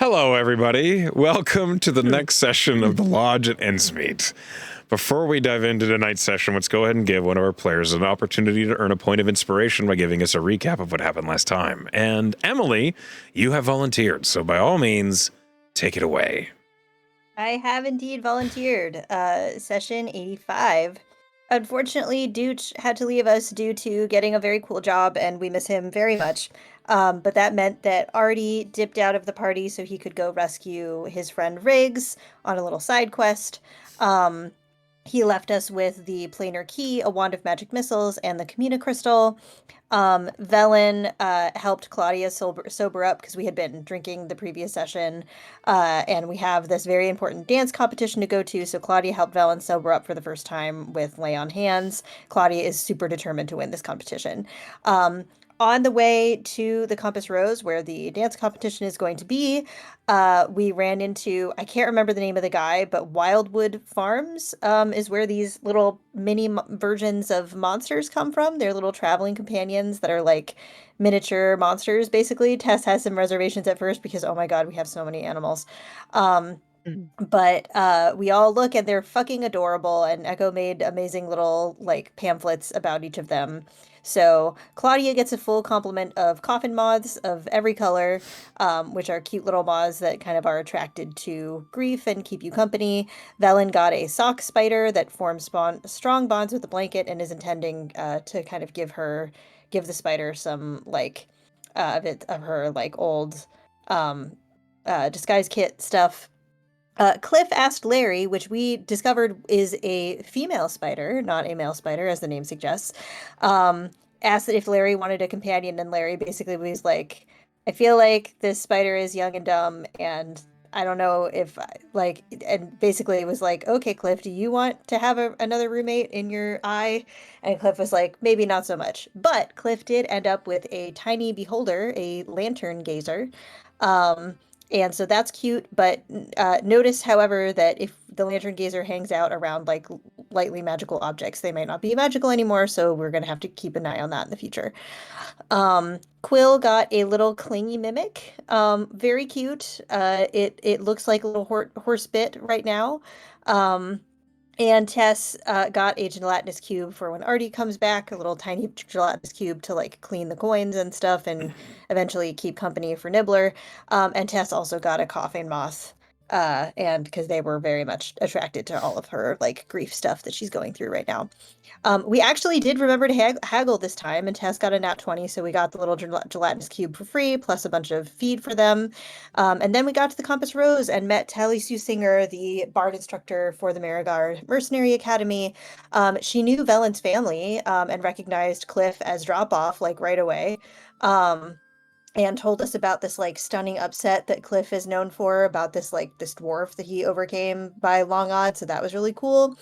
Hello, everybody. Welcome to the next session of the Lodge at Endsmeet. Before we dive into tonight's session, let's go ahead and give one of our players an opportunity to earn a point of inspiration by giving us a recap of what happened last time. And Emily, you have volunteered, so by all means, take it away. I have indeed volunteered. Session 85. Unfortunately, Dooch had to leave us due to getting a very cool job, and we miss him very much. But that meant that Artie dipped out of the party so he could go rescue his friend Riggs on a little side quest. Um, he left us with the planar key, a wand of magic missiles, and the communicrystal. Velen helped Claudia sober up because we had been drinking the previous session, and we have this very important dance competition to go to. So Claudia helped Velen sober up for the first time with Lay on Hands. Claudia is super determined to win this competition. Um, on the way to the Compass Rose, where the dance competition is going to be, we ran into, I can't remember the name of the guy, but Wildwood Farms is where these little mini versions of monsters come from. They're little traveling companions that are like miniature monsters, basically. Tess has some reservations at first because, oh my God, we have so many animals. Um, Mhm. but we all look and they're fucking adorable, and Echo made amazing little like pamphlets about each of them. So Claudia gets a full complement of coffin moths of every color, which are cute little moths that kind of are attracted to grief and keep you company. Velen got a sock spider that forms strong bonds with the blanket and is intending to kind of give the spider some like of her like old um, disguise kit stuff. Cliff asked Larry, which we discovered is a female spider, not a male spider, as the name suggests. Um, Asked if Larry wanted a companion, and Larry basically was like, I feel like this spider is young and dumb, and I don't know if, like, and basically it was like, okay, Cliff, do you want to have another roommate in your eye? And Cliff was like, maybe not so much. But Cliff did end up with a tiny beholder, a lantern gazer. Um, and so that's cute, but notice, however, that if the lantern gazer hangs out around like lightly magical objects, they might not be magical anymore, so we're gonna have to keep an eye on that in the future. Quill got a little clingy mimic. Very cute. It looks like a little horse bit right now. Um, and Tess got a gelatinous cube for when Artie comes back, a little tiny gelatinous cube to like clean the coins and stuff and eventually keep company for Nibbler. And Tess also got a coughing moth, and because they were very much attracted to all of her like grief stuff that she's going through right now. We actually did remember to haggle this time, and Tess got a nat 20, so we got the little gelatinous cube for free, plus a bunch of feed for them. And then we got to the Compass Rose and met Tally Sue Singer, the bard instructor for the Marigard Mercenary Academy. She knew Velen's family, and recognized Cliff as drop-off, like right away. Um, and told us about this like stunning upset that Cliff is known for, about this like this dwarf that he overcame by long odds. So that was really cool.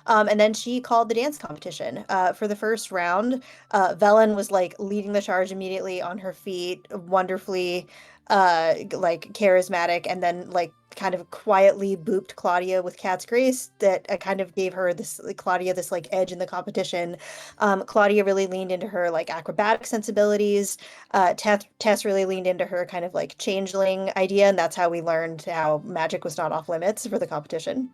And then she called the dance competition. For the first round, Velen was like leading the charge immediately on her feet, wonderfully like charismatic, and then like kind of quietly booped Claudia with cat's grace that kind of gave her this like, Claudia this like edge in the competition. Claudia really leaned into her like acrobatic sensibilities. Tess really leaned into her kind of like changeling idea, and that's how we learned how magic was not off limits for the competition.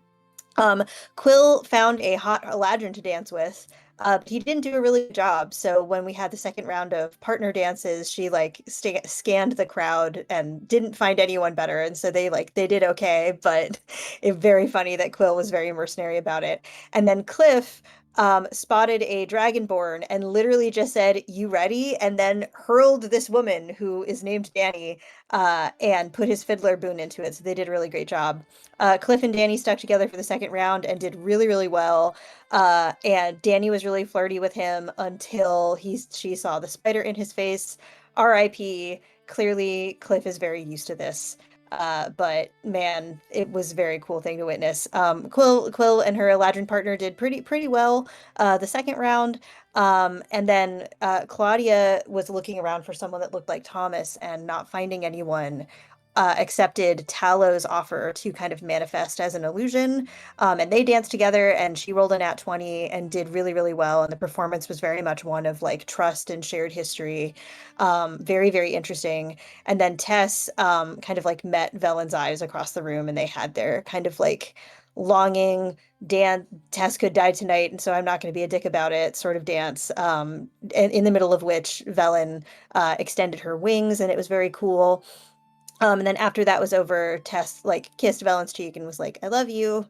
Um, Quill found a hot Eladrin to dance with, but he didn't do a really good job. So when we had the second round of partner dances, she like scanned the crowd and didn't find anyone better. And so they did okay, but it's very funny that Quill was very mercenary about it. And then Cliff spotted a dragonborn and literally just said, "You ready?" And then hurled this woman who is named Danny, and put his fiddler boon into it. So they did a really great job. Cliff and Danny stuck together for the second round and did really, really well. And Danny was really flirty with him until she saw the spider in his face. R.I.P. Clearly, Cliff is very used to this. But man, it was a very cool thing to witness. Quill and her Eladrin partner did pretty well the second round. And then Claudia was looking around for someone that looked like Thomas and not finding anyone. accepted Talo's offer to kind of manifest as an illusion. And they danced together, and she rolled an at 20 and did really, really well. And the performance was very much one of like trust and shared history. Very, very interesting. And then Tess kind of like met Velen's eyes across the room, and they had their kind of like longing Dan Tess could die tonight, and so I'm not going to be a dick about it sort of dance. In the middle of which Velen extended her wings, and it was very cool. And then after that was over, Tess like kissed Valen's cheek and was like, "I love you."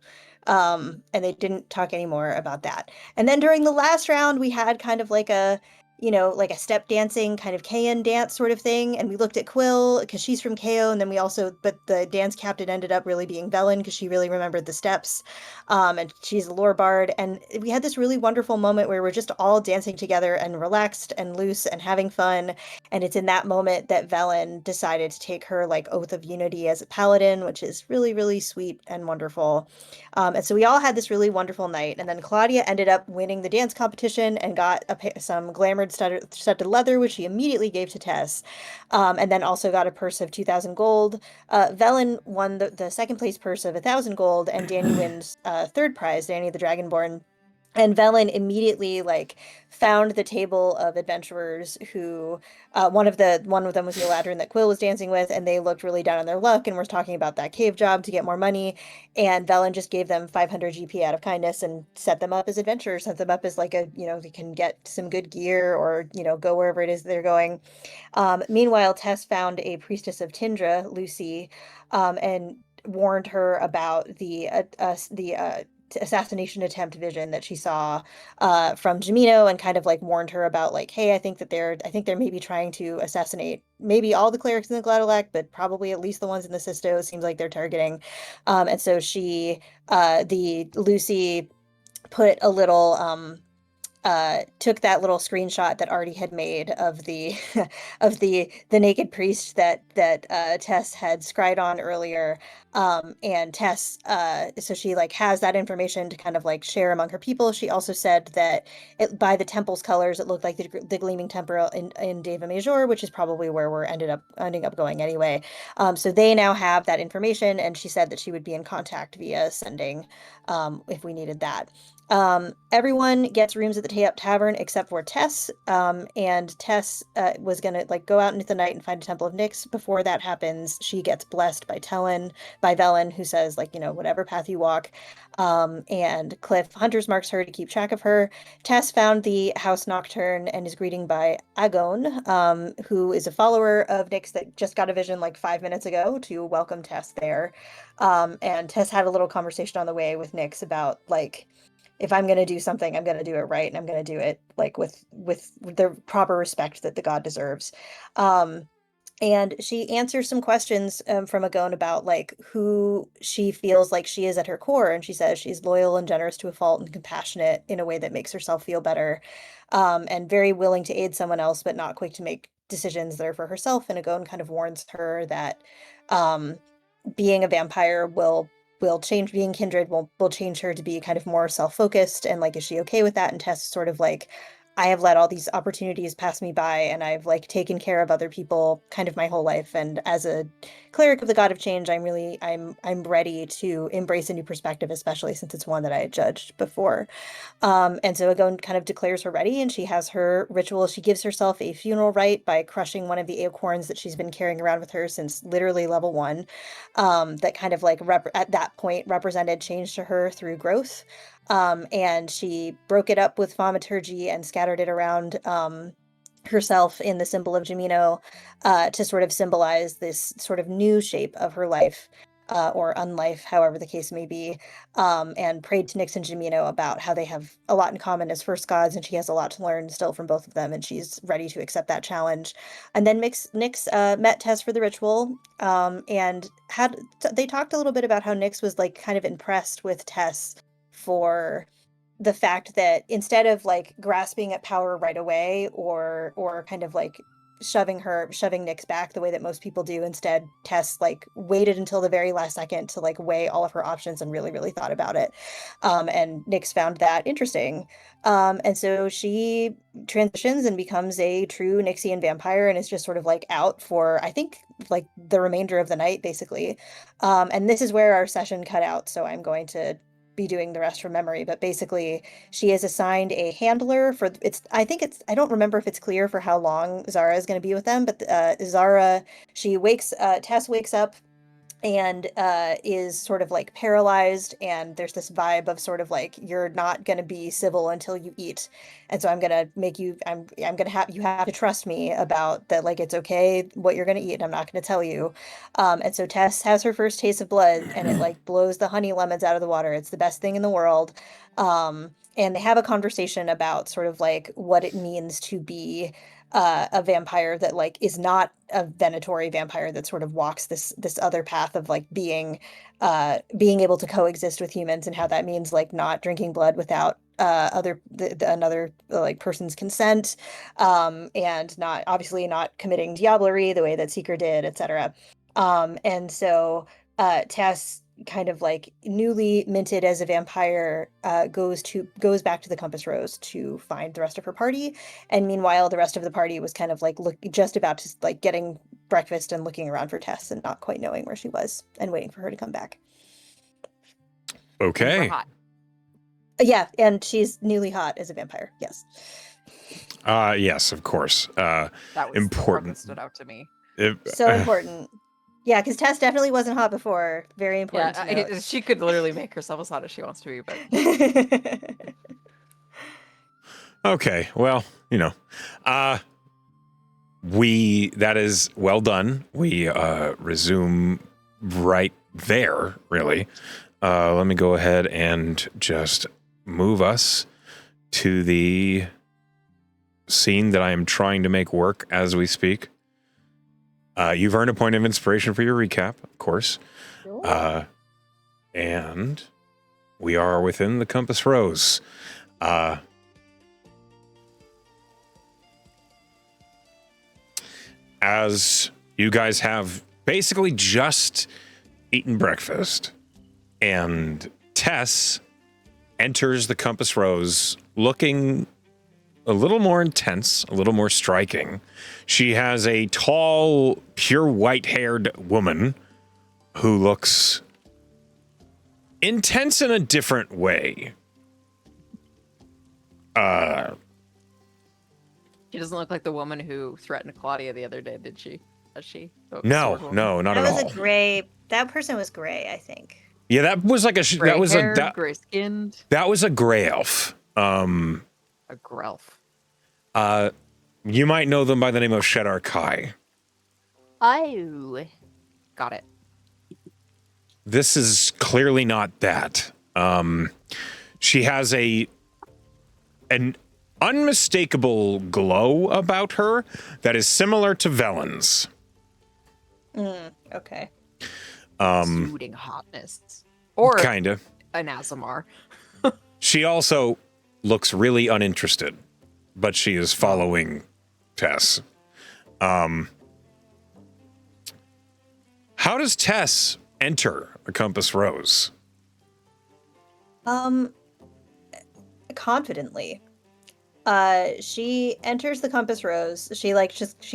And they didn't talk anymore about that. And then during the last round, we had kind of like a, like a step dancing kind of Kayan dance sort of thing. And we looked at Quill because she's from KO. And then we also, but the dance captain ended up really being Velen because she really remembered the steps. And she's a lore bard. And we had this really wonderful moment where we're just all dancing together and relaxed and loose and having fun. And it's in that moment that Velen decided to take her like oath of unity as a paladin, which is really, really sweet and wonderful. And so we all had this really wonderful night. And then Claudia ended up winning the dance competition and got some glamored studded leather, which she immediately gave to Tess. And then also got a purse of 2,000 gold. Velen won the second place purse of 1,000 gold, and Danny wins third prize, Danny the Dragonborn. And Velen immediately like found the table of adventurers who one of them was the Eladrin that Quill was dancing with, and they looked really down on their luck and were talking about that cave job to get more money. And Velen just gave them 500 GP out of kindness and set them up as adventurers, set them up as like a, they can get some good gear or, go wherever it is they're going. Meanwhile, Tess found a priestess of Tindra, Lucy, and warned her about the assassination attempt vision that she saw from Jamino, and kind of like warned her about like, hey, I think they're maybe trying to assassinate maybe all the clerics in the Gladolac, but probably at least the ones in the Sisto seems like they're targeting. And so the Lucy put a little took that little screenshot that Artie had made of the of the naked priest that Tess had scryed on earlier. And Tess, so she like has that information to kind of like share among her people. She also said that by the temple's colors, it looked like the Gleaming Temple in Deva Major, which is probably where we're ending up going anyway. So they now have that information, and she said that she would be in contact via sending if we needed that. Everyone gets rooms at the Tavern except for Tess. And Tess was gonna like go out into the night and find a Temple of Nyx. Before that happens, she gets blessed by Velen, who says like, whatever path you walk. And Cliff Hunters marks her to keep track of her. Tess found the House Nocturne and is greeted by Agon, who is a follower of Nyx that just got a vision like 5 minutes ago to welcome Tess there. And Tess had a little conversation on the way with Nyx about like, if I'm going to do something, I'm going to do it right, and I'm going to do it like with the proper respect that the god deserves. Um, and she answers some questions from Agon about like who she feels like she is at her core, and she says she's loyal and generous to a fault and compassionate in a way that makes herself feel better, and very willing to aid someone else, but not quick to make decisions that are for herself. And Agon kind of warns her that um, being a vampire will change, being kindred will change her to be kind of more self-focused, and like, is she okay with that? And Tess is sort of like, I have let all these opportunities pass me by, and I've like taken care of other people kind of my whole life, and as a cleric of the god of change, I'm ready to embrace a new perspective, especially since it's one that I had judged before. And so Agon kind of declares her ready, and she has her ritual. She gives herself a funeral rite by crushing one of the acorns that she's been carrying around with her since literally level one. That kind of like at that point represented change to her through growth. And she broke it up with thaumaturgy and scattered it around herself in the symbol of Jamino, to sort of symbolize this sort of new shape of her life, or unlife, however the case may be, and prayed to Nyx and Jamino about how they have a lot in common as first gods, and she has a lot to learn still from both of them, and she's ready to accept that challenge. And then Nyx met Tess for the ritual, and they talked a little bit about how Nyx was like kind of impressed with Tess for the fact that instead of like grasping at power right away, or kind of like shoving Nyx back the way that most people do. Instead, Tess like waited until the very last second to like weigh all of her options and really, really thought about it. And Nyx found that interesting. And so she transitions and becomes a true Nyxian vampire and is just sort of like out for, I think, like the remainder of the night, basically. And this is where our session cut out, so I'm going to be doing the rest from memory. But basically, she is assigned a handler for I don't remember if it's clear for how long Zara is going to be with them, but Tess wakes up and is sort of like paralyzed, and there's this vibe of sort of like you're not going to be civil until you eat, and so I'm going to make you I'm going to have you have to trust me about that, like it's okay what you're going to eat and I'm not going to tell you. And so Tess has her first taste of blood, and it like blows the honey lemons out of the water. It's the best thing in the world. And they have a conversation about sort of like what it means to be a vampire that like is not a venatory vampire that sort of walks this other path of like being able to coexist with humans, and how that means like not drinking blood without another like person's consent, and not obviously not committing diablerie the way that Seeker did, etc. And so Tess, kind of like newly minted as a vampire, goes back to the Compass Rose to find the rest of her party. And meanwhile, the rest of the party was kind of like just about to like getting breakfast and looking around for Tess and not quite knowing where she was and waiting for her to come back. Okay. Hot. Yeah, and she's newly hot as a vampire. Yes. Yes, of course. That was important. the part that stood out to me. So important. Yeah, because Tess definitely wasn't hot before. Very important to note. She could literally make herself as hot as she wants to be, but Okay, well, that is well done. We resume right there, really. Let me go ahead and just move us to the scene that I am trying to make work as we speak. You've earned a point of inspiration for your recap, of course. Sure. And we are within the Compass Rose. As you guys have basically just eaten breakfast, and Tess enters the Compass Rose looking a little more intense, a little more striking. She has a tall, pure white-haired woman who looks intense in a different way. she doesn't look like the woman who threatened Claudia the other day, did she? Does she? No, not at all. That was a gray. That person was gray, I think. Yeah, that was like Gray skinned. That was a gray elf. A grelf. You might know them by the name of Shedar Kai. Oh, got it. This is clearly not that. She has an unmistakable glow about her that is similar to Velen's. Okay. Exuding hotness. Or Kinda. an Azamar. She also looks really uninterested, but she is following Tess. How does Tess enter the Compass Rose? Confidently. She enters the Compass Rose. She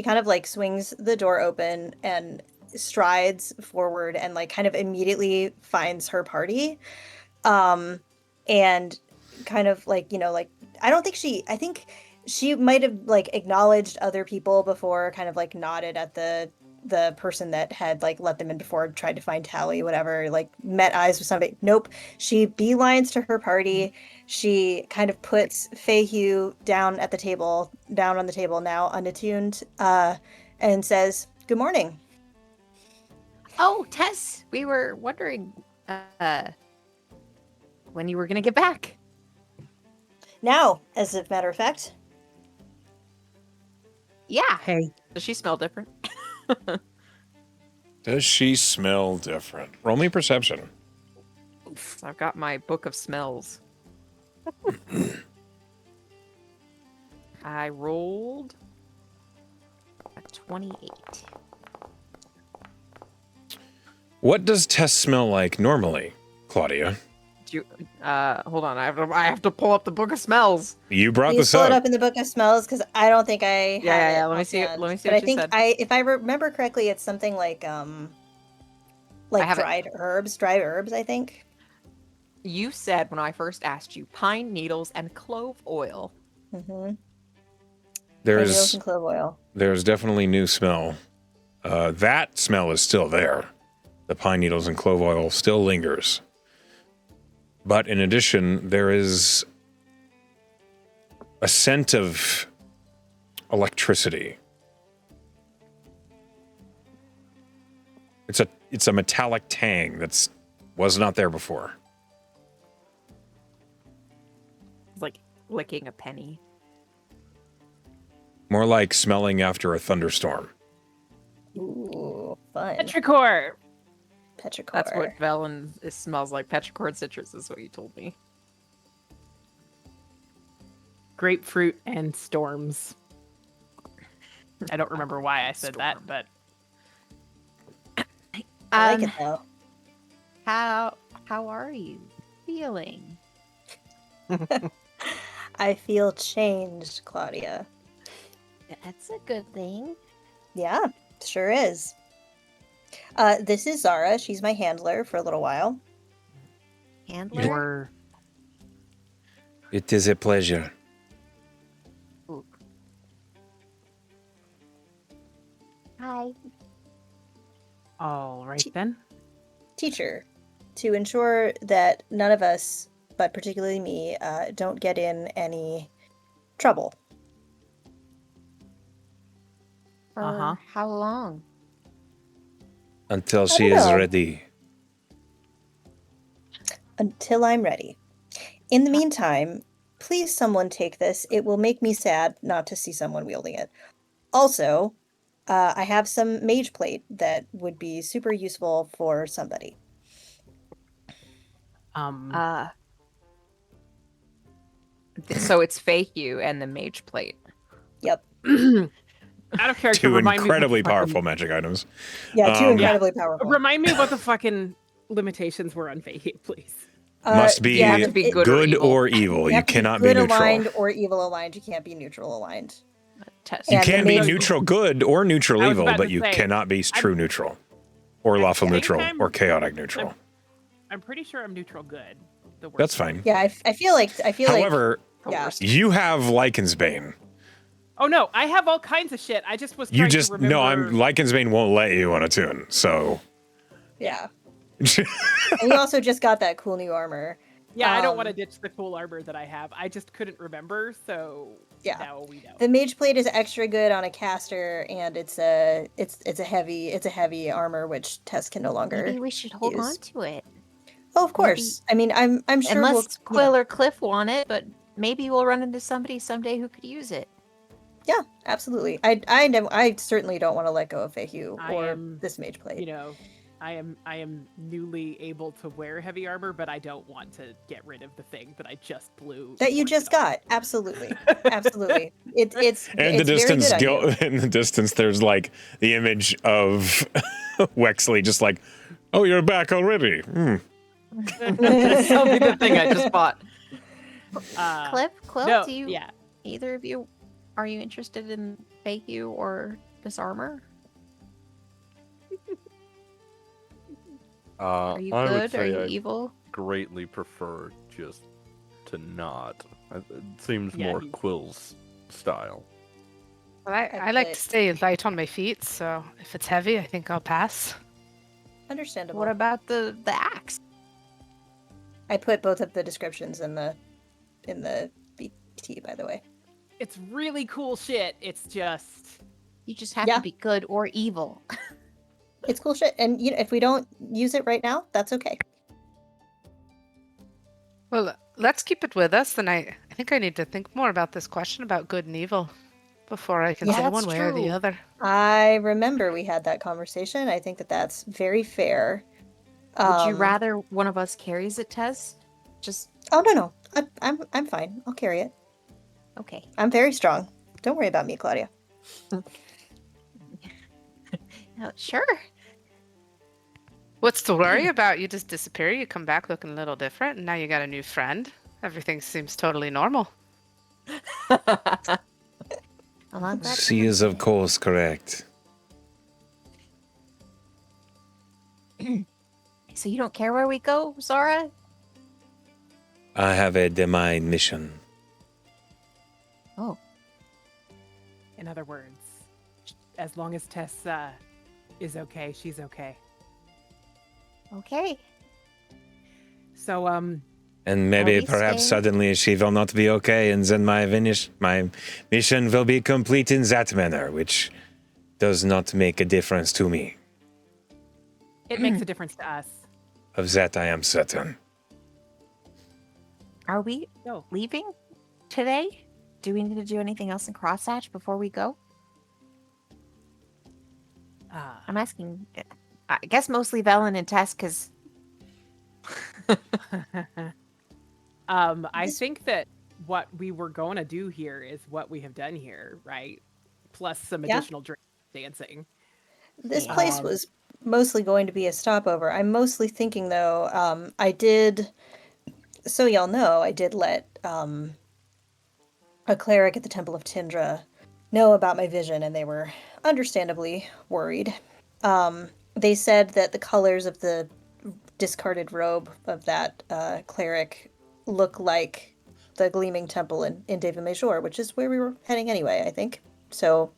kind of like swings the door open and strides forward and like kind of immediately finds her party. And kind of like, like I think she might have like acknowledged other people before, kind of like nodded at the person that had like let them in before, tried to find Tally, whatever, like met eyes with somebody. Nope. She beelines to her party. She kind of puts Feihu down on the table, now unattuned, and says, "Good morning." Oh, Tess, we were wondering when you were going to get back. Now, as a matter of fact. Yeah. Hey. Does she smell different? Does she smell different? Roll me perception. Oof, I've got my book of smells. I rolled a 28. What does Tess smell like normally, Claudia? Do you, hold on. I have to pull up the book of smells. You brought Please this pull it up. up in the book of smells because I don't think I have it. Let me see it. offhand. Let me see But what I you think said. if I remember correctly, it's something like have it. dried herbs. I think. You said when I first asked you, pine needles and clove oil. Mm-hmm. Needles There's and clove oil. definitely new smell. That smell is still there. The pine needles and clove oil still lingers. But in addition, there is a scent of electricity. It's a metallic tang that's was not there before. It's like licking a penny. More like smelling after a thunderstorm. Ooh, fun. Petrichor. Petrichor. That's what Velen smells like. Petrichor citrus is what you told me. Grapefruit and storms. I don't remember why I said that, but I like it though. How are you feeling? I feel changed, Claudia. That's a good thing. Yeah, sure is. This is Zara. She's my handler for a little while. Handler? your It is a pleasure. Hi. all right then. Teacher, to ensure that none of us, but particularly me, don't get in any trouble. For Uh-huh. how long? Until she don't is know. ready. Until I'm ready. In the meantime, please someone take this. It will make me sad not to see someone wielding it. Also, I have some mage plate that would be super useful for somebody. So it's Feihu and the mage plate. Yep. Out of character, Two remind me what incredibly the fucking- powerful magic items. Yeah, two Yeah. incredibly powerful. Remind me what the fucking limitations were on Fahey, please. Must be, you have to be it- good or evil. or evil. You have to cannot be be good neutral. aligned or evil aligned. You can't be neutral aligned. Test. You And the can be mage- neutral good or neutral I was evil, about but to you say, cannot be true neutral. Or I lawful think neutral, I'm- or chaotic neutral. I'm pretty sure I'm neutral good. The word. That's fine. Yeah, I feel like However, The yeah. worst. you have Lycan's Bane. Oh no, I have all kinds of shit. I just was You trying just to remember. Lycan's Bane won't let you on a tune, so yeah. And you also just got that cool new armor. Yeah, I don't want to Um, ditch the cool armor that I have. I just couldn't remember, so Yeah. now we know. The mage plate is extra good on a caster, and it's a heavy armor which Tess can no longer. Maybe we should hold use. on to it. Oh, of course. I mean, I'm sure Unless we'll. Quill or Cliff want it, but maybe we'll run into somebody someday who could use it. Yeah, absolutely. I certainly don't want to let go of Feihu I or am, this mage plate. You know, I am newly able to wear heavy armor, but I don't want to get rid of the thing that I just blew. That you the just fortune got. Absolutely. Absolutely. It's in it's the very distance, good on you. in the distance, there's like the image of Wexley, just like, oh, you're back already. Hmm. Tell me the thing I just bought. Cliff, Quill, no, do you? yeah. Either of you, are you interested in Feihu or this armor? Are you I would good? Are say you I evil? greatly prefer just to not. It seems Yeah, more he's- Quill's style. I like to put- stay light on my feet, so if it's heavy, I think I'll pass. Understandable. What about the axe? I put both of the descriptions in the BT, by the way. It's really cool shit. It's just You just have Yeah. to be good or evil. It's cool shit, and if we don't use it right now, that's okay. Well, let's keep it with us. Then I think I need to think more about this question about good and evil before I can Yeah, say that's one way or the true. other. I remember we had that conversation. I think that's very fair. Would you Um, rather one of us carries it, Tess? Just Oh no, I'm fine. I'll carry it. okay. I'm very strong. Don't worry about me, Claudia. Sure. What's to worry about? You just disappear, you come back looking a little different, and now you got a new friend. Everything seems totally normal. Well, I'm glad She is, of course, correct. So you don't care where we go, Zara? I have a defined mission. Oh, In other words, as long as Tess is okay, she's okay. okay. So, And maybe, we perhaps, stay? suddenly she will not be okay, and then my mission will be complete in that manner, which does not make a difference to me. it makes a difference to us. Of that I am certain. Are we No. leaving today? Do we need to do anything else in Crosshatch before we go? I'm asking, I guess mostly Velen and Tess, because I think that what we were going to do here is what we have done here, right? Plus some Yeah. additional dancing. This place was mostly going to be a stopover. I'm mostly thinking, though, I did, so y'all know, I did let a cleric at the Temple of Tindra know about my vision, and they were understandably worried. They said that the colors of the discarded robe of that cleric look like the Gleaming Temple in David Major, which is where we were heading anyway, I think. So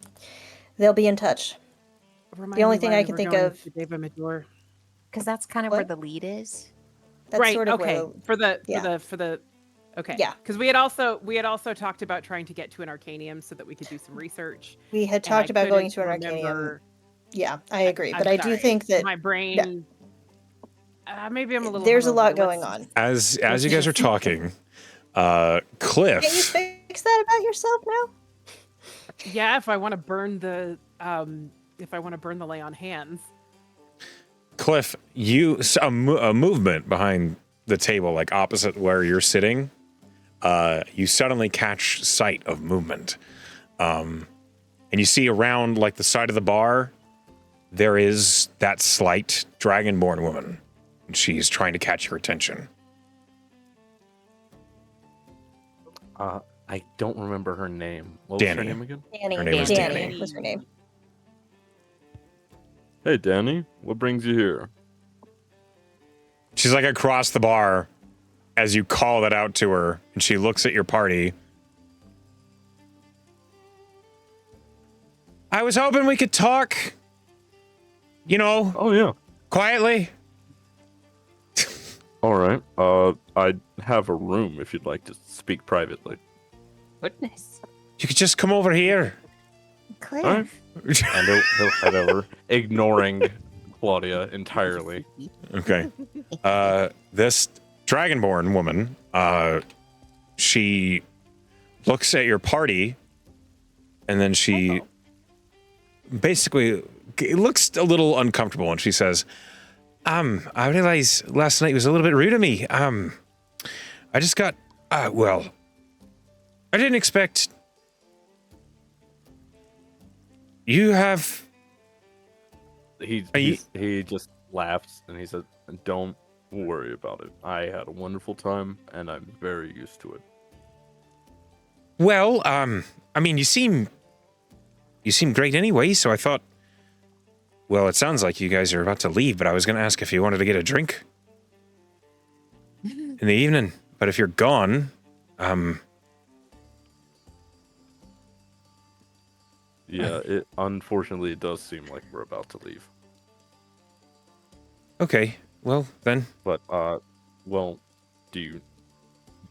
they'll be in touch. Remind only me thing why I we can were think going of- to David Major. that's kind of What? where the lead is. That's Right. sort of Okay. where For the. Okay. Yeah. Because we had also talked about trying to get to an Arcanium so that we could do some research. we had and I talked about going couldn't to an Arcanium. remember- Yeah, I agree. I'm But I do sorry, think that my brain. Maybe I'm a little. there's a hungover. lot going Let's- on. As you guys are talking, Can't you Cliff. fix that about yourself now? Yeah, if I want to burn the lay on hands. Cliff, a movement behind the table, like opposite where you're sitting. You suddenly catch sight of movement, and you see around like the side of the bar, there is that slight dragonborn woman. And she's trying to catch your attention. I don't remember her name. What was her Danny. name again? Danny. Her name was Danny was her name. Hey, Danny. What brings you here? She's like across the bar as you call that out to her, and she looks at your party. I was hoping we could talk, Oh, yeah. quietly. All right. I have a room if you'd like to speak privately. Goodness. You could just come over here. Cliff. All right. And he'll head over, ignoring Claudia entirely. Okay. This dragonborn woman, she looks at your party, and then she basically looks a little uncomfortable, and she says, I realized last night was a little bit rude of me. I just got, well, I didn't expect you have... He just laughs and he says, "Don't worry about it. I had a wonderful time and I'm very used to it." Well, I mean, you seem great anyway, so I thought, well, it sounds like you guys are about to leave, but I was going to ask if you wanted to get a drink in the evening. But if you're gone, Yeah, unfortunately it does seem like we're about to leave. okay, well, then, But well, do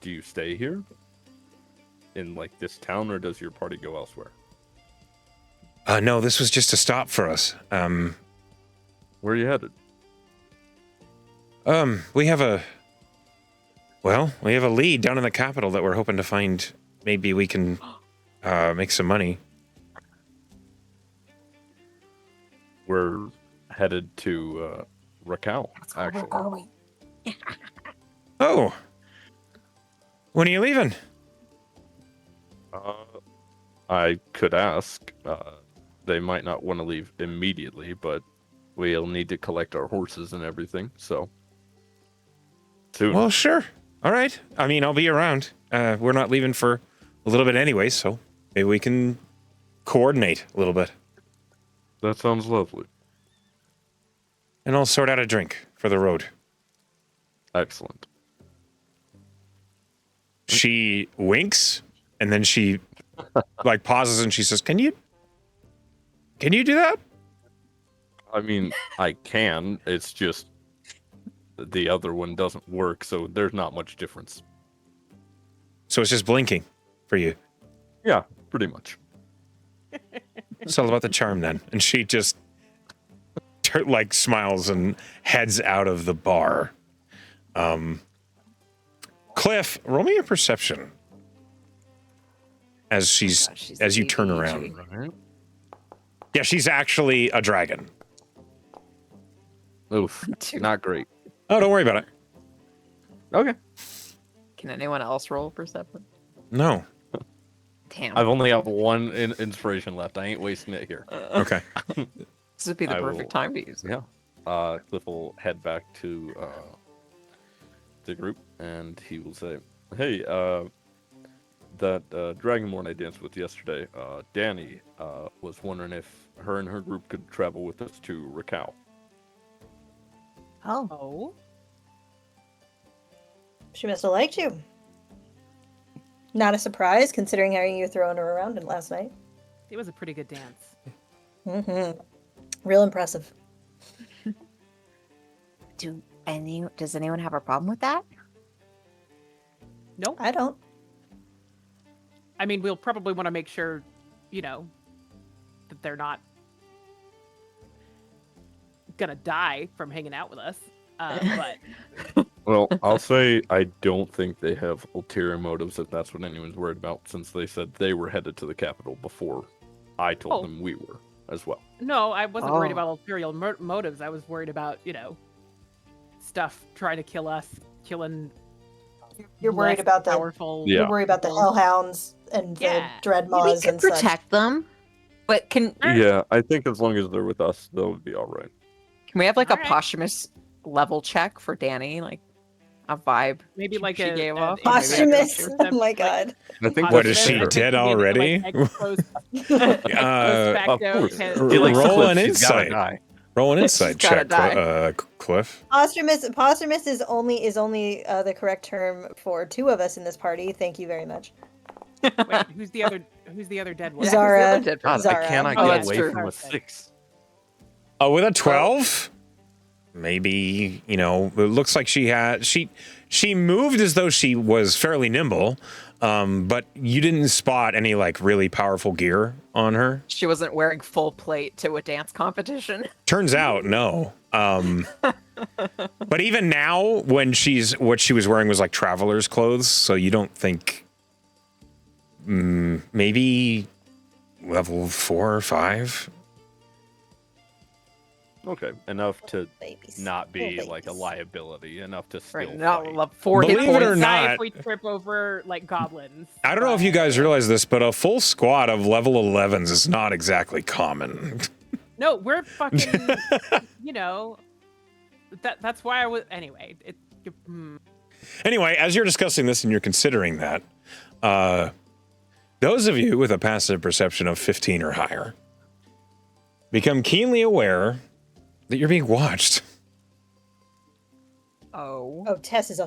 you stay here in like this town, or does your party go elsewhere? no, this was just a stop for us. Where are you headed? We have a lead down in the capital that we're hoping to find. Maybe we can make some money. We're headed to Raquel, That's where we're actually. going. Oh, when are you leaving? I could ask. they might not want to leave immediately, but we'll need to collect our horses and everything, so soon. Well, sure. All right. I mean, I'll be around. We're not leaving for a little bit anyway, so maybe we can coordinate a little bit. That sounds lovely. And I'll sort out a drink for the road. Excellent. She winks, and then she like pauses and she says, Can you do that? I mean, I can. It's just the other one doesn't work, so there's not much difference. So it's just blinking for you. Yeah, pretty much. It's all about the charm then. And she just like smiles and heads out of the bar. Cliff, roll me a perception as as you turn around. Right. Yeah, she's actually a dragon. Oof, not great. Oh, don't worry about it. Okay. Can anyone else roll perception? No. Damn. I've only got one inspiration left. I ain't wasting it here. Okay. This would be the I perfect will- time to use it. Yeah. Cliff will head back to the group, and he will say, "Hey, that Dragonborn I danced with yesterday, Danny, was wondering if her and her group could travel with us to Rakau." Oh, Oh, she must have liked you. Not a surprise, considering how you were throwing her around in last night. it was a pretty good dance. Mm-hmm. Real impressive. Does anyone have a problem with that? Nope. I don't. I mean, we'll probably want to make sure, that they're not gonna die from hanging out with us. But Well, I'll say I don't think they have ulterior motives if that's what anyone's worried about, since they said they were headed to the capital before I told them we were as well. no, I wasn't worried Oh. about ulterior motives. I was worried about, stuff trying to kill us, killing. You're worried less about the. powerful. Yeah. You're worried about the hellhounds and Yeah. the dread We maws can and such. protect them, but can Yeah, I think as long as they're with us, they'll be all right. Can we have like a Alright. posthumous level check for Danny? Like a vibe? Maybe like she a gave a- off? a- Posthumous. a- Oh my like, god. I think What, that's is she fair. dead like, already? post Uh, Of course. facto, He likes Roll Cliff, an she's gotta insight. die. Roll an insight gotta check, die. Cliff. Posthumous is only the correct term for two of us in this party. Thank you very much. Wait, who's the other dead one? Yeah, who's the Zara. other dead God, person? I Zara. cannot Oh, get that's away true. from a Perfect. 6. Oh, with a 12? Maybe, it looks like she moved as though she was fairly nimble, but you didn't spot any like really powerful gear on her. She wasn't wearing full plate to a dance competition. Turns out, no. But even now, when what she was wearing was like traveler's clothes, so you don't think maybe level 4 or 5. Okay, enough to Babies. not be Little like a babies. liability, enough to still Right, not fight. love 4 hit Believe it or points. not- Die if we trip over like goblins. I don't know if you guys realize this, but a full squad of level 11s is not exactly common. No, we're fucking. That's why I was. Anyway, Anyway, as you're discussing this and you're considering that, those of you with a passive perception of 15 or higher become keenly aware that you're being watched. Oh. Oh, Tess is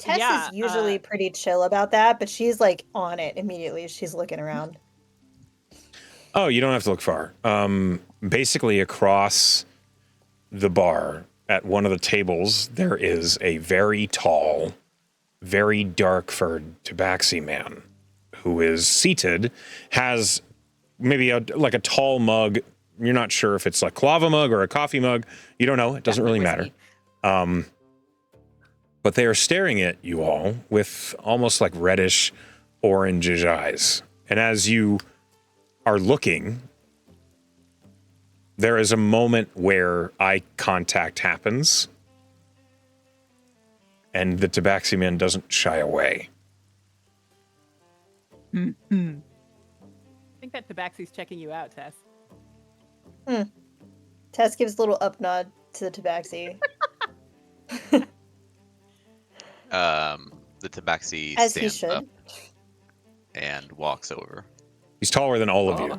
Yeah, usually pretty chill about that, but she's like on it immediately. She's looking around. Oh, you don't have to look far. Basically, across the bar at one of the tables, there is a very tall, very dark-furred tabaxi man who is seated, has maybe a tall mug. You're not sure if it's a clava mug or a coffee mug. You don't know. It doesn't really matter. Whiskey. But they are staring at you all with almost like reddish, orangish eyes. And as you are looking, there is a moment where eye contact happens, and the tabaxi man doesn't shy away. I think that Tabaxi's checking you out, Tess. Tess gives a little up nod to the tabaxi. The tabaxi As he stands up should. and walks over. He's taller than all of you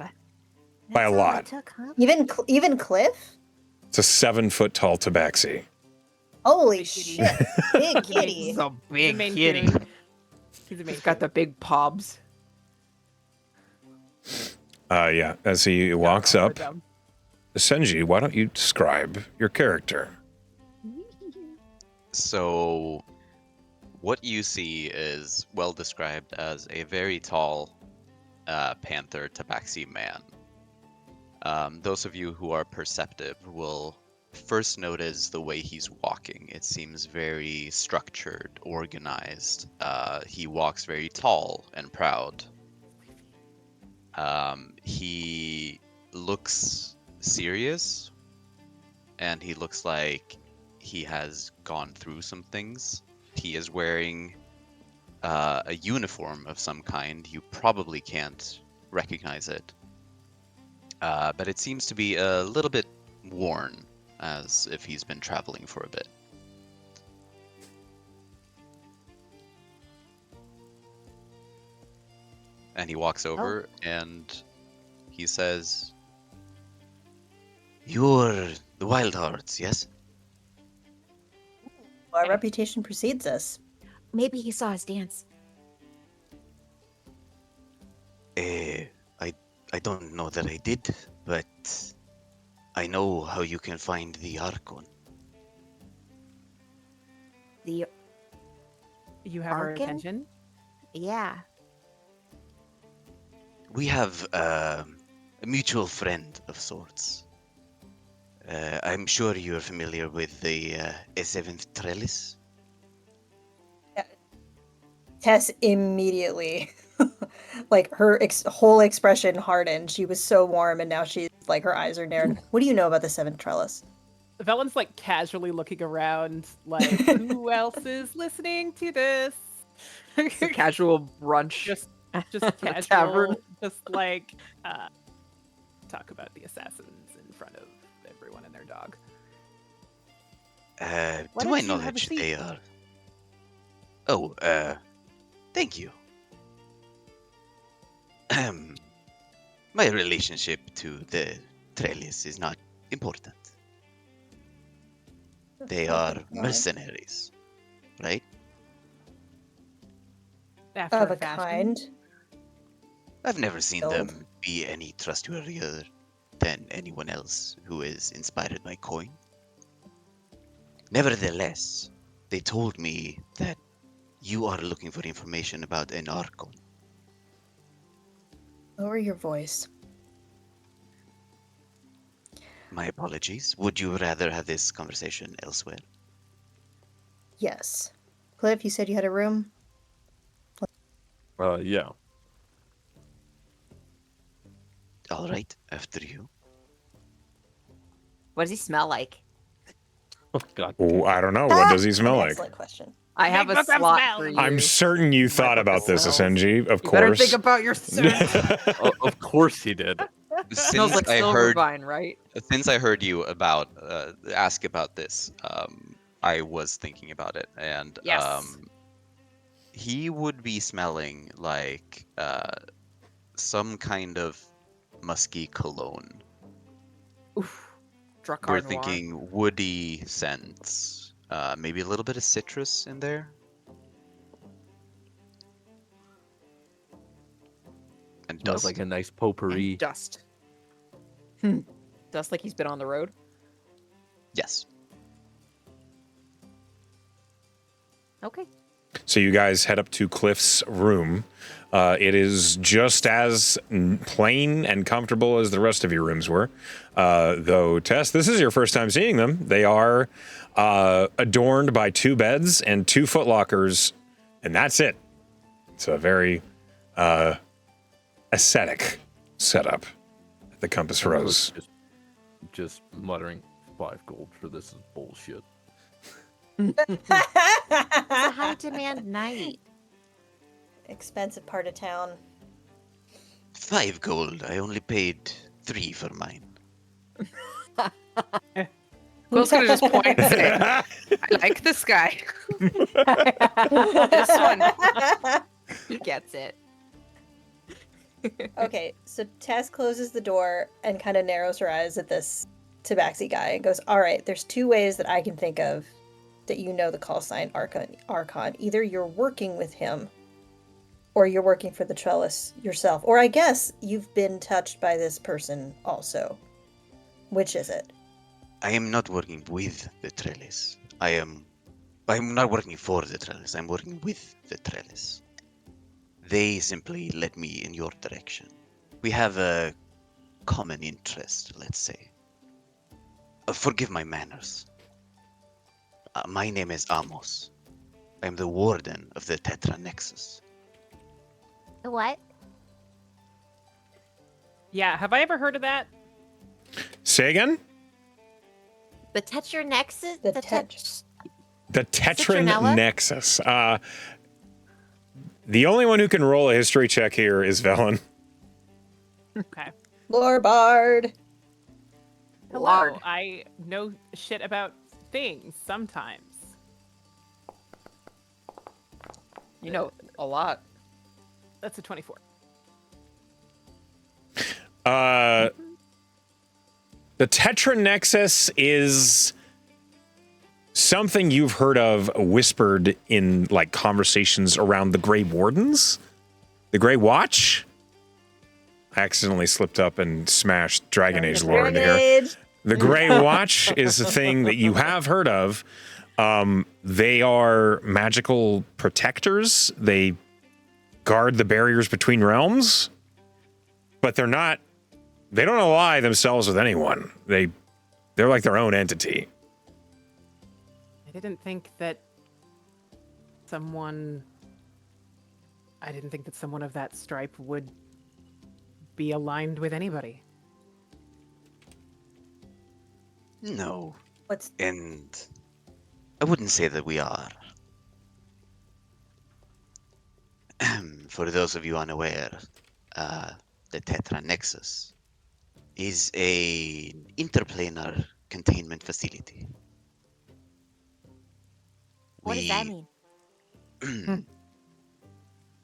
by a lot. Even Cliff? It's a 7-foot tall tabaxi. Holy Big kitty. shit. Big kitty. He's a He's the big main kitty. He's the main He's got the big pobs. Yeah, as he walks up, Senji, why don't you describe your character? So, what you see is well described as a very tall panther tabaxi man. Those of you who are perceptive will first notice the way he's walking. It seems very structured, organized. He walks very tall and proud. He looks serious, and he looks like he has gone through some things. He is wearing a uniform of some kind. You probably can't recognize it, but it seems to be a little bit worn, as if he's been traveling for a bit. And he walks over and he says, "You're the Wild Hearts, yes?" Our reputation precedes us. Maybe he saw us dance. I don't know that I did, but I know how you can find the Archon. The You have our Arkin? attention. yeah. We have a mutual friend of sorts. I'm sure you're familiar with the seventh trellis. Tess immediately, like her whole expression hardened. She was so warm, and now she's like her eyes are narrowed. What do you know about the seventh trellis? Velen's like casually looking around, like who else is listening to this? It's a casual brunch. Just at a casual, tavern. just like talk about the assassins in front of everyone and their dog. Why To my don't you have a knowledge, seat? they are. Oh, thank you. My relationship to the trellis is not important. They are mercenaries, right? After Of a fashion. kind. I've never seen Sold. them be any trustworthier than anyone else who is inspired by coin. Nevertheless, they told me that you are looking for information about an Archon. Lower your voice. My apologies. Would you rather have this conversation elsewhere? Yes. Cliff, you said you had a room? Yeah. All right, after you. What does he smell like? Oh God. Oh, I don't know. What does he smell An like? excellent question. I have a Make them slot smell. for you. I'm certain you thought book about of this, smells. Senji. Of You better course. think about your search. Of course he did. Smells like Silvervine, right? Since I heard you about ask about this, I was thinking about it, and Yes. he would be smelling like some kind of musky cologne. Oof. Drakkar We're Noir. thinking woody scents, maybe a little bit of citrus in there, and Smells dust. like a nice potpourri. And dust. Dust like he's been on the road. Yes. Okay. So you guys head up to Cliff's room. It is just as plain and comfortable as the rest of your rooms were. Though, Tess, this is your first time seeing them. They are adorned by 2 beds and 2 footlockers, and that's it. It's a very ascetic setup at the Compass Rose. Just muttering 5 gold for this is bullshit. It's a high demand night. Expensive part of town. 5 gold. I only paid 3 for mine. Quill's gonna just point and say, I like this guy. This one. He gets it. Okay, so Tess closes the door and kind of narrows her eyes at this Tabaxi guy and goes, all right, there's two ways that I can think of that you know the call sign Archon. Either you're working with him or you're working for the Trellis yourself. Or I guess you've been touched by this person also. Which is it? I am not working with the Trellis. I'm not working for the Trellis. I'm working with the Trellis. They simply led me in your direction. We have a common interest, let's say. Forgive my manners. My name is Amos. I am the warden of the Tetra Nexus. The what? Yeah, have I ever heard of that? Say again? The Tetra Nexus? The The Tetran Citronella? Nexus. The only one who can roll a history check here is Velen. Okay. Lore Bard. Hello. Lard. I know shit about things sometimes. You know a lot. That's a 24. The Tetra Nexus is something you've heard of whispered in like conversations around the Grey Wardens, the Grey Watch. I accidentally slipped up and smashed Dragon Age lore into here. Age. The Grey Watch is a thing that you have heard of. They are magical protectors. They guard the barriers between realms, but they don't ally themselves with anyone. They're like their own entity. I didn't think that someone of that stripe would be aligned with anybody. No, What's and I wouldn't say that we are. For those of you unaware, the Tetra Nexus is an interplanar containment facility. What does that mean?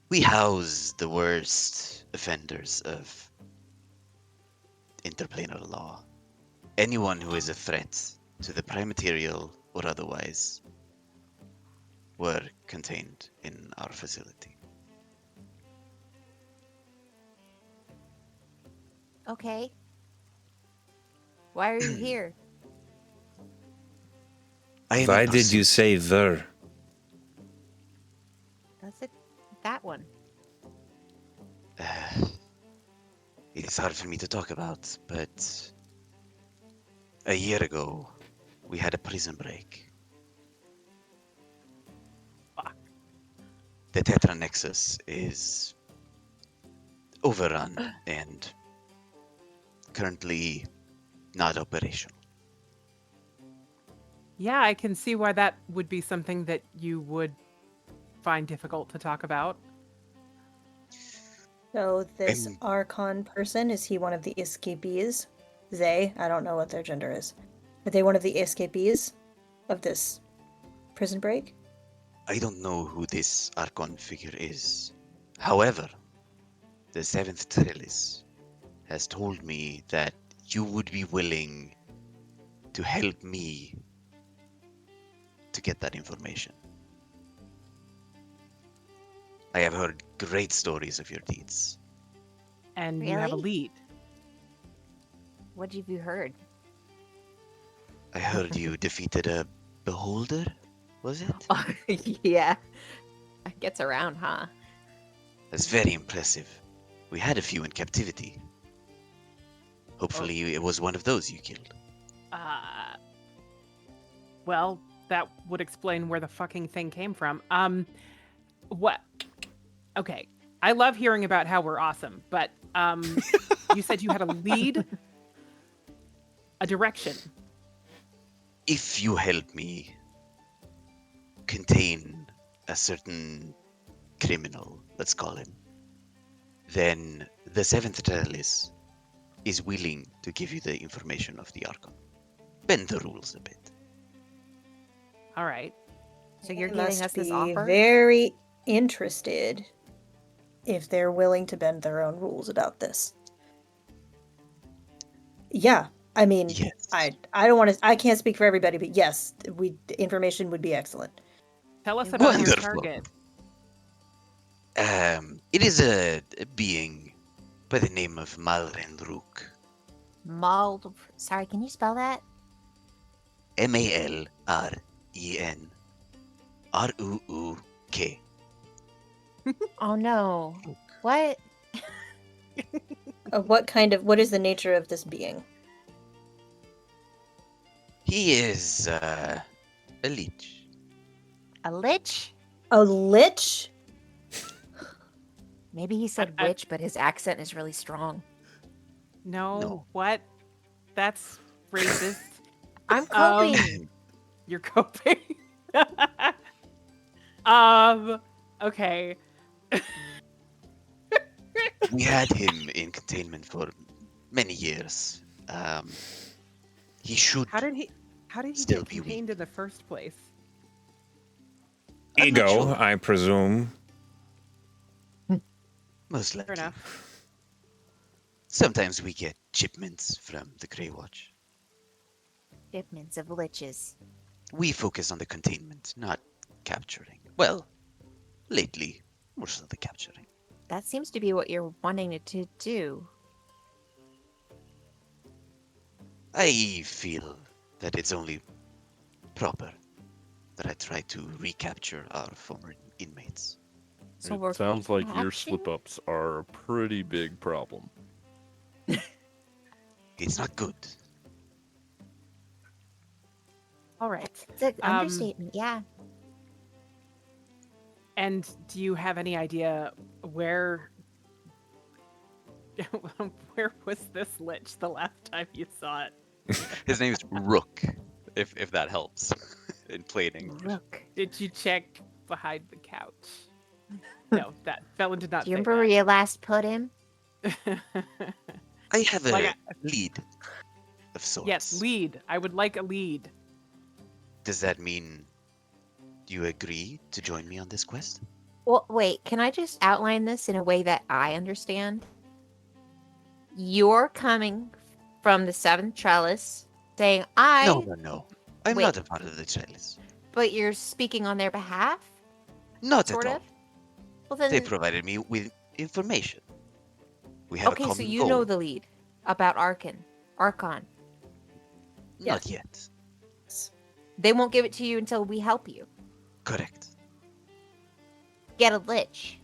We house the worst offenders of interplanar law. Anyone who is a threat to the prime material or otherwise were contained in our facility. Okay. Why are you here? I am Why in did you pursuit- say there? That's it. That one. It is hard for me to talk about, but a year ago, we had a prison break. Fuck. The Tetra Nexus is overrun and currently not operational. Yeah, I can see why that would be something that you would find difficult to talk about. So this And- Archon person, is he one of the escapees? They, I don't know what their gender is. Are they one of the escapees of this prison break? I don't know who this Archon figure is. However, the Seventh Trellis has told me that you would be willing to help me to get that information. I have heard great stories of your deeds. And you have a Really? lead. What have you heard? I heard you defeated a beholder, was it? Yeah. It gets around, huh? That's very impressive. We had a few in captivity. Hopefully, it was one of those you killed. Well, that would explain where the fucking thing came from. What? Okay. I love hearing about how we're awesome, but you said you had a lead, a direction. If you help me contain a certain criminal, let's call him, then the Seventh Trellis is willing to give you the information of the Archon. Bend the rules a bit. All right. So you're They giving must us this be offer? very interested if they're willing to bend their own rules about this. Yeah, I mean, Yes. I don't want to. I can't speak for everybody, but yes, the information would be excellent. Tell us about your Wonderful. target. It is a being by the name of Malren Rook. Sorry, can you spell that? Malrenruk. Oh no. What? What is the nature of this being? He is a leech. A lich? A lich? Maybe he said I- witch, but his accent is really strong. No, No. what? That's racist. I'm Um, coping. You're coping. Okay. We had him in containment for many years. He should. How did he Still get be weak. contained in the first place? I'm not Ego, sure. I presume. Most Fair likely. enough. Sometimes we get shipments from the Grey Watch. Shipments of liches. We focus on the containment, not capturing. Well, lately, more so the capturing. That seems to be what you're wanting it to do. I feel that it's only proper that I try to recapture our former inmates. So It we're sounds like your catching? slip-ups are a pretty big problem. It's not good. All right. It's an Um, understatement, yeah. And do you have any idea where where was this lich the last time you saw it? His name's Rook, if that helps in plain English. Rook. Did you check behind the couch? No, that Felon did not Do you say remember where you last put him? that. I have a Like lead of sorts. Yes, lead. I would like a lead. Does that mean you agree to join me on this quest? Well, wait, can I just outline this in a way that I understand? You're coming from the seventh trellis saying, No. I'm Wait. not a part of the chalice. but you're speaking on their behalf? Not Sort at all. of? Well, then, They provided me with information. We have a okay, common so you goal. know the lead about Archon. Not yet. They won't give it to you until we help you. Correct. Get a lich.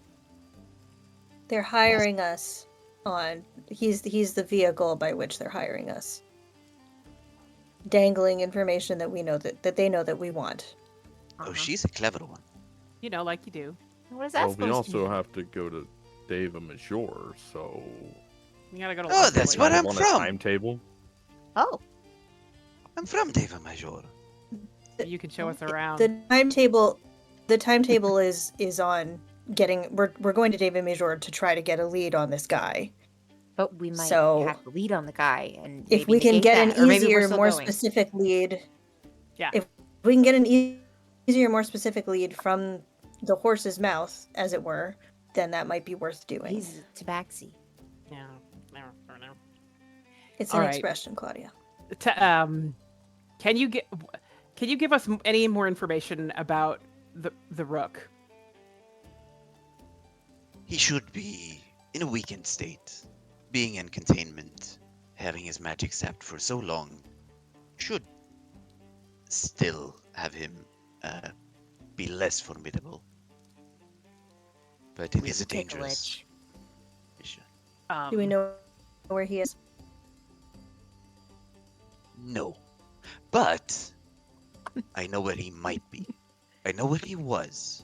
They're hiring us on. He's the vehicle by which they're hiring us. Dangling information that we know that they know that we want. Oh, she's a clever one. You know, like you do. What is that Well, we supposed to also mean? have to go to Deva Major, so You gotta go to. Oh, Los that's Angeles. where I'm on from. a timetable. Oh, I'm from Deva Major. You can show us around. The timetable is on getting. We're going to David Major to try to get a lead on this guy. but we might So, have to lead on the guy, and If maybe we can negate get that, an or maybe we're easier, still more going. specific lead. Yeah. If we can get an easier, more specific lead from the horse's mouth, as it were, then that might be worth doing. He's tabaxi. Yeah. No. It's All an right. expression, Claudia. Can you give us any more information about the Rook? He should be in a weakened state. Being in containment, having his magic sapped for so long, should still have him be less formidable. But it We is a could take a dangerous lich. mission. Do we know where he is? No. But I know where he might be. I know where he was.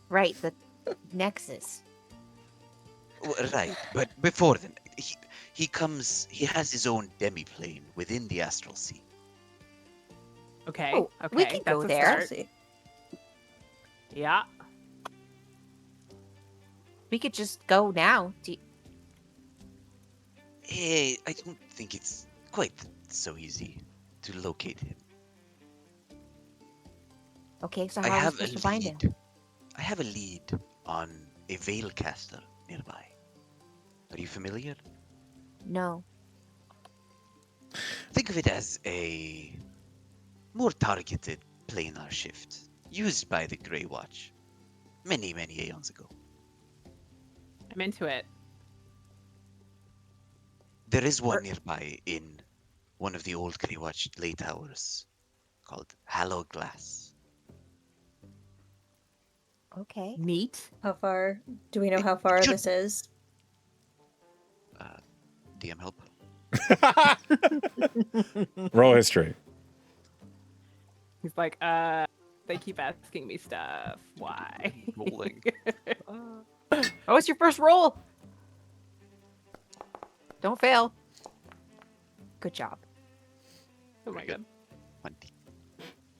Right, the Nexus. Right, but before then, he has his own demiplane within the astral sea. Okay. Oh, Okay. we can that's go a there. start. See. Yeah. We could just go now. I don't think it's quite so easy to locate him. Okay, so I how are we have a supposed to find him? lead. I have a lead on a veil caster nearby. Are you familiar? No. Think of it as a more targeted planar shift used by the Grey Watch many, many aeons ago. I'm into it. There is one nearby in one of the old Grey Watch ley towers called Hallow Glass. Okay. Neat. How far? Do we know how It far should- this is? DM help. Roll history. He's like, they keep asking me stuff. Why? Rolling. Oh, it's your first roll. Don't fail. Good job. Oh my Very good. god. 20.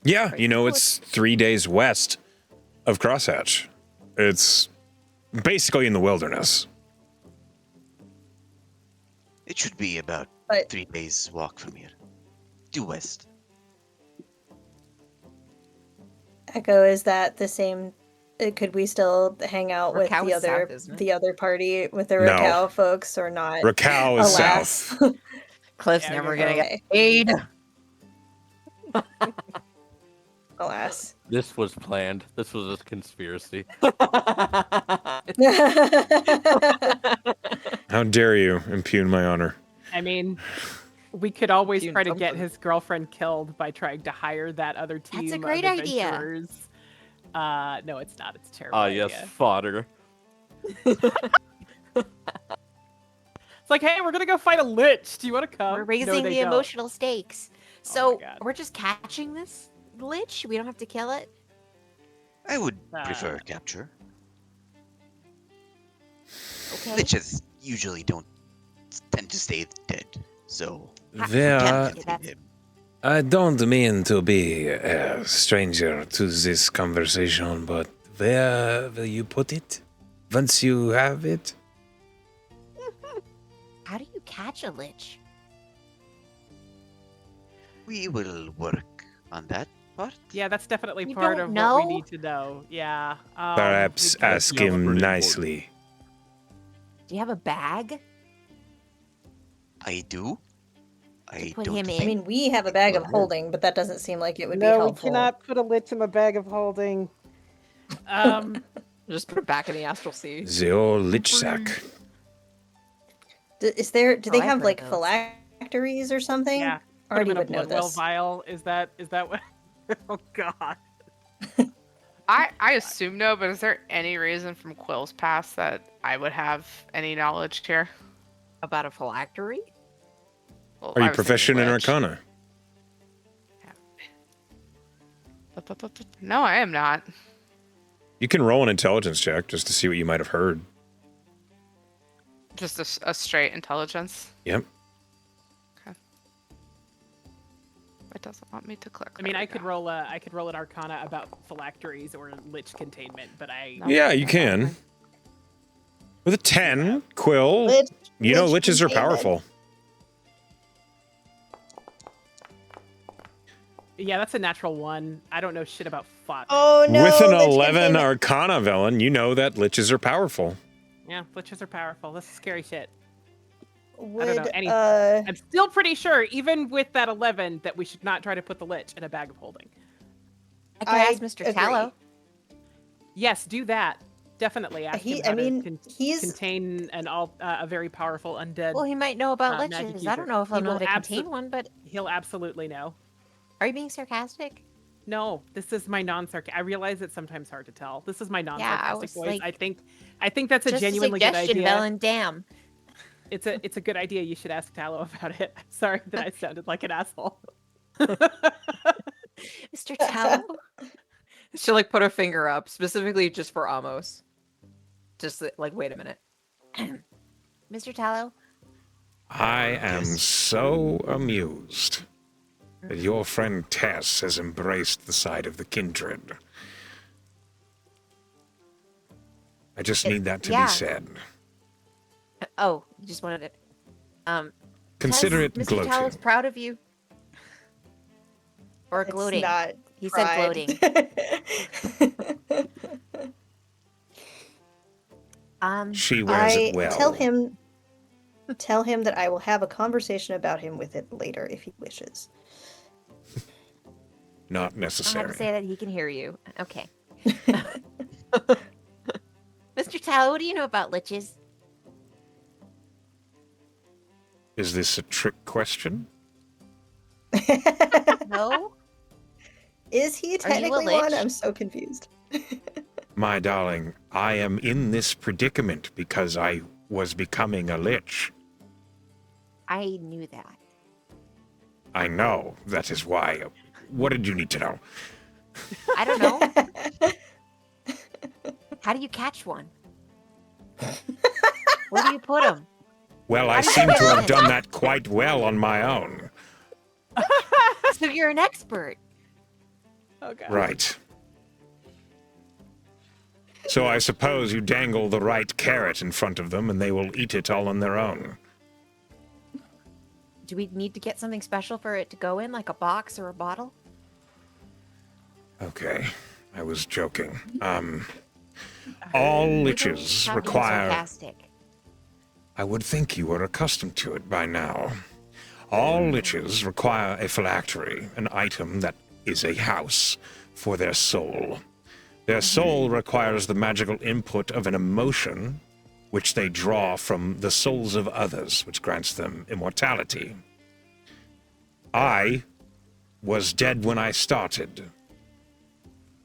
Yeah, Right. you know, it's 3 days west of Crosshatch. It's basically in the wilderness. It should be about But 3 days walk from here. Due west. Echo, is that the same? Could we still hang out with Raquel the is south, other isn't it? the other party with the No. Raquel folks or not? Raquel is Alas. south. Cliff's Yeah, never we're gonna Okay. get paid. Alas. This was planned. This was a conspiracy. How dare you impugn my honor? I mean, we could always Doing try to get something. his girlfriend killed by trying to hire that other team That's a of great idea. adventurers. No, it's not. It's a terrible. Ah, yes, idea. fodder. It's like, hey, we're gonna go fight a lich. Do you want to come? We're No, raising they the don't. emotional stakes. Oh my So God. we're just catching this lich. We don't have to kill it. I would prefer Uh, capture. Okay. Liches usually don't tend to stay dead, so There, can that's- contain him. I don't mean to be a stranger to this conversation, but where will you put it? Once you have it? How do you catch a lich? We will work on that part. Yeah, that's definitely You part don't of what we know? need to know. Yeah. Perhaps we- ask yeah, him pretty nicely. Do you have a bag? I do. I put don't him think I mean, we have a bag of Well, holding, but that doesn't seem like it would be No, we helpful. cannot put a lich in a bag of holding. Just put it back in the astral sea. The old lich sack. Is there? Do they Oh, I've have heard like of those. phylacteries or something? Yeah. Put Already him in a would know blood well this. vial. Is that what? Oh God. I assume no, but is there any reason from Quill's past that I would have any knowledge here? About a phylactery? Well, Are I you was thinking proficient in lich. Arcana? No, I am not. You can roll an intelligence check just to see what you might have heard. Just a straight intelligence. Yep. It doesn't want me to click. I mean, There we I could go. roll an Arcana about phylacteries or lich containment, but I. No. Yeah, you can. With a 10, Quill, Lich- you know lich liches are containment. powerful. Yeah, that's a natural one. I don't know shit about fuck. Oh no! With an lich 11 containment. Arcana, Velen, you know that liches are powerful. Yeah, liches are powerful. This is scary shit. Would, know any- uh, I'm still pretty sure, even with that 11, that we should not try to put the lich in a bag of holding. I can I ask Mr. agree. Tallow. Yes, do that. Definitely ask him I how mean, to he's contain a very powerful undead. Well, he might know about magic liches. user. I don't know if He he'll know will how to contain one, but He'll absolutely know. are you being sarcastic? No, this is my non-sarcastic. I realize it's sometimes hard to tell. This is my non-sarcastic was voice. like- I think that's a Just genuinely good suggestion, idea. Velen. Damn. It's a good idea. You should ask Tallow about it. Sorry that I sounded like an asshole. Mr. Tallow. She'll like put her finger up specifically just for Amos. Just like, wait a minute. Mr. Tallow. I am Yes. so amused that your friend Tess has embraced the side of the kindred. I just need that to yeah. be said. Oh, you just wanted it. Consider it Mr. Talos gloating. proud of you? Or It's gloating? not He said pride. gloating. She wears it well. Tell him that I will have a conversation about him with it later if he wishes. Not I don't have necessary. to say that he can hear you. Okay. Mr. Talo, what do you know about liches? Is this a trick question? No? Is he Are you a technically one? lich? I'm so confused. My darling, I am in this predicament because I was becoming a lich. I knew that. I know. That is why. What did you need to know? I don't know. How do you catch one? Where do you put them? Well, I do you seem to get have it? done that quite well on my own. So you're an expert. Okay. Right. So I suppose you dangle the right carrot in front of them and they will eat it all on their own. Do we need to get something special for it to go in, like a box or a bottle? Okay, I was joking. All liches Stop being require... sarcastic. I would think you were accustomed to it by now. All liches require a phylactery, an item that is a house for their soul. Their soul requires the magical input of an emotion, which they draw from the souls of others, which grants them immortality. I was dead when I started.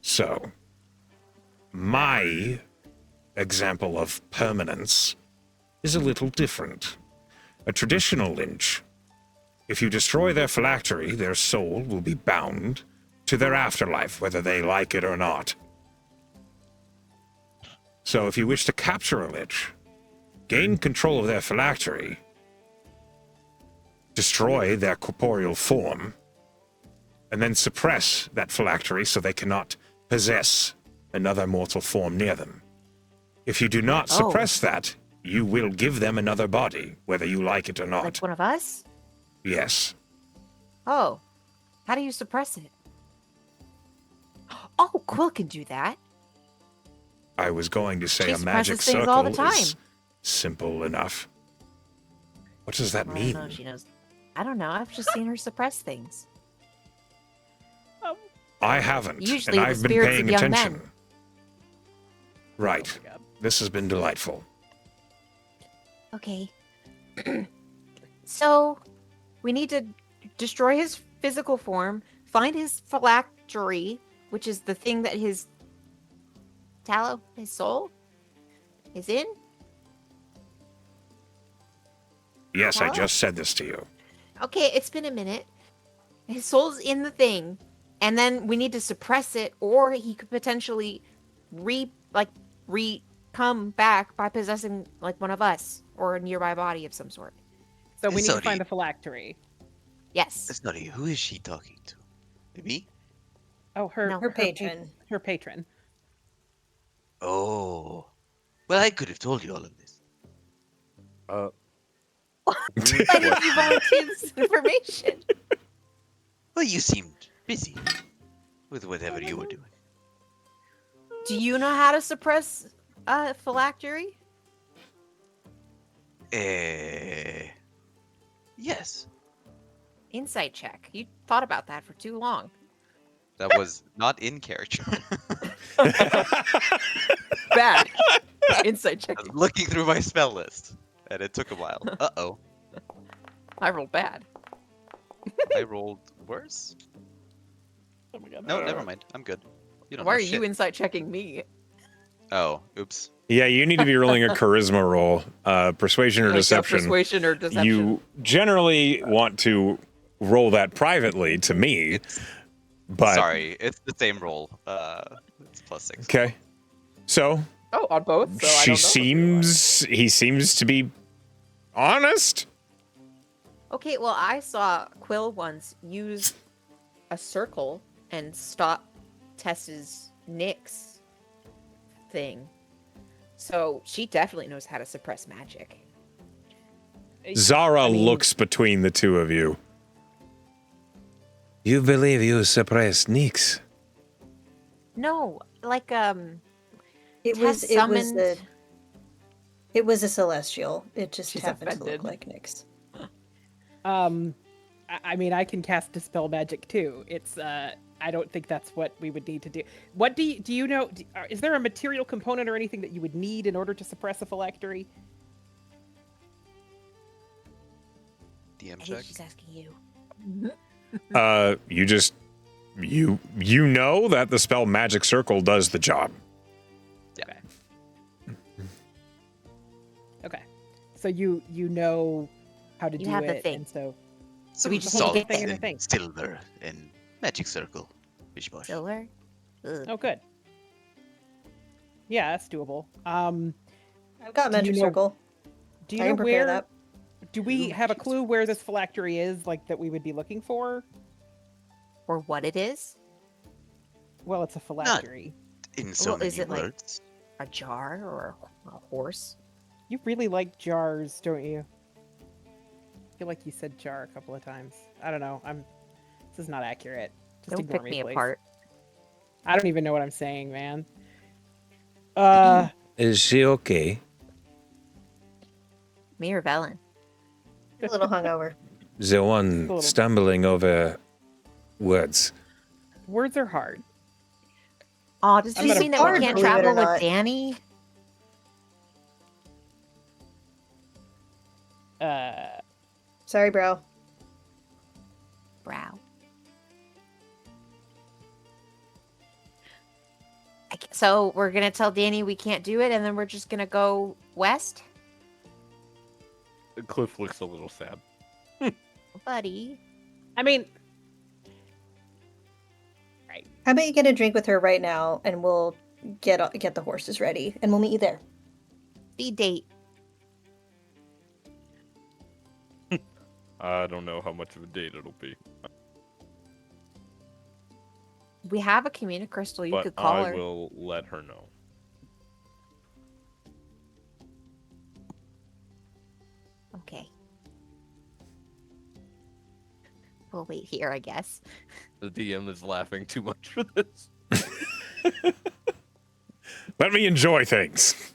So, my example of permanence is a little different. A traditional lynch, if you destroy their phylactery, their soul will be bound to their afterlife, whether they like it or not. So if you wish to capture a lich, gain control of their phylactery, destroy their corporeal form, and then suppress that phylactery so they cannot possess another mortal form near them. If you do not suppress that, you will give them another body, whether you like it or not. Like one of us? Yes. Oh. How do you suppress it? Oh, Quill can do that. I was going to say She a magic suppresses things circle all the is time. simple enough. What does that I mean? don't know. She knows. I don't know. I've just seen her suppress things. I haven't, Usually and the I've been spirits paying of young attention. men. Right. Oh my God. This has been delightful. Okay. So, we need to destroy his physical form, find his phylactery, which is the thing that his soul, is in. Yes, I What? just said this to you. Okay, it's been a minute. His soul's in the thing, and then we need to suppress it, or he could potentially come back by possessing like one of us or a nearby body of some sort. So we need to Sorry. find a phylactery. Yes. Sorry, who is she talking to? Me? Oh, her No. Her patron. Her patron. Oh. Well, I could have told you all of this. Why did you volunteer this information? Well, you seemed busy with whatever you were doing. Do you know how to suppress a phylactery? Yes. Insight check. You thought about that for too long. That was not in character. Bad. Insight check. I was looking through my spell list, and it took a while. Uh-oh. I rolled bad. I rolled worse? Oh my God. No, never mind. I'm good. You don't Why know are you shit. insight checking me? Oh, oops. Yeah, you need to be rolling a charisma roll, persuasion or Like, deception. persuasion or deception. You generally want to roll that privately to me, but Sorry, it's the same roll. It's +6. okay. So Oh, on both. So I don't know he seems to be honest. Okay, well, I saw Quill once use a circle and stop Tess's Nyx thing. So she definitely knows how to suppress magic. Zara I mean- looks between the two of you. You believe you suppressed Nix? No, like It Tess was summoned. it was a celestial. It just She's happened to offended. look like Nyx. I mean, I can cast dispel magic too. It's I don't think that's what we would need to do. What do you know? Is there a material component or anything that you would need in order to suppress a phylactery? DM I think check. she's asking you. You just you know that the spell Magic Circle does the job. Okay. So you know how to You do have the it, thing. and so Some we just need to salt get thing in a and thing. silver and magic circle. Bish bosh. Silver. Ugh. oh, good. Yeah, that's doable. I've got Do you magic know- circle. Do you I know can prepare where? that. Do we have a clue where this phylactery is, like that we would be looking for? Or what it is? Well, it's a phylactery. In so Well, many is it like- words. A jar or a horse? You really like jars, don't you? I feel like you said jar a couple of times. I don't know. This is not accurate. Just Don't ignore pick me, me please. apart. I don't even know what I'm saying, man. Is she okay? Me or Velen? A little hungover. The one Little. stumbling over words. Words are hard. Oh, does I'm this gonna mean that bark, we can't believe it or travel with not. Danny? Sorry, bro. Brow. So we're gonna tell Danny we can't do it, and then we're just gonna go west, Cliff looks a little sad. buddy. I mean, How about you get a drink with her right now, and we'll get the horses ready, and we'll meet you there. Speed date. I don't know how much of a date it'll be, We have a communicrystal. You but could call I her. will let her know. Okay. We'll wait here, I guess. The DM is laughing too much for this. Let me enjoy things.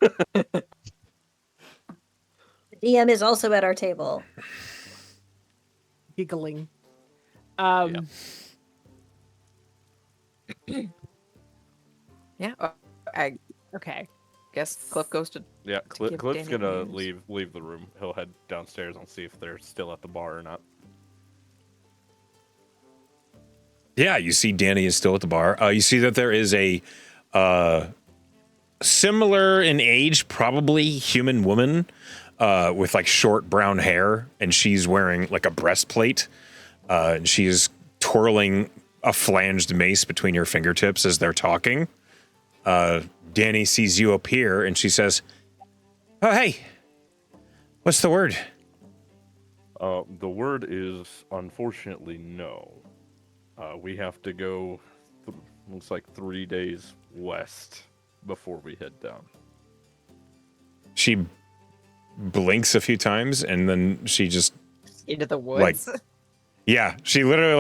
The DM is also at our table. giggling. Yeah. I Okay. guess Cliff goes to. Yeah, give Cliff's Danny gonna news. leave the room. He'll head downstairs and see if they're still at the bar or not. Yeah, you see Danny is still at the bar. You see that there is a similar in age, probably human woman with like short brown hair, and she's wearing like a breastplate. And she is twirling a flanged mace between her fingertips as they're talking. Danny sees you appear, and she says, "Oh, hey, what's the word?" The word is unfortunately no. We have to go, looks like 3 days west before we head down. She blinks a few times, and then she just Into the woods. yeah, she literally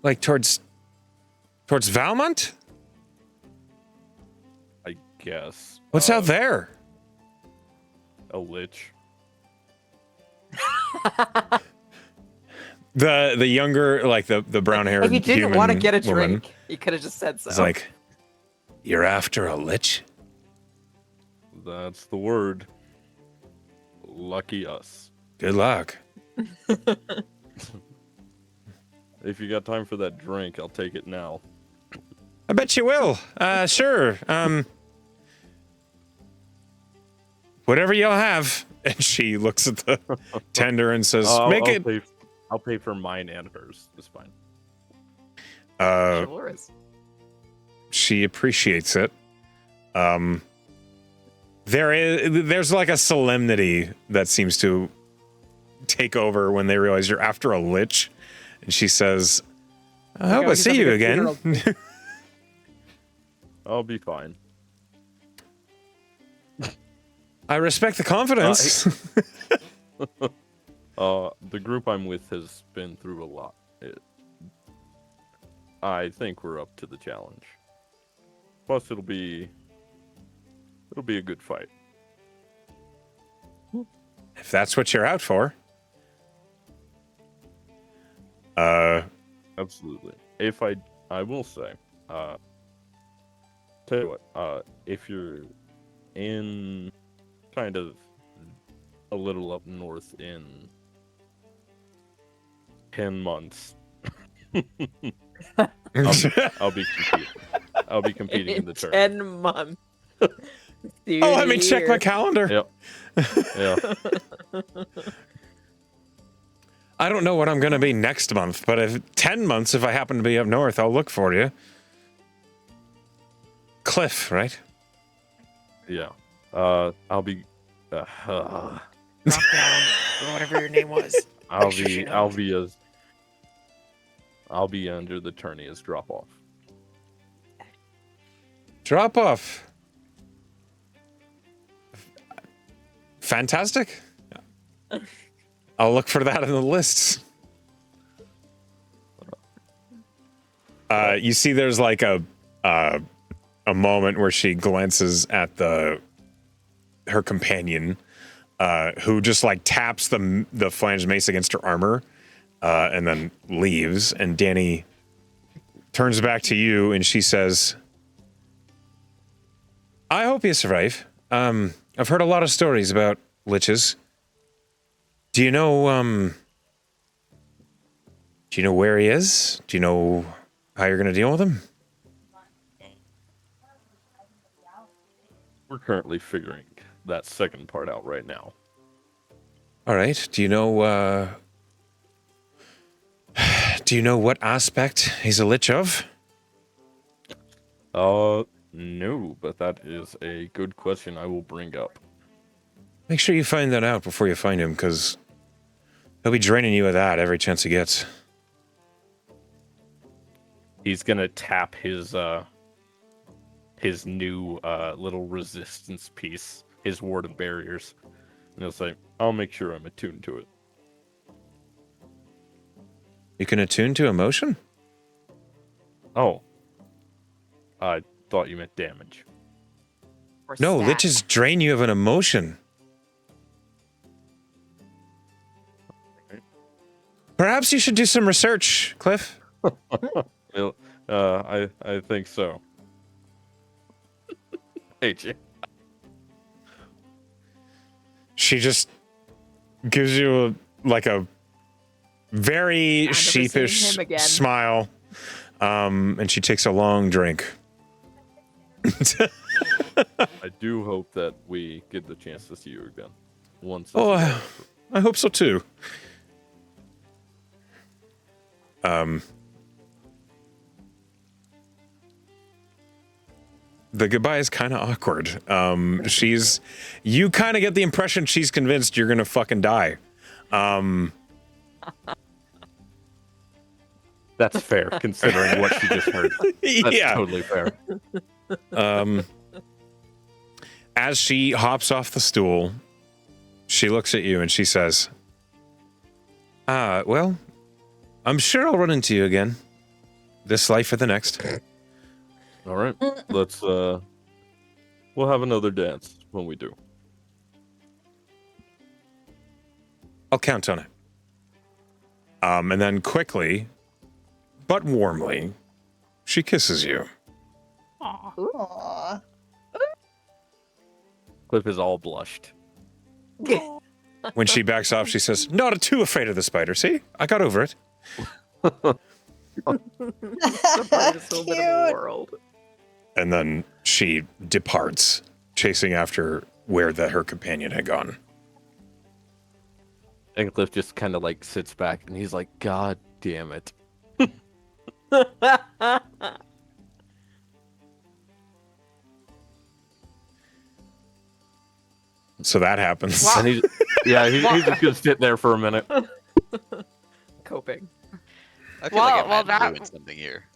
like towards Valmont. I guess. What's out there? A lich. The younger, like the brown haired. If you didn't want to get a woman drink, you could have just said so. is like, "You're after a lich." That's the word. Lucky us. Good luck. If you got time for that drink, I'll take it now. I bet you will. Sure. Whatever you'll have. And she looks at the tender and says, "Make it." I'll pay for mine and hers. It's fine. Chivalrous. She appreciates it. There's like a solemnity that seems to take over when they realize you're after a lich, and she says, "I hope I He's see having you a again." funeral. I'll be fine. I respect the confidence. The group I'm with has been through a lot. I think we're up to the challenge. Plus, it'll be a good fight. If that's what you're out for. Absolutely. If I will say, tell you what, if you're in kind of a little up north in 10 months, I'll be competing. I'll be competing in the tournament. 10 months. Oh, let me check my calendar. Yep. Yeah. I don't know what I'm going to be next month, but if 10 months, if I happen to be up north, I'll look for you. Cliff, right? Yeah. I'll be. Drop down, or whatever your name was. I'll be under the tourney as drop off. Drop off. Fantastic. I'll look for that in the lists. You see, there's like a moment where she glances at her companion, who just like taps the flanged mace against her armor, and then leaves. And Danny turns back to you, and she says, "I hope you survive. I've heard a lot of stories about liches. Do you know where he is? Do you know how you're going to deal with him?" We're currently figuring that second part out right now. All right. Do you know what aspect he's a lich of? No, but that is a good question I will bring up. Make sure you find that out before you find him, because he'll be draining you of that every chance he gets. He's gonna tap his new little resistance piece, his ward of barriers, and he'll say, "I'll make sure I'm attuned to it." You can attune to emotion? Oh, I thought you meant damage. Or No, stat. liches drain you of an emotion. Perhaps you should do some research, Cliff. Well, I think so. AJ. She just gives you a very never seen sheepish him again. smile, and she takes a long drink. I do hope that we get the chance to see you again. Once. Oh, I hope so too. The goodbye is kind of awkward. You kind of get the impression she's convinced you're gonna fucking die. That's fair, considering what she just heard. That's Yeah. totally fair. As she hops off the stool, she looks at you and she says, well, I'm sure I'll run into you again. This life or the next. All right, let's. We'll have another dance when we do. I'll count on it. And then quickly, but warmly, she kisses you. Aww. Cliff is all blushed. When she backs off, she says, "Not too afraid of the spider, see? I got over it." The brightest little bit of the Cute. world. And then she departs, chasing after where her companion had gone. And Cliff just kind of like sits back and he's like, "God damn it." So that happens. Wow. And he's just gonna sit there for a minute. Coping. I feel Well- like well, I'm that- doing something here.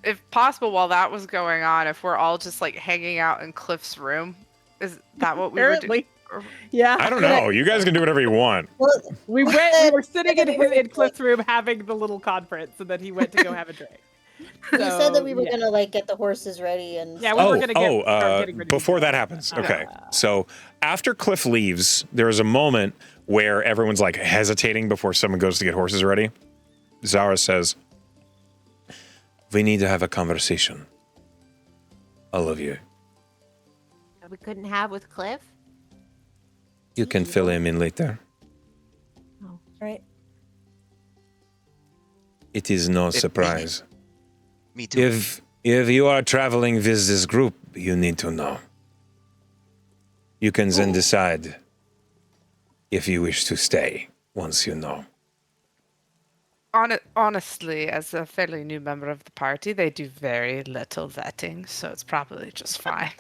If possible, while that was going on, if we're all just like hanging out in Cliff's room, is that what we were doing? Apparently. Yeah. I don't know. You guys can do whatever you want. Well, We Cliff went. We said- were sitting in, said we were in Cliff's room having the little conference, and then he went to go have a drink. You said that we were yeah. gonna like get the horses ready and. Yeah, we were gonna start getting ready to before go. that happens. Okay. Yeah. So after Cliff leaves, there is a moment where everyone's like hesitating before someone goes to get horses ready. Zara says, "We need to have a conversation. All of you. That we couldn't have with Cliff. You can fill him in later. Right. It is no surprise. Me too. If you are traveling with this group, you need to know. You can then decide if you wish to stay once you know." Honestly, as a fairly new member of the party, they do very little vetting, so it's probably just fine.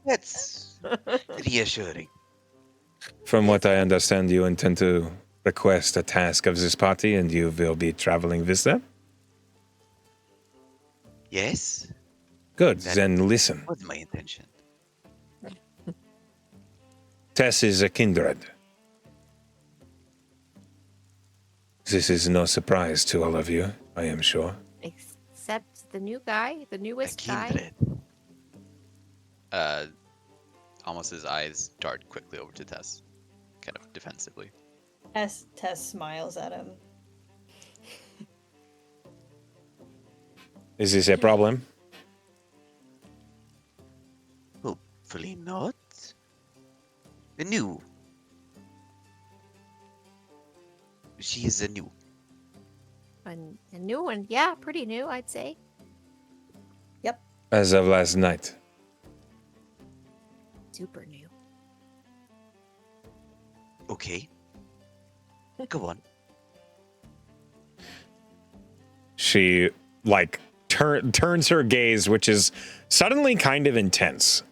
That's reassuring. From what I understand, you intend to request a task of this party and you will be traveling with them? Yes, Good, That- then listen. was my intention. Tess is a kindred. This is no surprise to all of you, I am sure. Except the new guy, the A newest guy. kindred. Almost eyes dart quickly over to Tess, kind of defensively. Tess smiles at him. Is this a problem? Hopefully not. A new. She is a new. A new one. Yeah, pretty new, I'd say. As of last night. Super new. Okay. Go on. She, like, turns her gaze, which is suddenly kind of intense,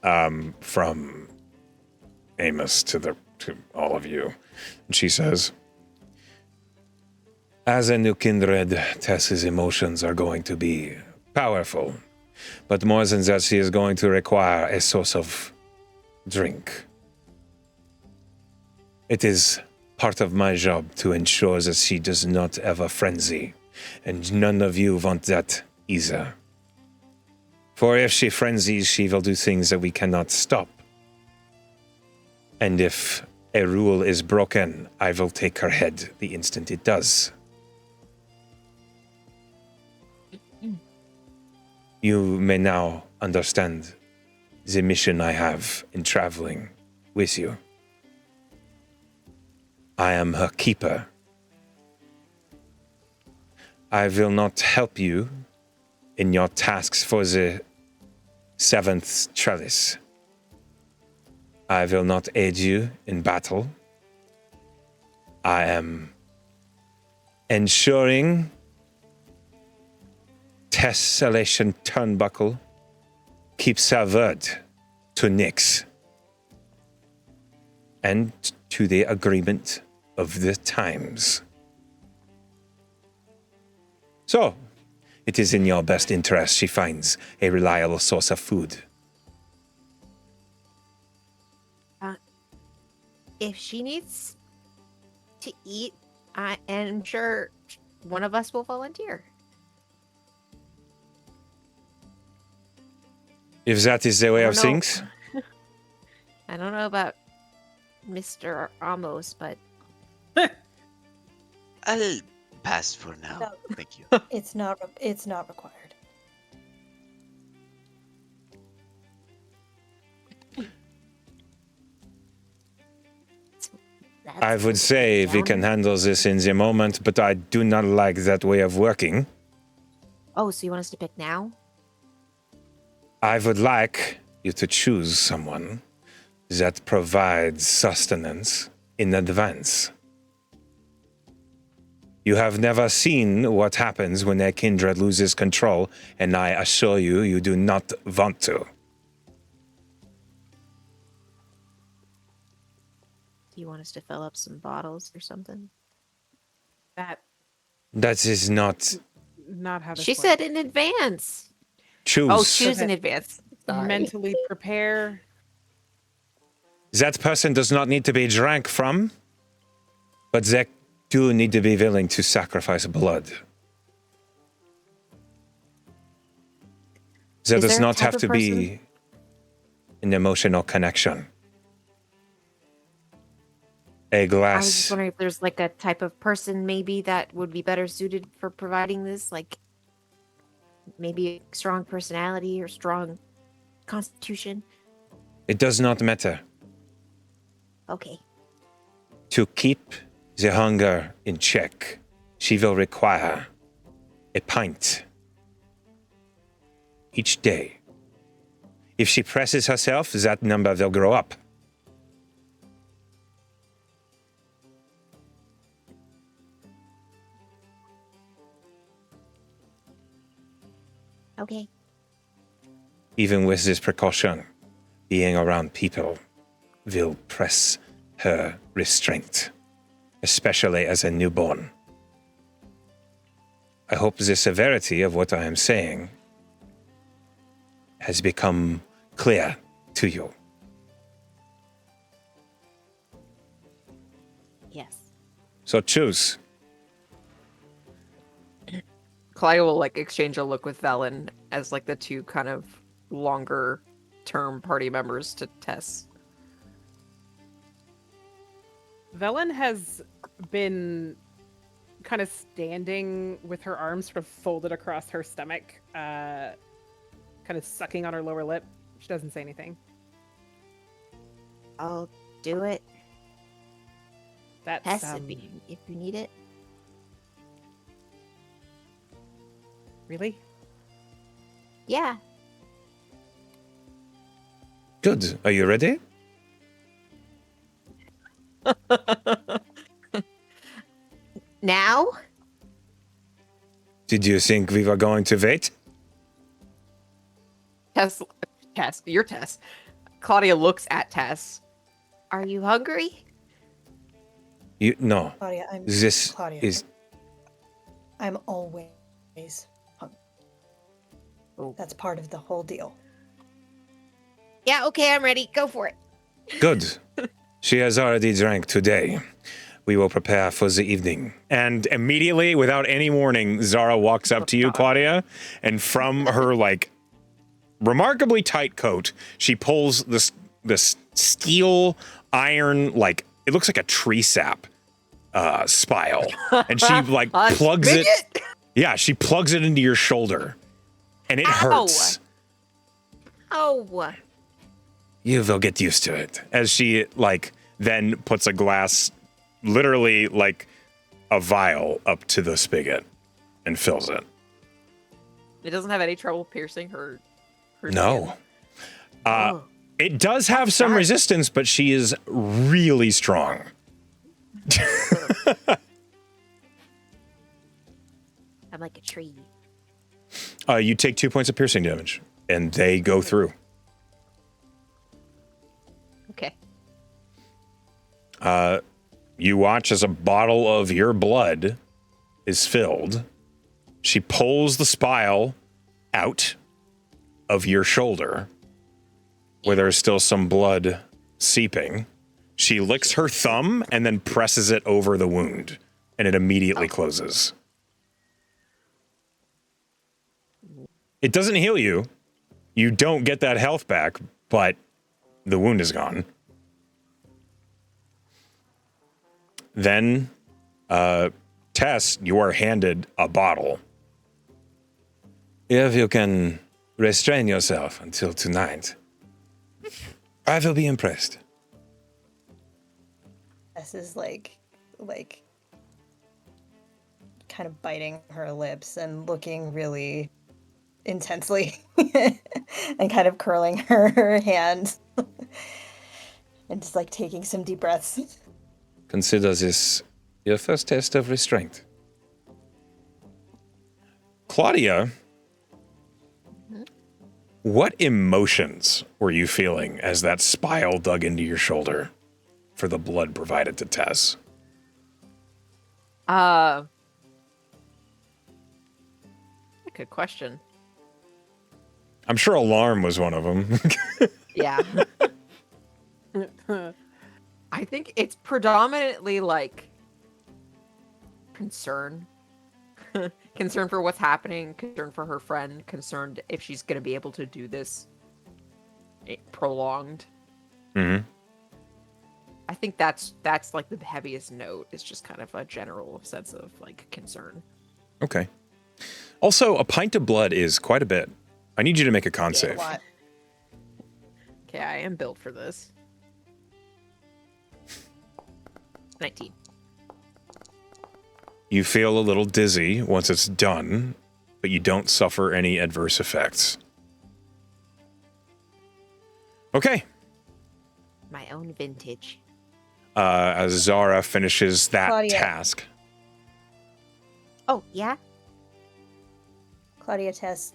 from Amos to all of you. And she says, "As a new kindred, Tess's emotions are going to be powerful. But more than that, she is going to require a source of drink. It is part of my job to ensure that she does not have a frenzy, and none of you want that either. For if she frenzies, she will do things that we cannot stop. And if a rule is broken, I will take her head the instant it does. You may now understand the mission I have in traveling with you. I am her keeper. I will not help you in your tasks for the 7th trellis. I will not aid you in battle. I am ensuring Tessellation Turnbuckle keeps her word to Nyx and to the agreement of the times. So, it is in your best interest she finds a reliable source of food. If she needs to eat, I am sure one of us will volunteer. If that is the way I of don't know. things, I don't know about Mr. Amos, but I'll pass for now. No. Thank you. It's not required. that's I would say we can handle this in the moment, but I do not like that way of working. Oh, so you want us to pick now? I would like you to choose someone that provides sustenance in advance. You have never seen what happens when a kindred loses control, and I assure you, you do not want to. Do you want us to fill up some bottles or something? That That is not not how this She works. said in advance. choose. Oh, choose in advance. Sorry. mentally prepare That person does not need to be drank from, but they do need to be willing to sacrifice blood. There Is does there a not type have of to be an emotional connection. A I was just glass. wondering if there's like a type of person maybe that would be better suited for providing this, like maybe a strong personality or strong constitution. It does not matter. Okay. To keep the hunger in check, she will require a pint each day. If she presses herself, that number will grow up. Okay. Even with this precaution, being around people will press her restraint, especially as a newborn. I hope the severity of what I am saying has become clear to you. Yes. So choose. Claudia will like exchange a look with Velen as like the two kind of longer term party members to Tess. Velen has been kind of standing with her arms sort of folded across her stomach, kind of sucking on her lower lip. She doesn't say anything. I'll do it. That's Tess, if you need it. really Yeah. Good. Are you ready? Now? Did you think we were going to wait? Tess, you're Tess. Claudia looks at Tess. Are you hungry? No. Claudia, This Claudia. is I'm always hungry. Oh. That's part of the whole deal. Yeah, okay, I'm ready. Go for it. good. She has already drank today. We will prepare for the evening. And immediately, without any warning, Zara walks up to you, Claudia, and from her like remarkably tight coat, she pulls this steel iron, like it looks like a tree sap spile, and she like plugs it. Yeah, she plugs it into your shoulder, and it hurts. Oh. You will get used to it. As she like then puts a glass, literally like a vial, up to the spigot and fills it. It doesn't have any trouble piercing her No. Oh. It does have some resistance, but she is really strong. I'm like a tree. You take 2 points of piercing damage, and they go through. Okay. You watch as a bottle of your blood is filled. She pulls the spile out of your shoulder, where there's still some blood seeping. She licks her thumb and then presses it over the wound, and it immediately closes. It doesn't heal you. You don't get that health back, but the wound is gone. Then, Tess, you are handed a bottle. If you can restrain yourself until tonight, I will be impressed. Tess is like kind of biting her lips and looking really intensely and kind of curling her hand and just like taking some deep breaths. Consider this your first test of restraint. Claudia, what emotions were you feeling as that spile dug into your shoulder for the blood provided to Tess? Good question. I'm sure alarm was one of them. Yeah. I think it's predominantly like concern. Concern for what's happening, concern for her friend, concerned if she's going to be able to do this prolonged. Mm-hmm. I think that's like the heaviest note. It's just kind of a general sense of like concern. Okay. Also, a pint of blood is quite a bit. I need you to make a con Yeah, a save. lot. Okay, I am built for this. 19. You feel a little dizzy once it's done, but you don't suffer any adverse effects. Okay. My own vintage. As Zara finishes that Claudia. task. Oh, yeah? Claudia Tess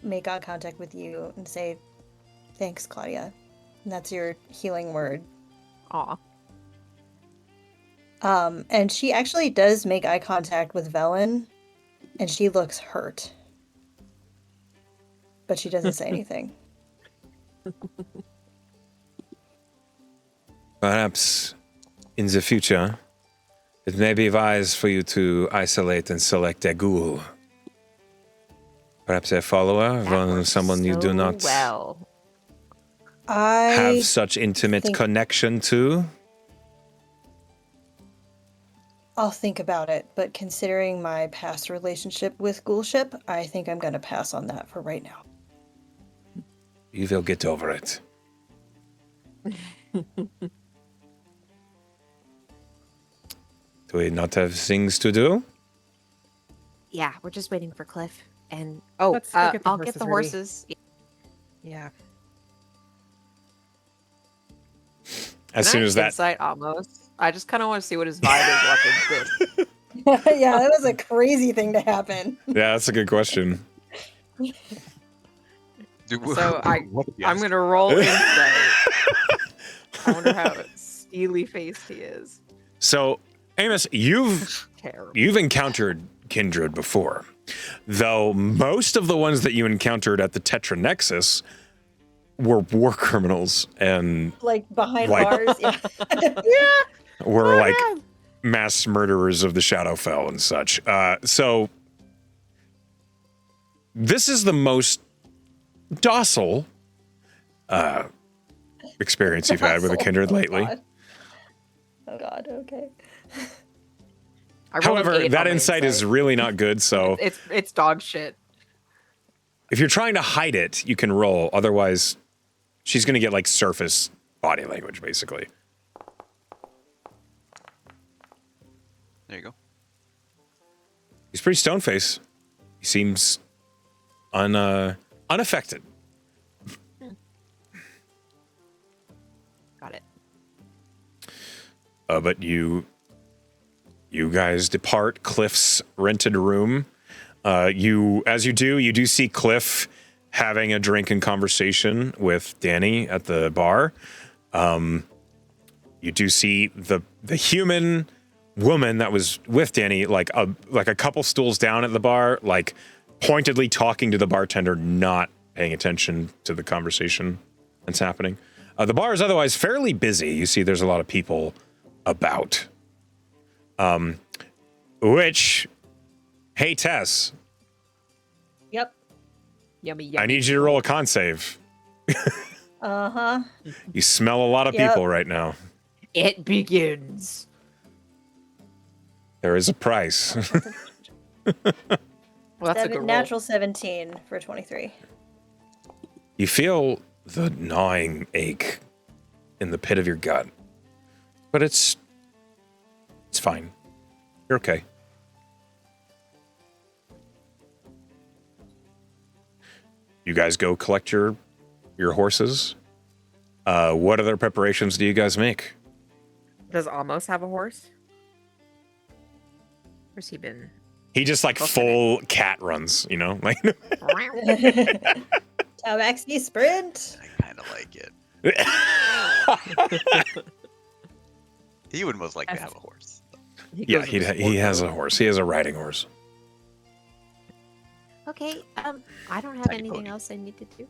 make eye contact with you and say, "Thanks, Claudia." And that's your healing word. Aw. And she actually does make eye contact with Velen, and she looks hurt. But she doesn't say anything. Perhaps in the future, it may be wise for you to isolate and select a ghoul. Perhaps a follower, That works someone you do so not well. have I such intimate think- connection to. I'll think about it, but considering my past relationship with Ghoulship, I think I'm gonna pass on that for right now. You will get over it. Do we not have things to do? Yeah, we're just waiting for Cliff. And Let's go get the I'll get the horses horses. Yeah. As Can soon I as that, insight Amos? I just kind of want to see what his vibe is watching this. Yeah, that was a crazy thing to happen. yeah, that's a good question. So I'm Yes. gonna roll insight. I wonder how steely faced he is. So, Amos, you've Terrible. encountered Kindred before, though most of the ones that you encountered at the Tetra Nexus were war criminals and Like behind Like- bars. Yeah. were like mass murderers of the Shadowfell and such. So this is the most docile experience you've had with a Kindred lately. Oh god, okay. I rolled an However, 8 that on my insight is really not good, so it's dog shit. if you're trying to hide it, you can roll. Otherwise, she's going to get like surface body language, basically. There you go. He's pretty stone face. He seems unaffected. Got it. But you guys depart Cliff's rented room. As you do see Cliff having a drink and conversation with Danny at the bar. You do see the human woman that was with Danny, like a couple stools down at the bar, like pointedly talking to the bartender, not paying attention to the conversation that's happening. The bar is otherwise fairly busy. You see there's a lot of people about. Which, hey Tess, Yep. Yummy, yummy. I need you to roll a con save. Uh-huh. You smell a lot of Yep. people right now. It begins. There is a price. Well, that's a good roll. Natural 17 for 23. You feel the gnawing ache in the pit of your gut, but it's fine. You're okay. You guys go collect your horses. What other preparations do you guys make? Does Amos have a horse? Where's he been? He just like full cat runs, you know, like. Tabaxi sprint. I kind of like it. He would most likely have a horse. Yeah, he has a horse. He has a riding horse. Okay, I don't have Tiny anything pony. else I need to do.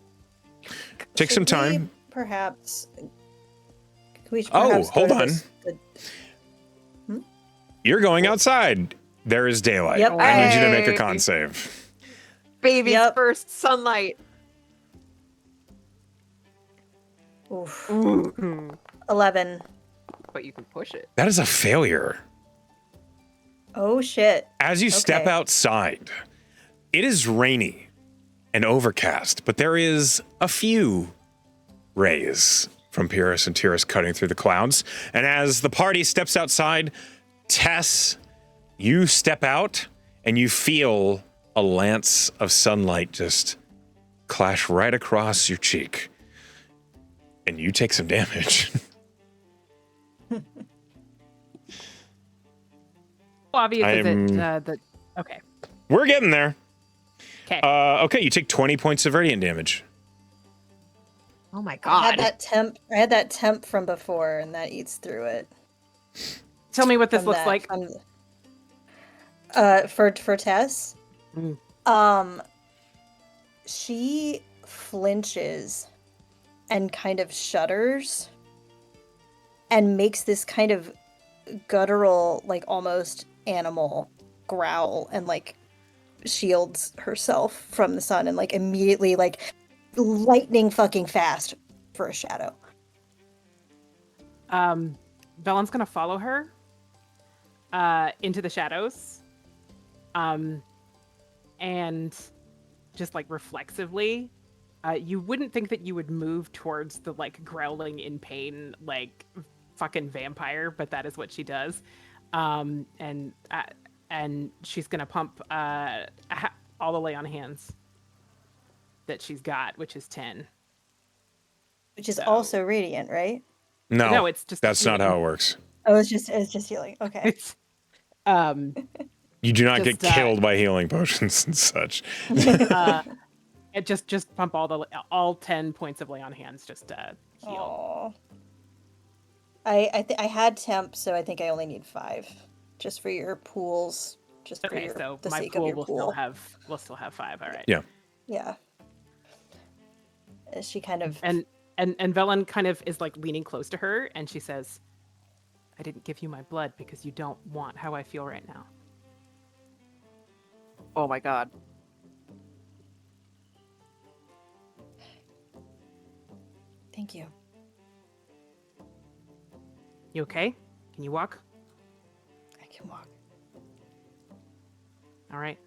Take some Should we time. perhaps We should Oh, perhaps go hold to on. You're going outside. There is daylight. Yep. I need you to make a Hey. con save. Baby's Yep. first sunlight. Oof. Ooh. 11. But you can push it. That is a failure. Oh shit. As you step Okay. outside, it is rainy and overcast, but there is a few rays from Pyrrhus and Tyrrus cutting through the clouds. And as the party steps outside, Tess, you step out and you feel a lance of sunlight just clash right across your cheek. And you take some damage. How obvious is I'm- it that? Okay. We're getting there. Okay. Okay, you take 20 points of radiant damage. Oh my I had god. that temp. I had that temp from before, and that eats through it. Tell me what this From looks that- like. from for Tess, Mm. she flinches and kind of shudders and makes this kind of guttural, like almost animal growl, and like shields herself from the sun, and like immediately like lightning fucking fast for a shadow. Belen's gonna follow her into the shadows, and just like reflexively, you wouldn't think that you would move towards the like growling in pain like fucking vampire, but that is what she does. And she's gonna pump all the lay on hands that she's got, which is 10. Which is So- also radiant, right? No, it's just that's not healing. how it works. Oh, it's just healing. Okay. It's You do not get Just, killed by healing potions and such. it just pump all 10 points of lay on hands just to heal. Aw. I had temp, so I think I only need 5, just for your pools. Just for Okay, your, so the my sake pool of your will pool. still have 5. All right. Yeah. Yeah. She kind of. And Velen kind of is like leaning close to her, and she says, "I didn't give you my blood because you don't want how I feel right now." Oh my god. Thank you. You okay? Can you walk? I can walk. All right.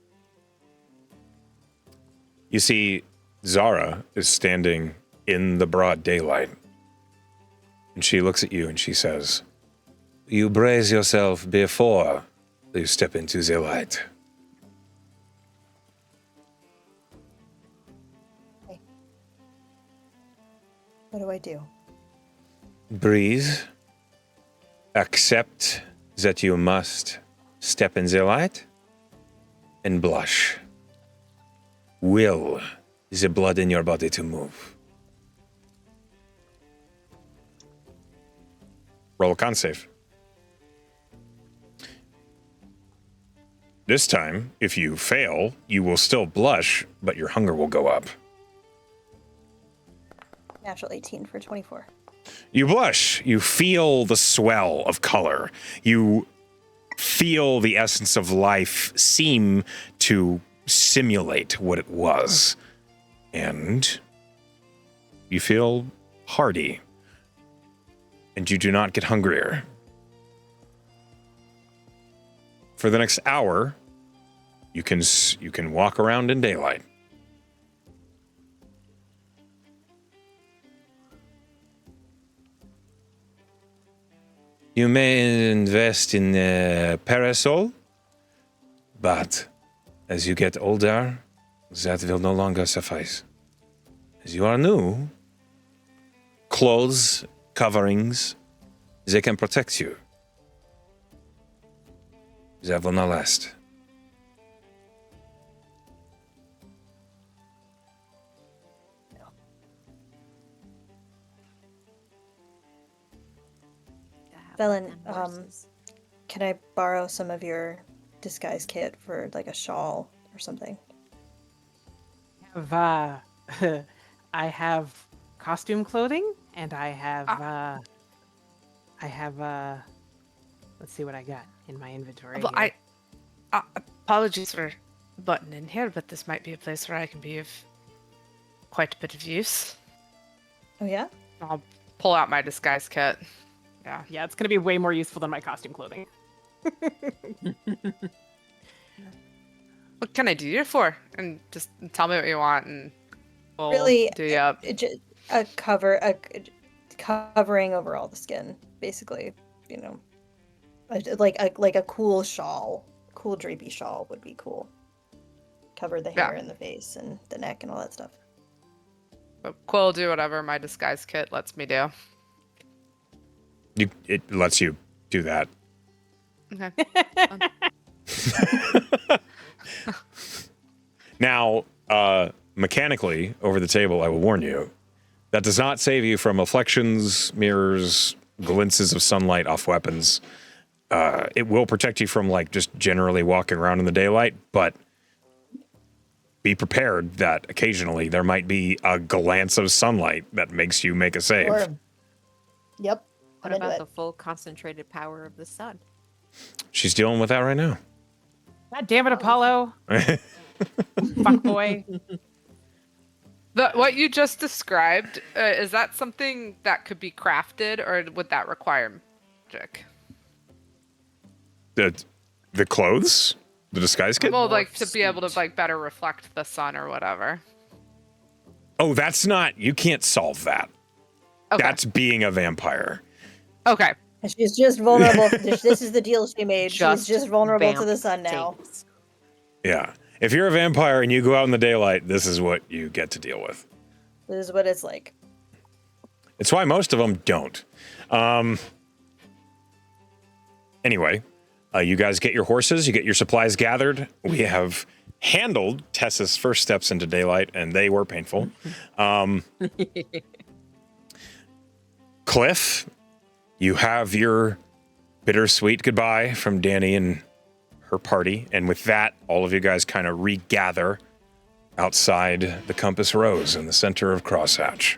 You see, Zara is standing in the broad daylight. And she looks at you and she says, "You brace yourself before you step into the light." What do I do? Breathe. Accept that you must step in the light. And blush. Will the blood in your body to move. Roll a con save. This time, if you fail, you will still blush, but your hunger will go up. Natural 18 for 24. You blush. You feel the swell of color. You feel the essence of life seem to simulate what it was. And you feel hearty. And you do not get hungrier. For the next hour, you can walk around in daylight. You may invest in a parasol, but as you get older, that will no longer suffice. As you are new, clothes, coverings, they can protect you. That will not last. Velen, can I borrow some of your disguise kit for like a shawl or something? I have costume clothing, and I have I have let's see what I got in my inventory. Well, here. Apologies for butting in here, but this might be a place where I can be of quite a bit of use. Oh yeah. I'll pull out my disguise kit. Yeah. Yeah, it's gonna be way more useful than my costume clothing. What can I do you for? And just tell me what you want, and we'll Really, do you up. a covering over all the skin, basically. You know, like a cool shawl, cool drapey shawl would be cool. Cover the hair Yeah. and the face and the neck and all that stuff. But Quill will do whatever my disguise kit lets me do. It lets you do that. Okay. Now, mechanically, over the table, I will warn you, that does not save you from afflictions, mirrors, glints of sunlight off weapons. It will protect you from, like, just generally walking around in the daylight, but be prepared that occasionally there might be a glance of sunlight that makes you make a save. Or, yep. What I'm into about it. the full concentrated power of the sun? She's dealing with that right now. God damn it, Apollo! Fuck boy. What you just described, is that something that could be crafted, or would that require magic? The clothes? The disguise kit? Well, like, to be able to, like, better reflect the sun or whatever. Oh, that's not... You can't solve that. Okay. That's being a vampire. Okay. And she's just vulnerable. This is the deal she made. Just She's just vulnerable to vamp the sun now. things. Yeah. If you're a vampire and you go out in the daylight, this is what you get to deal with. This is what it's like. It's why most of them don't. Anyway, you guys get your horses, you get your supplies gathered. We have handled Tessa's first steps into daylight, and they were painful. Cliff, you have your bittersweet goodbye from Danny and her party. And with that, all of you guys kind of regather outside the Compass Rose in the center of Crosshatch.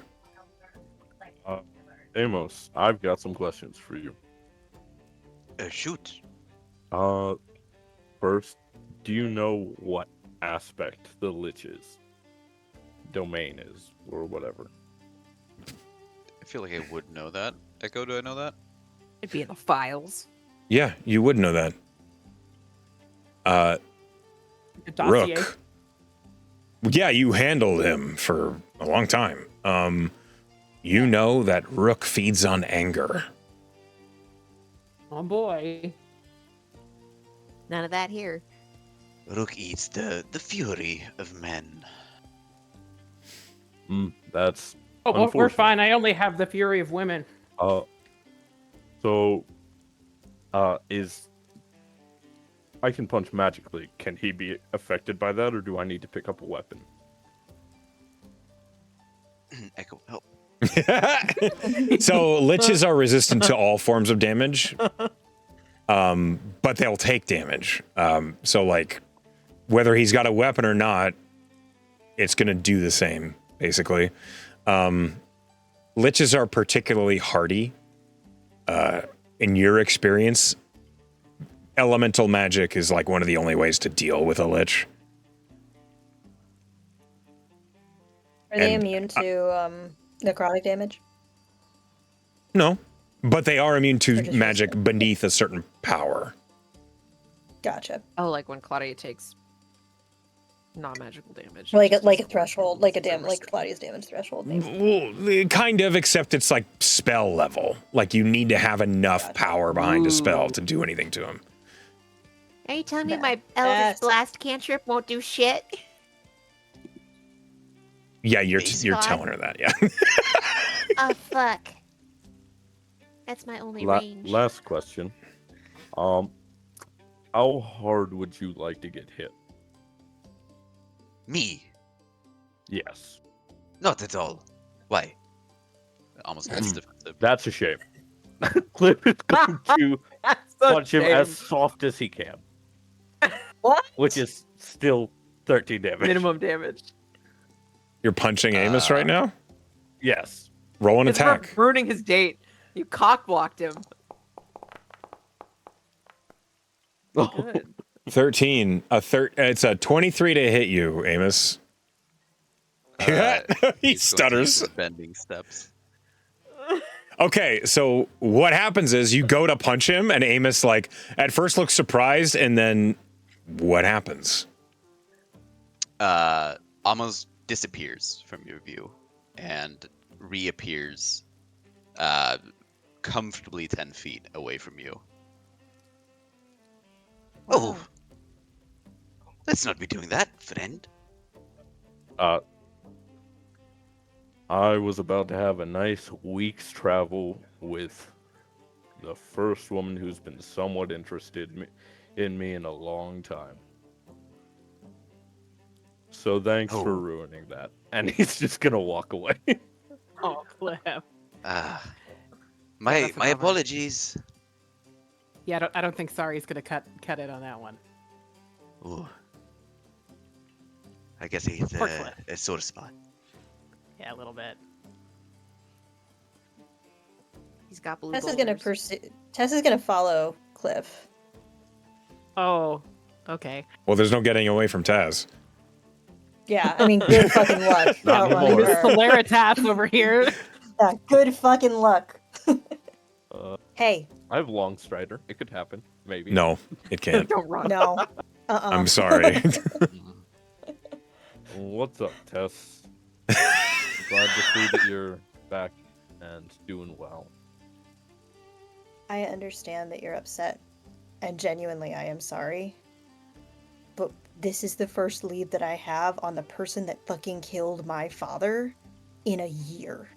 Amos, I've got some questions for you. Shoot. First, do you know what aspect the Lich's domain is, or whatever? I feel like I would know that. Echo, do I know that? It'd be in the files. Yeah, you would know that. The dossier. Rook. Yeah, you handled him for a long time. You know that Rook feeds on anger. Oh boy. None of that here. Rook eats the fury of men. That's Oh, well, we're unfortunate. fine. I only have the fury of women. Is I can punch magically. Can he be affected by that, or do I need to pick up a weapon? Echo, help. So liches are resistant to all forms of damage, but they'll take damage. So like, whether he's got a weapon or not, it's going to do the same, basically. Liches are particularly hardy. In your experience, elemental magic is like one of the only ways to deal with a lich. Are they And, immune to necrotic damage? No, but they are immune to Or just magic resistant? beneath a certain power. Gotcha. Oh, like when Claudia takes non-magical damage. Like Just a doesn't- threshold, like doesn't like restrict. Claudia's damage threshold. Maybe. Well, kind of, except it's like spell level. Like you need to have enough Gotcha. power behind a spell Ooh. to do anything to him. Are you telling me That- my that's- Eldritch Blast cantrip won't do shit? Yeah, you're Base you're God. telling her that. Yeah. Oh, fuck. That's my only range. Last question. How hard would you like to get hit? Me? Yes. Not at all. Why? Almost gets defensive. That's a shame. Cliff is going to That's a punch him as shame. soft as he can, What? which is still 13 damage. Minimum damage. You're punching Amos right now? Yes. Roll an It's for attack. ruining his date. You cock blocked him. Good. 13. It's a 23 to hit you, Amos. Uh, He he's going to use stutters. his bending steps. Okay, so what happens is you go to punch him, and Amos, like, at first looks surprised, and then what happens? Almost disappears from your view and reappears comfortably 10 feet away from you. Oh, let's not be doing that, friend. I was about to have a nice week's travel with the first woman who's been somewhat interested in me in a long time. So thanks for ruining that. And he's just gonna walk away. Oh, Cliff. My that's a bummer. apologies. Yeah, I don't think sorry's gonna cut it on that one. Ooh. I guess he's Poor Cliff. a sore spot. Yeah, a little bit. He's got blue. Tessa's gonna pursue. Tessa's gonna follow Cliff. Oh, okay. Well, there's no getting away from Taz. Yeah, I mean, good fucking luck. Not outrunning anymore. her. Polaritas over here. Yeah, good fucking luck. Hey, I have long strider. It could happen. Maybe. No, it can't. Don't run. no. I'm sorry. What's up, Tess? Glad to see that you're back and doing well. I understand that you're upset, and genuinely, I am sorry. But this is the first lead that I have on the person that fucking killed my father in a year.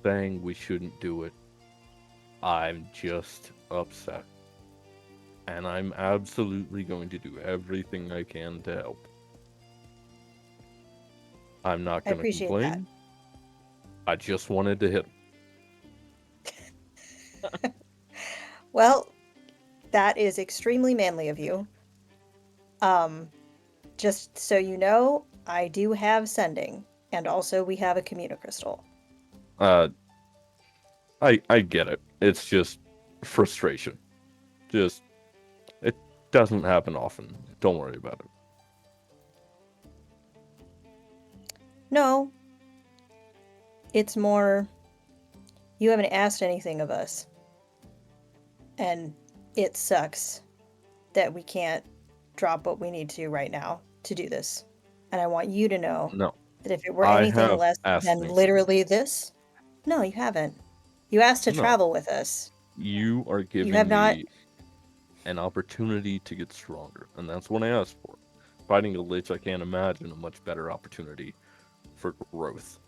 Saying we shouldn't do it. I'm just upset. And I'm absolutely going to do everything I can to help. I'm not I going to appreciate complain. I just wanted to hit him. Well, that is extremely manly of you. Just so you know, I do have sending, and also we have a communicrystal. I get it. It's just frustration. Just, it doesn't happen often. Don't worry about it. No. It's more, you haven't asked anything of us. And it sucks that we can't drop what we need to right now to do this. And I want you to know No. that if it were I anything have less asked than me literally this, no, you haven't. You asked to No. travel with us. You are giving have not- me an opportunity to get stronger, and that's what I asked for. Fighting a lich, I can't imagine a much better opportunity for growth.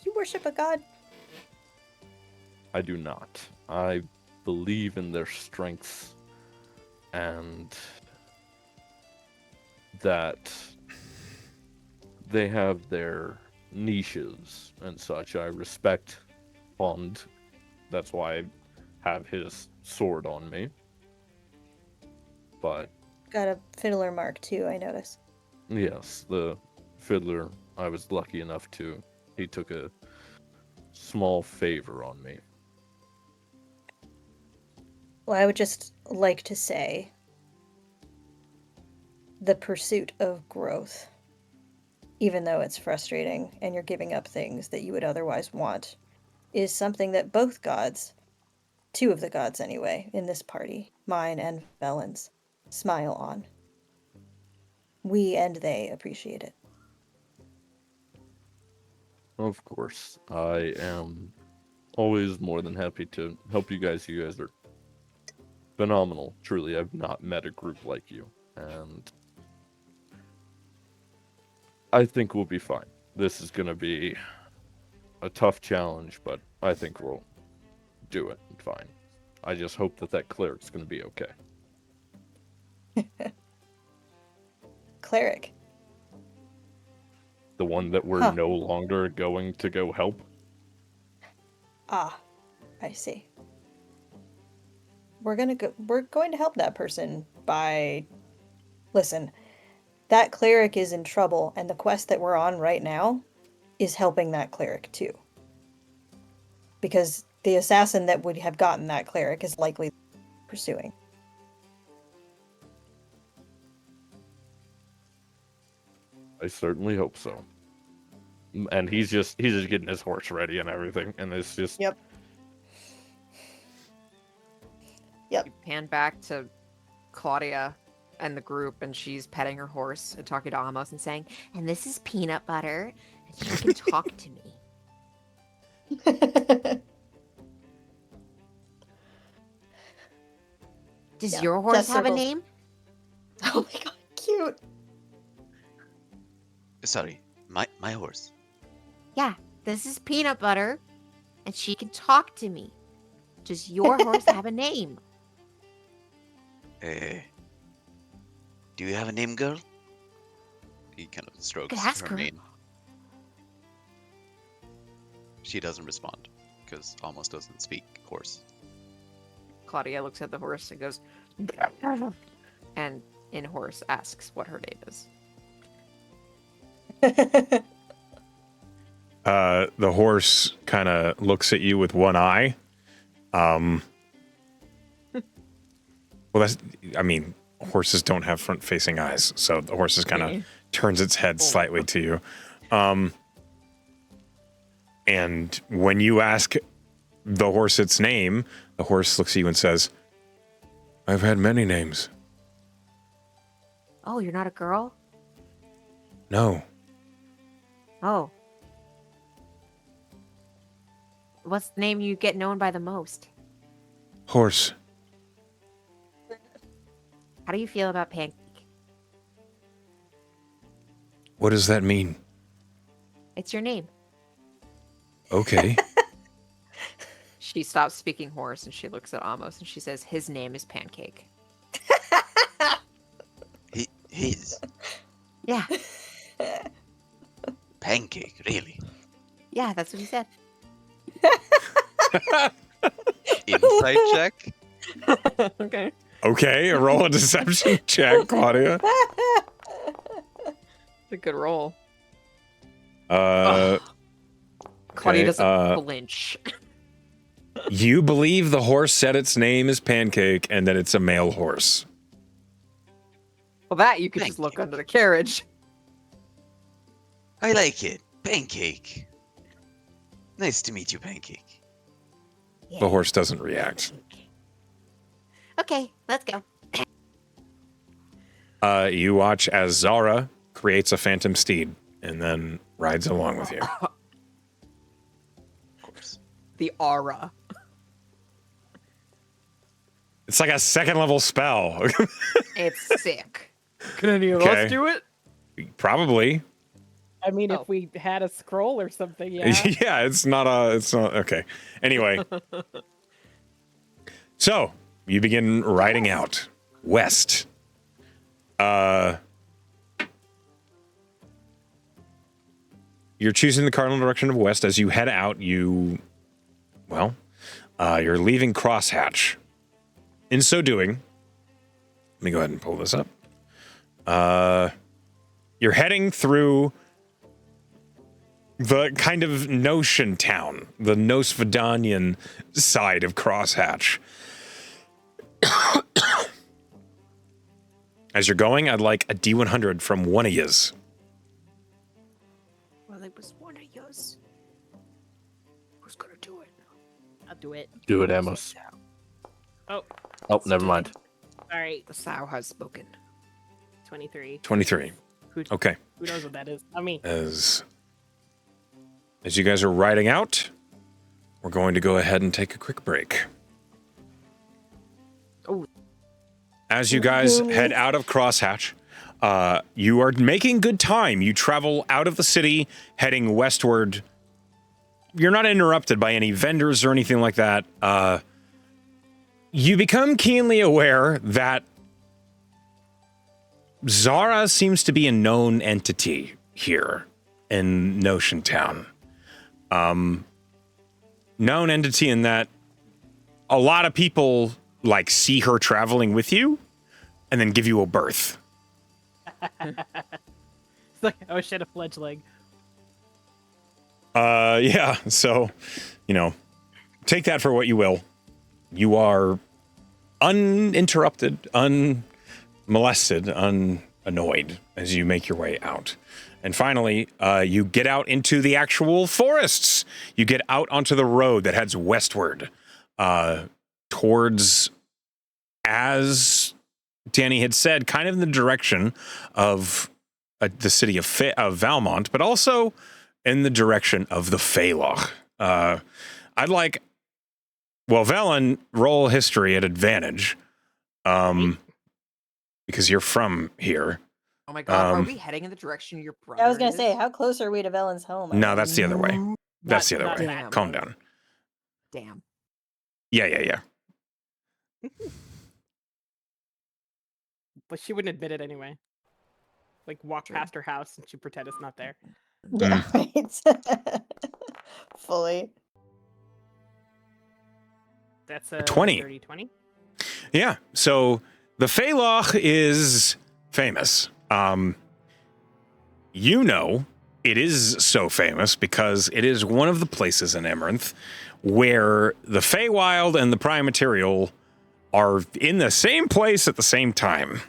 You worship a god? I do not. I believe in their strengths and that they have their niches and such. I respect Bond. That's why I have his sword on me. But Got a fiddler mark too, I notice. yes, the fiddler, I was lucky enough to. He took a small favor on me. Well, I would just like to say the pursuit of growth, even though it's frustrating and you're giving up things that you would otherwise want, is something that both gods, two of the gods anyway, in this party, mine and Velen's, smile on. We and they appreciate it. Of course, I am always more than happy to help you guys. You guys are phenomenal. Truly, I've not met a group like you, and I think we'll be fine. This is going to be a tough challenge, but I think we'll do it fine. I just hope that that cleric's going to be okay. Cleric. The one that we're Huh. no longer going to go help. Ah, I see. We're going to help that person by, listen, that cleric is in trouble, and the quest that we're on right now is helping that cleric too. Because the assassin that would have gotten that cleric is likely pursuing. I certainly hope so. And he's just getting his horse ready and everything, and it's just Yep. You pan back to Claudia and the group, and she's petting her horse and talking to Amos and saying, And this is peanut butter, and she can talk to me. Does Yeah, your horse Jess have a circles. name? Oh my god, cute. Sorry, my horse. Yeah, this is peanut butter, and she can talk to me. Does your horse have a name? Do you have a name, girl? He kind of strokes ask her her. mane. She doesn't respond because almost doesn't speak horse. Claudia looks at the horse and goes, and in horse asks what her name is. The horse kind of looks at you with one eye. Well, horses don't have front-facing eyes, so the horse kind of turns its head slightly to you. And when you ask the horse its name, the horse looks at you and says, "I've had many names." Oh, you're not a girl? No. Oh. What's the name you get known by the most? Horse. How do you feel about Pancake? What does that mean? It's your name. Okay. She stops speaking horse and she looks at Amos and she says, his name is Pancake. His Yeah. Pancake, really? Yeah, that's what he said. Insight check? Okay. Okay, roll a deception check, Claudia. It's a good roll. Uh, Claudia okay, doesn't flinch. You believe the horse said its name is Pancake and that it's a male horse. Well, that you could just look under the carriage. I like it. Pancake. Nice to meet you, Pancake. The horse doesn't react. Okay, let's go. You watch as Zara creates a phantom steed and then rides along with you. Of course. The aura. It's like a second level spell. It's sick. Can any of Okay. us do it? Probably. I mean, Oh. if we had a scroll or something, yeah. Yeah, it's not okay. Anyway. So, you begin riding out west. You're choosing the cardinal direction of west. As you head out, you're leaving Crosshatch. In so doing, let me go ahead and pull this up. You're heading through the kind of Notion town, the Nosvedanian side of Crosshatch. As you're going, I'd like a D100 from one of yous. Well, it was one of yours. Who's gonna do it? I'll do it. do it, Amos. Oh, Oh, never mind. all right. The sow has spoken. 23. 23. Who, Okay. who knows what that is? I mean, As you guys are riding out, we're going to go ahead and take a quick break. Oh. As you guys head out of Crosshatch, you are making good time. You travel out of the city, heading westward. You're not interrupted by any vendors or anything like that. You become keenly aware that Zara seems to be a known entity here in Notion Town. Known entity in that a lot of people like see her traveling with you and then give you a berth. it's like, oh shit, a fledgling. Yeah, so, take that for what you will. You are uninterrupted, unmolested, unannoyed as you make your way out. And finally, you get out into the actual forests. You get out onto the road that heads westward towards, as Danny had said, kind of in the direction of the city of Valmont, but also in the direction of the Phaelach. I'd like, Valen, roll history at advantage, because you're from here. Oh my god, are we heading in the direction your brother I was gonna say, is? how close are we to Velen's home? No, that's the other way. That's the other not way. that Calm way. down. Damn. Yeah. But she wouldn't admit it anyway. Like walk past her house and she pretend it's not there. Yeah, right. Fully. That's a 20. 30-20. Yeah, so the Phaelach is famous. It is so famous because it is one of the places in Emerald where the Feywild and the Prime Material are in the same place at the same time.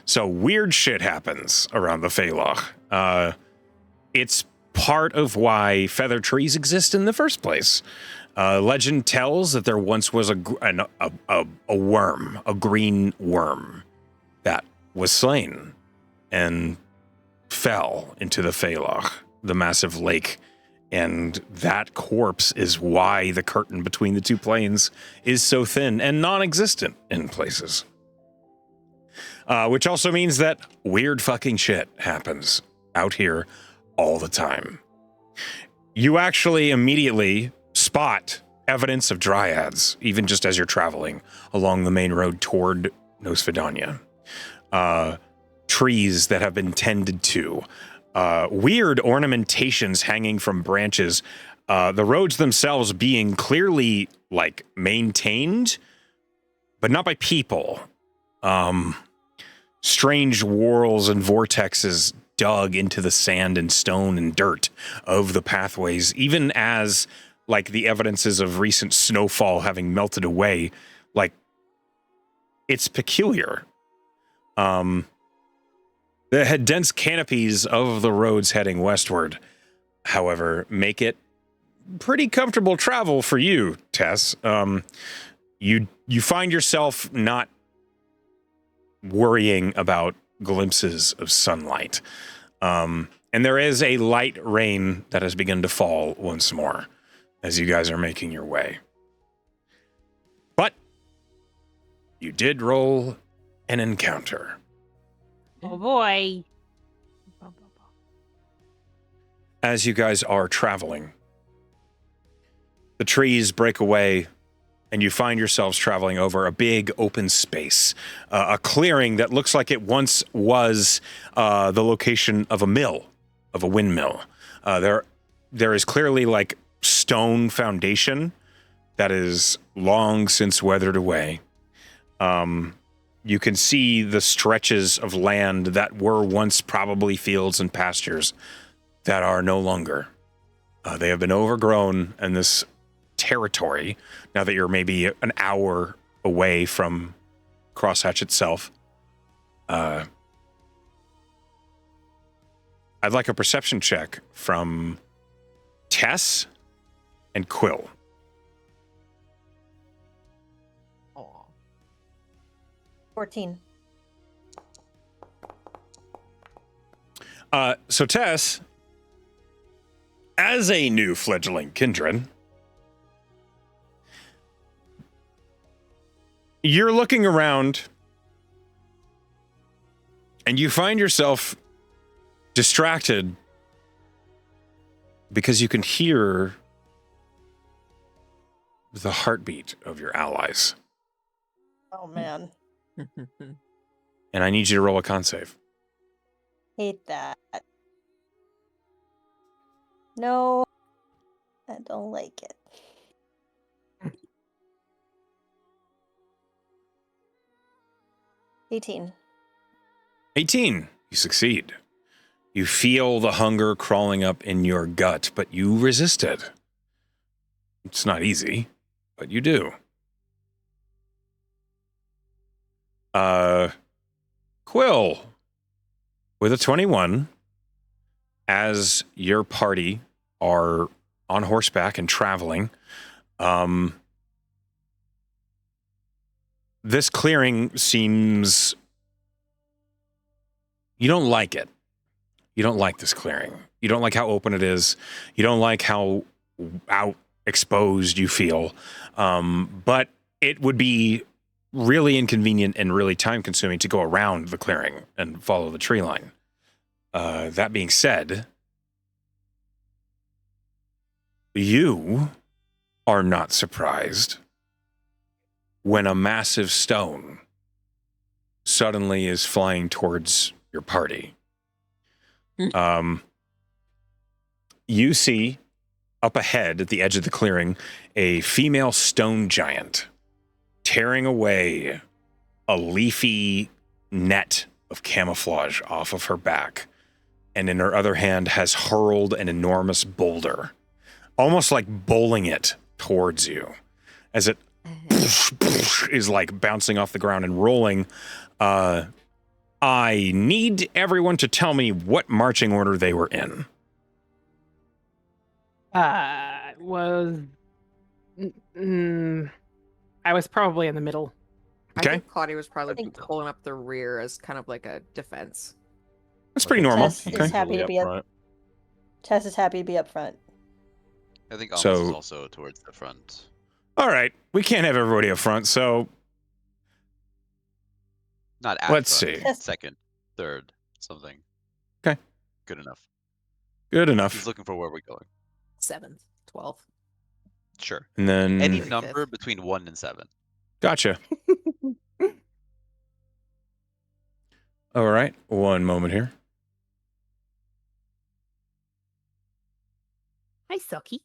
So weird shit happens around the Phaelach. It's part of why feather trees exist in the first place. Legend tells that there once was a worm, a green worm, that was slain and fell into the Phaelach, the massive lake. And that corpse is why the curtain between the two planes is so thin and non-existent in places. Which also means that weird fucking shit happens out here all the time. You actually immediately spot evidence of dryads, even just as you're traveling along the main road toward Nosfidania. Trees that have been tended to. Weird ornamentations hanging from branches. The roads themselves being clearly, maintained, but not by people. Strange whorls and vortexes dug into the sand and stone and dirt of the pathways, even as the evidences of recent snowfall having melted away. It's peculiar. The dense canopies of the roads heading westward, however, make it pretty comfortable travel for you, Tess. You find yourself not worrying about glimpses of sunlight. And there is a light rain that has begun to fall once more as you guys are making your way. But you did roll an encounter. Oh boy. As you guys are traveling, the trees break away and you find yourselves traveling over a big open space, a clearing that looks like it once was the location of a mill, of a windmill. There is clearly stone foundation that is long since weathered away. You can see the stretches of land that were once probably fields and pastures that are no longer. They have been overgrown, and this territory, now that you're maybe an hour away from Crosshatch itself, I'd like a perception check from Tess and Quill. Aw. 14. So Tess, as a new fledgling kindred, you're looking around and you find yourself distracted because you can hear the heartbeat of your allies. Oh man. And I need you to roll a con save. Hate that. No. I don't like it. $18. 18. You succeed. You feel the hunger crawling up in your gut, but you resist it. It's not easy, but you do. Quill, with a 21, as your party are on horseback and traveling, this clearing seems... You don't like it. You don't like this clearing. You don't like how open it is. You don't like how out exposed you feel. But it would be really inconvenient and really time consuming to go around the clearing and follow the tree line. That being said, you are not surprised when a massive stone suddenly is flying towards your party. You see up ahead at the edge of the clearing a female stone giant tearing away a leafy net of camouflage off of her back, and in her other hand has hurled an enormous boulder, almost like bowling it towards you as it is like bouncing off the ground and rolling. I need everyone to tell me what marching order they were in. Was I was probably in the middle. I Okay. think Claudia was probably think- pulling up the rear as kind of like a defense. That's pretty normal. Tess Okay. is happy to be up. front. Tess is happy to be up front. I think Amos So- is also towards the front. All right. We can't have everybody up front, so Not at Let's front, see. Yes. Second, third, something. Okay. Good enough. good He's enough. looking for where we're going. 7th, 12th. Sure. And then... Any Fifth. number between 1 and 7. Gotcha. All right. One moment here. Hi, Sucky.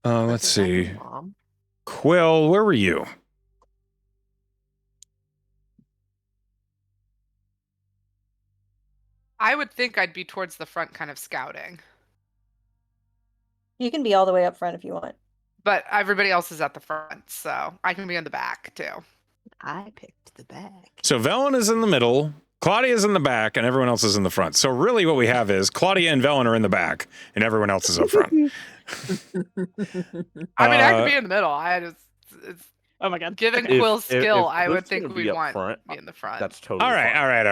Let's see. Mom. Quill, where were you? I would think I'd be towards the front, kind of scouting, You can be all the way up front if you want. but everybody else is at the front, so I can be in the back too. I picked the back. So Velen is in the middle, Claudia is in the back, and everyone else is in the front. So really what we have is Claudia and Velen are in the back, and everyone else is up front. I mean, I Uh, could be in the middle. It's Oh my god. given If- Quill's if skill, I would Cliff's gonna think be we'd up want front, to be in the front. That's totally All right, fine. all right.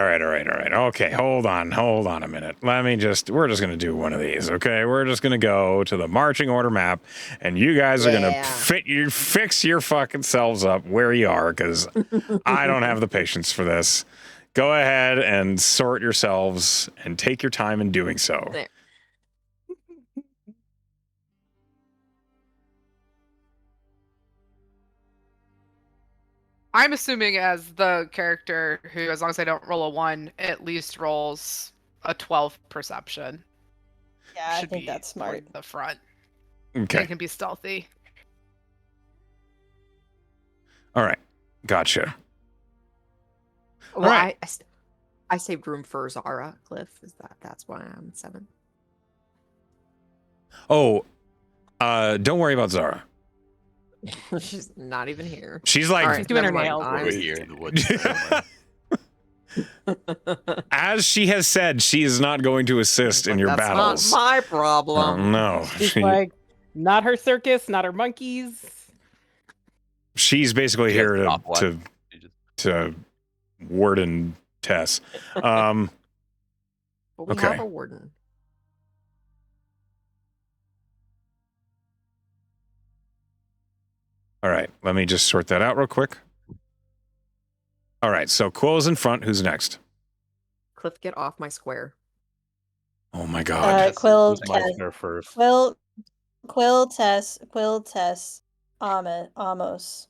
Okay, hold on a minute. We're just going to do one of these, okay? We're just going to go to the marching order map, and you guys are going to Yeah. fix your fucking selves up where you are, because I don't have the patience for this. Go ahead and sort yourselves, and take your time in doing so. There. I'm assuming as the character who, as long as I don't roll a 1, at least rolls a 12 perception. Yeah, I Should think be that's smart. toward the front. Okay, It can be stealthy. all right, gotcha. Well, right. I saved room for Zara, Cliff. That's why I'm 7. Oh, don't worry about Zara. She's not even here. She's like, All right, doing her never mind. nails. I'm We're here in the woods. somewhere. as she has said, she is not going to assist in your That's battles. not my Oh, problem. no. She's like, not her circus, not her monkeys. She's basically She has here to, stopwatch. to She just- to warden Tess. But we okay. have a warden. All right, let me just sort that out real quick. All right, so Quill's in front. Who's next? Cliff, get off my square. Oh my God. Tess is- Quill, Who's my Tess, square first? Quill, Tess, Amos,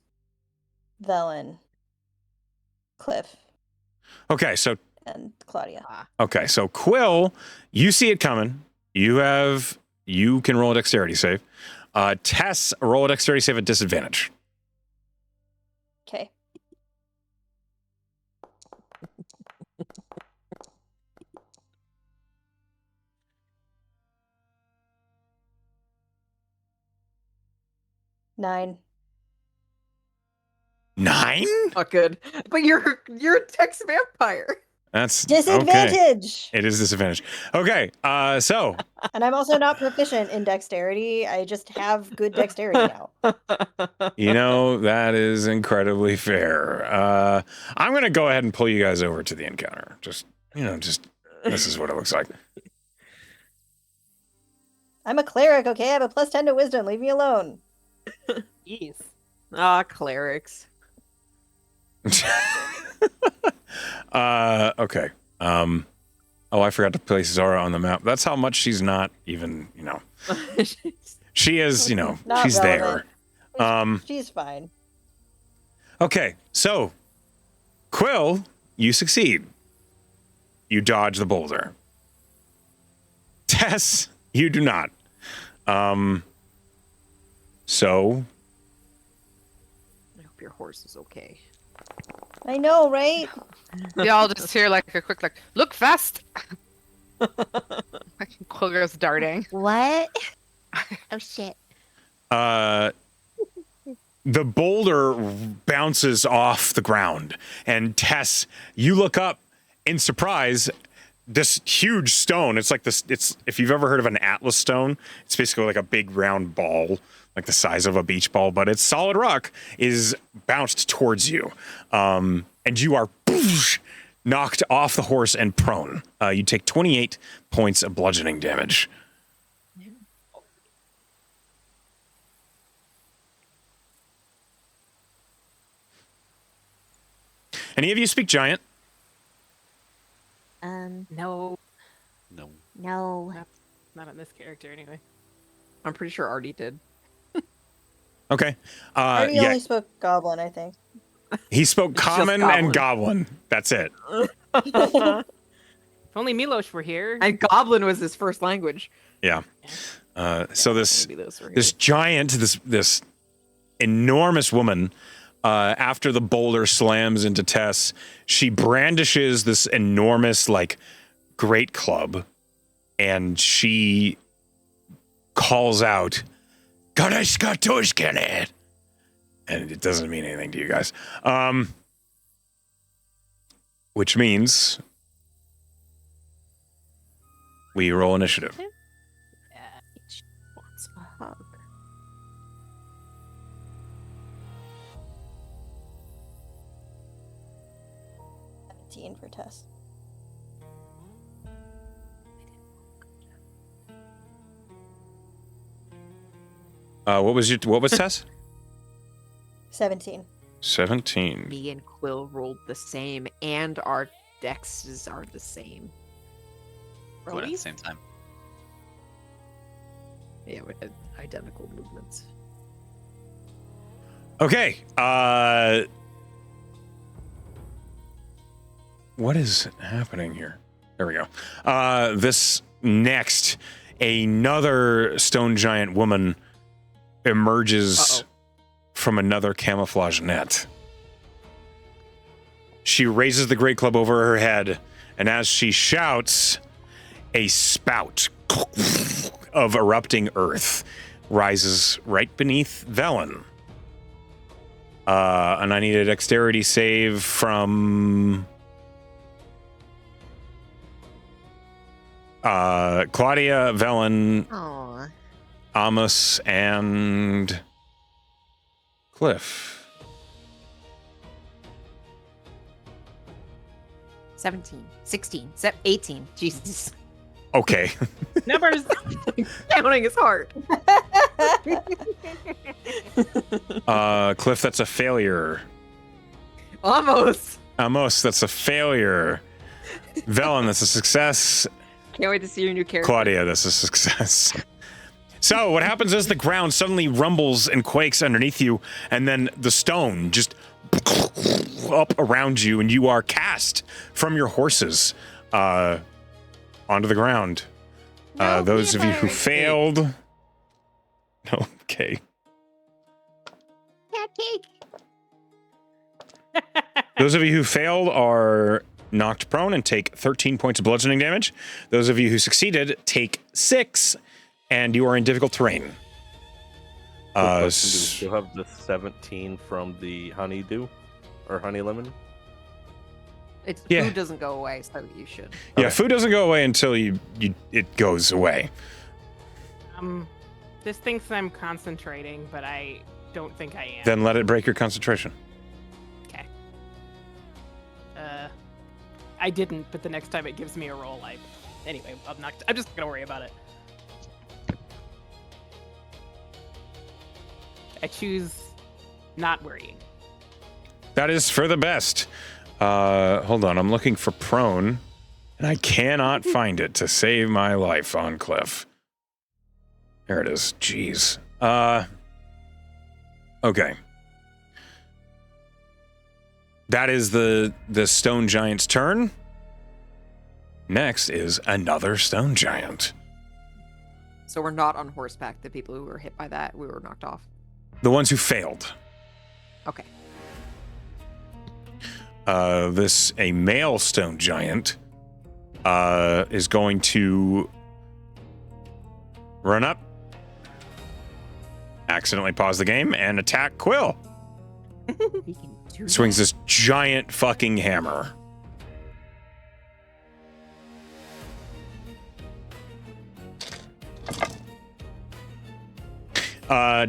Velen, Cliff, Okay, so and Claudia. Quill, you see it coming. You can roll a dexterity save. Tess, roll a dexterity save at disadvantage. Okay. 9. 9? Not good. But you're a Tex vampire. That's okay. Disadvantage. It is disadvantage. Okay, so And I'm also not proficient in dexterity. I just have good dexterity now. you know that is incredibly fair. I'm gonna go ahead and pull you guys over to the encounter. Just this is what it looks like. I'm a cleric, okay? I have a +10 to wisdom. Leave me alone. Jeez. Clerics. Okay. Oh, I forgot to place Zara on the map. That's how much she's not even, She is, Not she's relevant. there. She's fine. Okay, so Quill, you succeed. You dodge the boulder. Tess, you do not. So I hope your horse is okay. I know, right? Y'all just hear like a quick look fast. Quill goes darting. What? Oh shit. the boulder bounces off the ground, and Tess, you look up in surprise. This huge stone, it's if you've ever heard of an Atlas stone, it's basically like a big round ball, like the size of a beach ball, but it's solid rock, is bounced towards you. And you are knocked off the horse and prone. You take 28 points of bludgeoning damage. Any of you speak Giant? No, No. not on this character anyway. I'm pretty sure Artie did. Okay. Artie Yeah, only spoke Goblin, I think. he spoke It's just Common Goblin. and Goblin. That's it. If only Milos were here. And Goblin was his first language. Yeah. So this Maybe those were this giant, this enormous woman, after the boulder slams into Tess, she brandishes this enormous, great club, and she calls out, "Kadeshkatoshkene!" And it doesn't mean anything to you guys. Which means we roll initiative. Wants a hug. For Tess. What was Tess? 17. 17. Me and Quill rolled the same, and our dexes are the same. Going at the same time. Yeah, we had identical movements. Okay. What is happening here? There we go. This next, another stone giant woman emerges from another camouflage net. She raises the great club over her head, and as she shouts, a spout of erupting earth rises right beneath Velen. And I need a dexterity save from Claudia, Velen, Aw. Amos, and Cliff. 17, 16, 18. Jesus. Okay. Numbers. Counting is hard. Cliff, that's a failure. Almost. Amos, that's a failure. Velen, that's a success. Can't wait to see your new character. Claudia, that's a success. So what happens is the ground suddenly rumbles and quakes underneath you, and then the stone just up around you, and you are cast from your horses onto the ground. No, Those of you who Peter. failed... Okay. Cat cake. Those of you who failed are knocked prone and take 13 points of bludgeoning damage. Those of you who succeeded take 6, and you are in difficult terrain. Quick Uh, question, do we s- still have the 17 from the honeydew or honey lemon? It's Yeah. food doesn't go away, so you should. Yeah, Okay. food doesn't go away until it goes away. This thinks I'm concentrating, but I don't think I am. Then let it break your concentration. Okay. I didn't, but the next time it gives me a roll, anyway, I'm just gonna worry about it. I choose not worrying. That is for the best. Hold on, I'm looking for prone, and I cannot find it to save my life on Cliff. There it is. Jeez. Okay. That is the stone giant's turn. Next is another stone giant. So we're not on horseback. The people who were hit by that, we were knocked off. The ones who failed. Okay. A male stone giant is going to run up, accidentally pause the game, and attack Quill. We can do Swings that. this giant fucking hammer.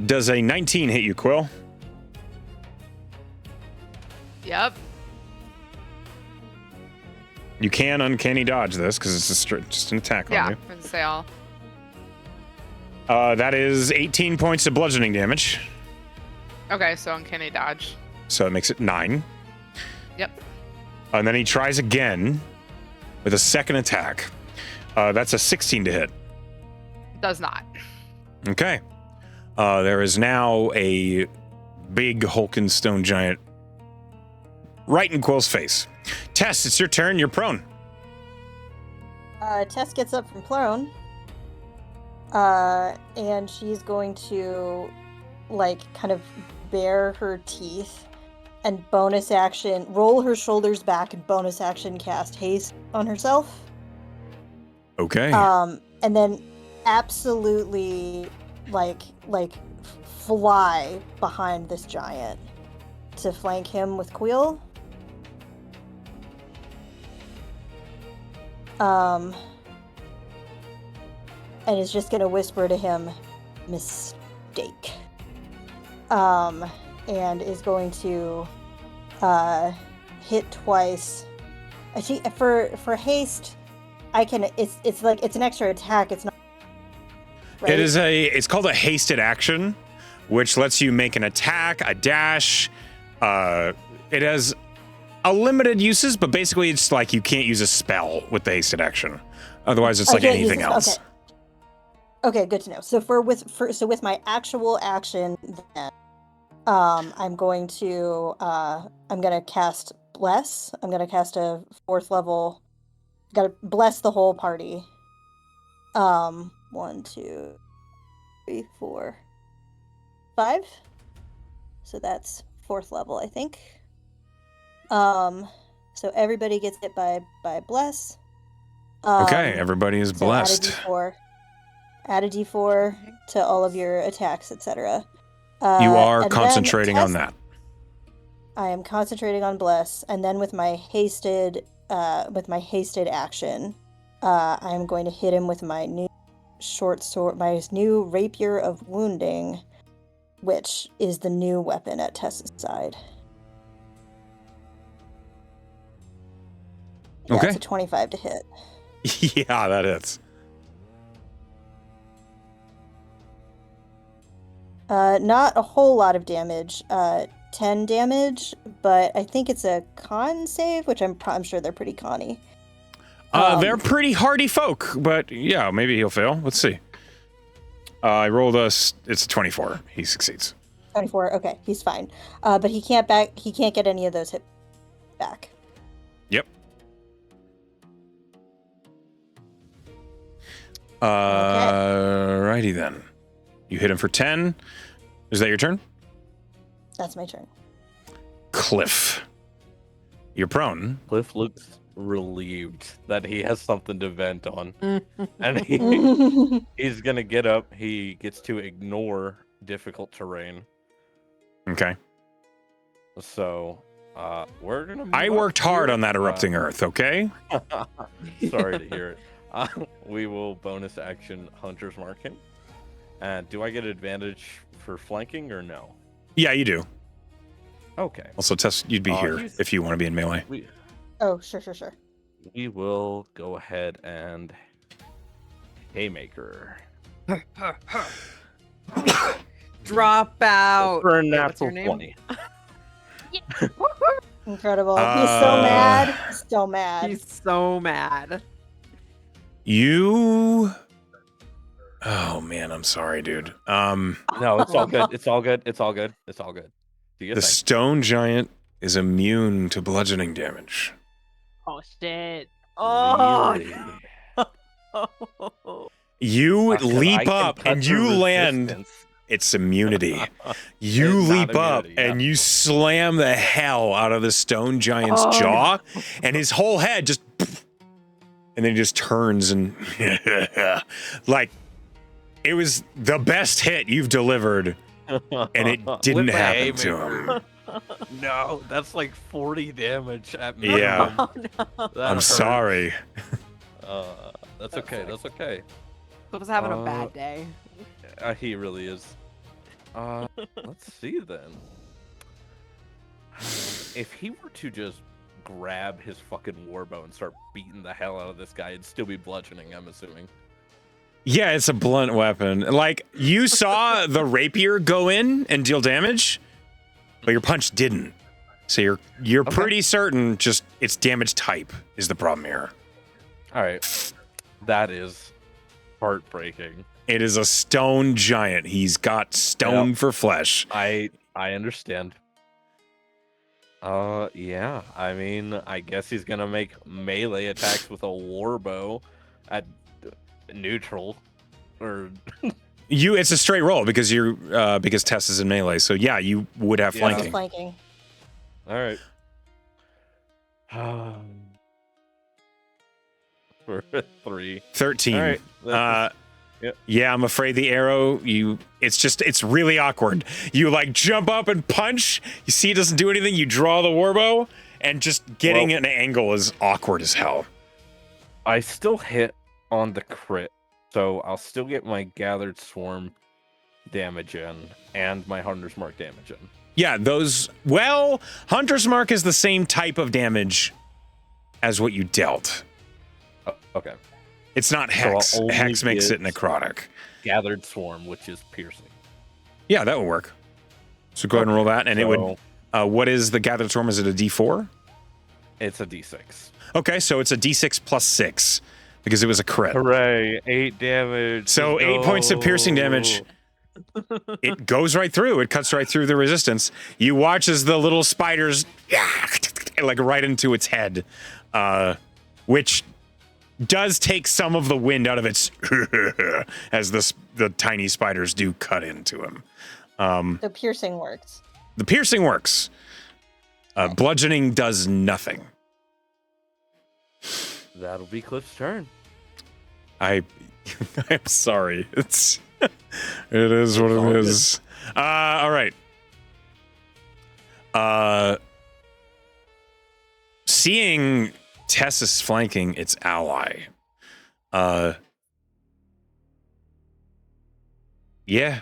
Does a 19 hit you, Quill? Yep. You can uncanny dodge this because it's just an attack Yeah. on you. I'm gonna say all. That is 18 points of bludgeoning damage, Okay, so uncanny dodge. so it makes it 9. Yep. And then he tries again with a second attack. That's a 16 to hit. Does not. Okay. There is now a big hulking stone giant right in Quill's face. Tess, it's your turn. You're prone. Tess gets up from prone, and she's going to, kind of bare her teeth and bonus action, roll her shoulders back and bonus action cast haste on herself. Okay. And then absolutely, fly behind this giant to flank him with Quill. And is just gonna whisper to him, mistake. And is going to hit twice. Actually, for haste, I can. It's an extra attack. It's not. Right? It's called a hasted action, which lets you make an attack, a dash. It has a limited uses, but basically it's like you can't use a spell with the hasted action. Otherwise, it's like can't use anything this- else. Okay, good to know. So with my actual action, then, I'm gonna cast bless. I'm gonna cast a 4th level. Gotta bless the whole party. 1, 2, 3, 4, 5. So that's 4th level, I think. So everybody gets hit by bless. Okay, everybody is So blessed. Add a d4 to all of your attacks, etc. You are and then concentrating on Tess- that. I am concentrating on bless, and then with my hasted action, I'm going to hit him with my new short sword, my new rapier of wounding, which is the new weapon at Tess's side. Yeah, Okay. it's a 25 to hit. Yeah, that hits. Not a whole lot of damage. 10 damage, but I think it's a con save, which I'm sure they're pretty conny. They're pretty hardy folk, but yeah, maybe he'll fail. Let's see. I rolled it's a 24. He succeeds. 24. Okay, he's fine. But he can't get any of those hit back. Yep. Righty then. You hit him for 10. Is that your turn? That's my turn. Cliff. You're prone. Cliff looks relieved that he has something to vent on. And he's gonna get up. He gets to ignore difficult terrain. Okay. So, we're gonna. I worked hard on that erupting earth, okay? Sorry to hear it. We will bonus action Hunter's Mark him. And do I get advantage for flanking or no? Yeah, you do. Okay. Also, Tess, you'd be here if you want to be in melee. Oh, sure. We will go ahead and haymaker. Drop out. For a Wait, what's your natural name? 20. Incredible. He's so mad. So mad. He's so mad. You. Oh man, I'm sorry, dude. No, it's all good. It's all good. It's all good. It's all good. Do you The think? stone giant is immune to bludgeoning damage. Oh shit. Oh. Really? You 'Cause I leap can up cut and through you land. resistance. It's immunity. You It's not leap up immunity, yeah. and you slam the hell out of the stone giant's Oh, jaw, and his whole head just, and then he just turns and like it was the best hit you've delivered, and it didn't With the happen to haymaker. him. No, that's like 40 damage at Yeah. minimum. Oh no. That I'm hurts. sorry. That's okay. That's okay. I was having a bad day. He really is. Let's see then. If he were to just grab his fucking warbow and start beating the hell out of this guy, it'd still be bludgeoning, I'm assuming. Yeah, it's a blunt weapon. Like, you saw the rapier go in and deal damage, but your punch didn't. So you're Okay. pretty certain just its damage type is the problem here. All right. That is heartbreaking. It is a stone giant. He's got stone for flesh. I understand. Yeah. I mean, I guess he's gonna make melee attacks with a warbow at neutral, or It's a straight roll because because Tess is in melee. So yeah, you would have Yeah. flanking. Flanking. all right. For 3. 13. All right. Yep. Yeah, I'm afraid the arrow, it's really awkward. You like jump up and punch, you see it doesn't do anything, you draw the warbow, and just getting an angle is awkward as hell. I still hit on the crit, so I'll still get my gathered swarm damage in and my hunter's mark damage in. Yeah, Hunter's Mark is the same type of damage as what you dealt. Oh, okay. It's not So I'll Hex. only Hex makes it get- necrotic. Gathered swarm, which is piercing. Yeah, that would work. So go ahead and roll that, and it would. What is the gathered swarm? Is it a D4? It's a D6. Okay, so it's a D6 plus 6 because it was a crit. Hooray! 8 damage. So 8 points of piercing damage. It goes right through. It cuts right through the resistance. You watch as the little spiders like right into its head, which does take some of the wind out of its as the tiny spiders do cut into him. The piercing works. The piercing works. Bludgeoning does nothing. That'll be Cliff's turn. I'm sorry. It is what it is. All right. Seeing Tess flanking its ally. Yeah.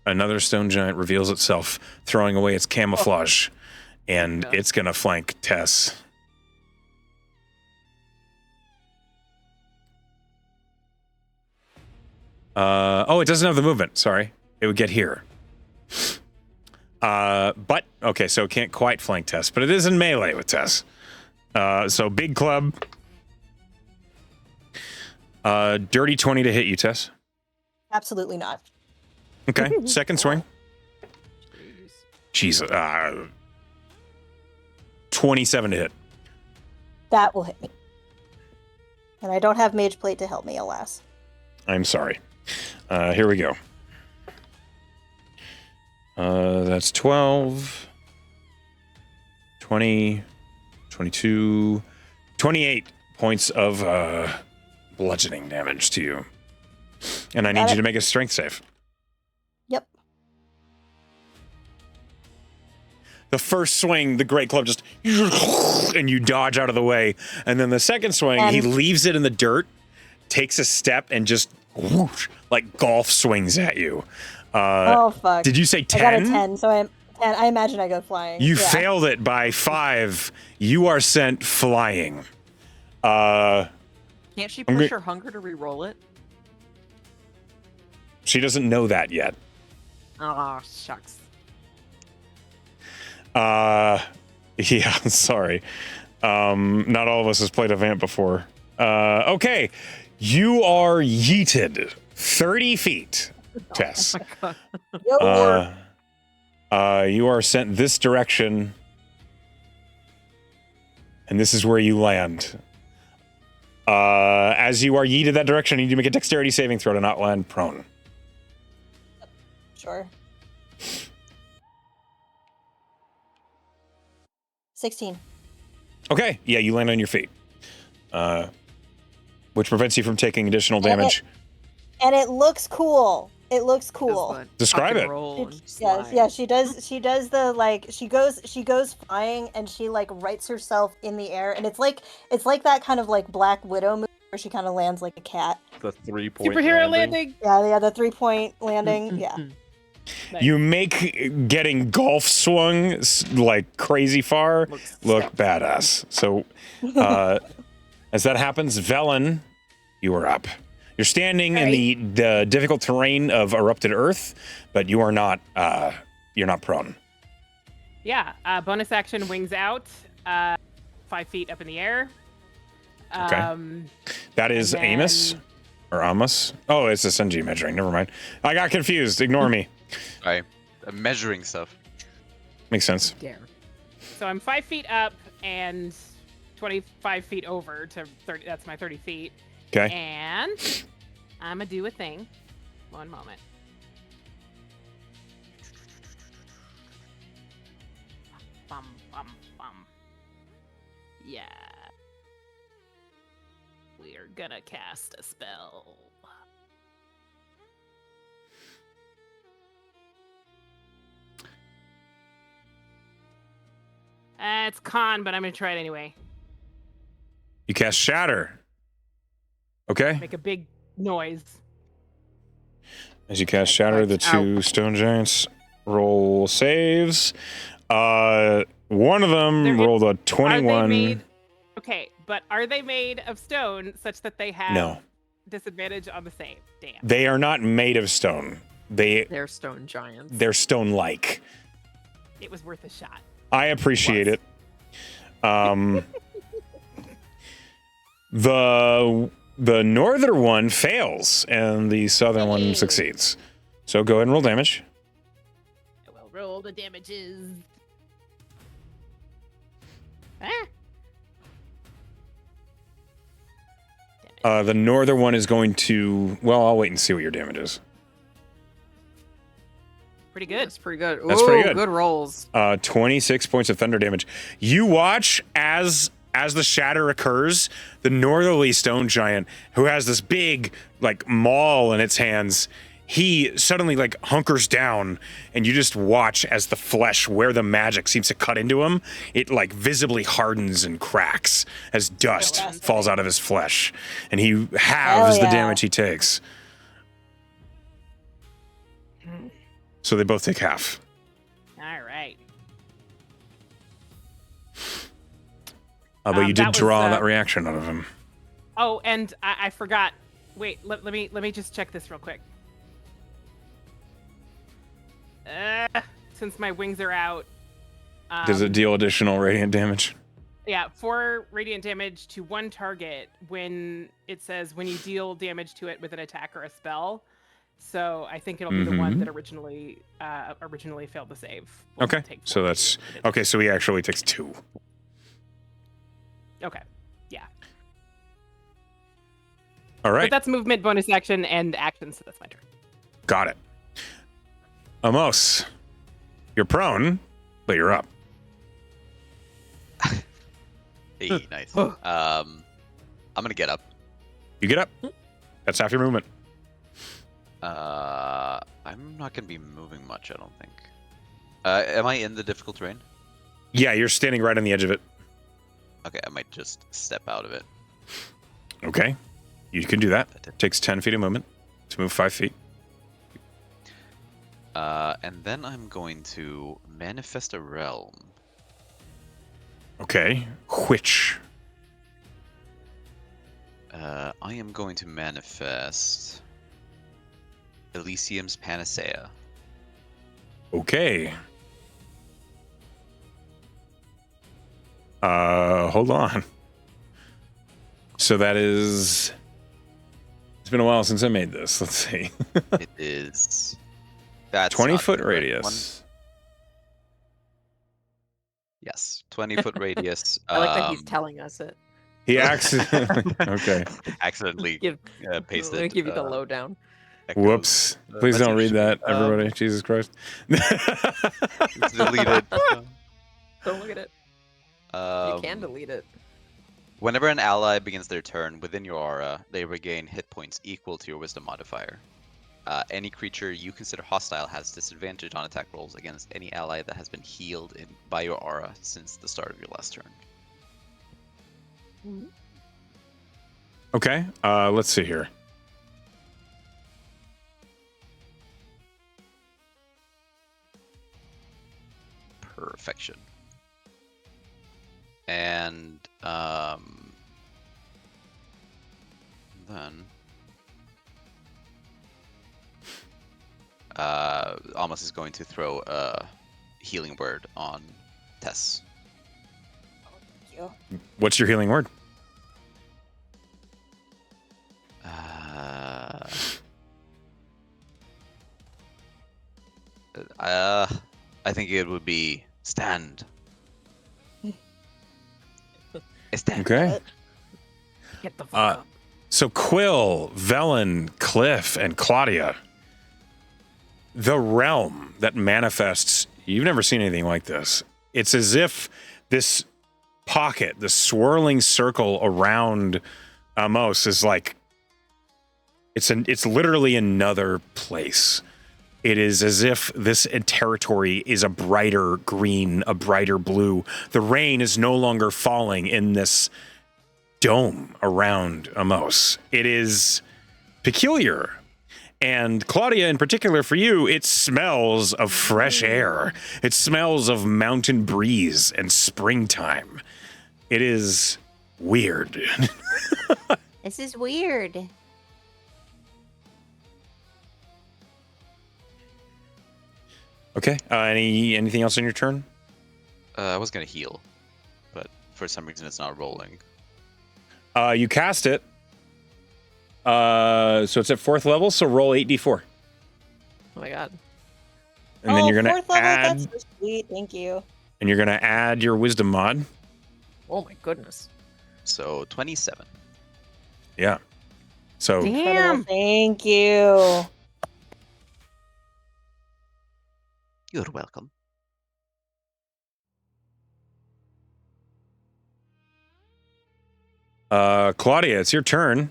Another stone giant reveals itself, throwing away its camouflage, and it's gonna flank Tess. It doesn't have the movement. Sorry. It would get here. But, okay, so it can't quite flank Tess, but it is in melee with Tess. So big club. Dirty 20 to hit you, Tess. Absolutely not. Okay, second swing. Jesus. 27 to hit. That will hit me. And I don't have Mage Plate to help me, alas. I'm sorry. Here we go. That's 12, 20, 22, 28 points of bludgeoning damage to you. And I need you to make a strength save. The first swing, the great club just, and you dodge out of the way. And then the second swing, he leaves it in the dirt, takes a step, and just whoosh, like golf swings at you. Oh fuck! Did you say 10? I got a 10, so I imagine I go flying. You Yeah. failed it by 5. You are sent flying. Can't she I'm push go- her hunger to re-roll it? She doesn't know that yet. Oh, shucks. Yeah, sorry. Not all of us has played a vamp before. Okay, you are yeeted 30 feet, Tess. You are sent this direction, and this is where you land. As you are yeeted that direction, you need to make a dexterity saving throw to not land prone. Sure. 16. Okay, yeah, you land on your feet, which prevents you from taking additional damage. And it looks cool. It looks cool. Describe it. Yes, she does. She does the like. She goes flying, and she like rights herself in the air, and it's like that kind of like Black Widow movie where she kind of lands like a cat. The 3-point Superhero landing. Yeah, the 3-point landing. Yeah. Nice. You make getting golf swung like crazy far look badass. So, as that happens, Velen, you are up. You're standing in the difficult terrain of erupted earth, but you are not. You're not prone. Yeah. Bonus action, wings out. 5 feet up in the air. Okay. That is and Amos or Amos. Oh, it's a Senji measuring. Never mind. I got confused. Ignore me. I'm measuring stuff. Makes sense. Dare. So I'm 5 feet up and 25 feet over to 30. That's my 30 feet. Okay. And I'm gonna do a thing. One moment. Bum, bum, bum. Yeah. We're gonna cast a spell. It's con, but I'm gonna try it anyway. You cast Shatter. Okay. Make a big noise. As you cast Shatter, the two stone giants roll saves. One of them rolled a 21. Okay, but are they made of stone such that they have disadvantage on the save? Damn. They are not made of stone. They're stone giants. They're stone-like. It was worth a shot. I appreciate it. The northern one fails, and the southern one succeeds. So go ahead and roll damage. I will roll the damages. The northern one is going to... Well, I'll wait and see what your damage is. Pretty good. That's pretty good. That's pretty good. Good rolls. 26 points of thunder damage. You watch as the shatter occurs, the northerly stone giant, who has this big like maul in its hands, he suddenly like hunkers down, and you just watch as the flesh where the magic seems to cut into him, it like visibly hardens and cracks as dust falls out of his flesh, and he halves the damage he takes. So they both take half. All right. But you did draw that reaction out of him. Oh, and I forgot. Wait, let me just check this real quick. Since my wings are out. Does it deal additional radiant damage? Yeah, 4 radiant damage to one target when it says when you deal damage to it with an attack or a spell. So I think it'll be the one that originally failed the save. Okay, so that's okay. So he actually takes 2. Okay, yeah. All right. But that's movement, bonus action, and action, so that's my turn. Got it. Amos, you're prone, but you're up. Hey, nice. I'm gonna get up. You get up. That's half your movement. I'm not gonna be moving much, I don't think. Am I in the difficult terrain? Yeah, you're standing right on the edge of it. Okay, I might just step out of it. Okay. You can do that. It takes 10 feet of movement to move 5 feet. And then I'm going to manifest a realm. Okay. Which? I am going to manifest Elysium's Panacea. Okay. Hold on. So that is... It's been a while since I made this. Let's see. It is... That's 20-foot not the right radius. one. Yes, 20-foot radius. I like that he's telling us it. He accidentally... Okay. Accidentally Give, pasted. Let me give you the lowdown. echoes. Whoops. Please That's don't read interesting. that, everybody. Jesus Christ. It's deleted. Don't look at it. You can delete it. Whenever an ally begins their turn within your aura, they regain hit points equal to your wisdom modifier. Any creature you consider hostile has disadvantage on attack rolls against any ally that has been healed by your aura since the start of your last turn. Okay. Let's see here. Perfection. And then Amos is going to throw a healing word on Tess. Thank you. What's your healing word? I think it would be stand. Stand. Okay. Get the fuck up. So Quill, Velen, Cliff, and Claudia. The realm that manifests, you've never seen anything like this. It's as if this pocket, the swirling circle around Amos is like, it's literally another place. It is as if this territory is a brighter green, a brighter blue. The rain is no longer falling in this dome around Amos. It is peculiar. And Claudia, in particular for you, it smells of fresh air. It smells of mountain breeze and springtime. It is weird. This is weird. Okay. Anything else on your turn? I was gonna heal, but for some reason it's not rolling. You cast it. So it's at 4th level, so roll 8d4. Oh my god. And then you're going fourth to level, add... that's so sweet. Thank you. And you're going to add your wisdom mod. Oh my goodness. So 27. Yeah. So Incredible. Thank you. You're welcome. Claudia, it's your turn.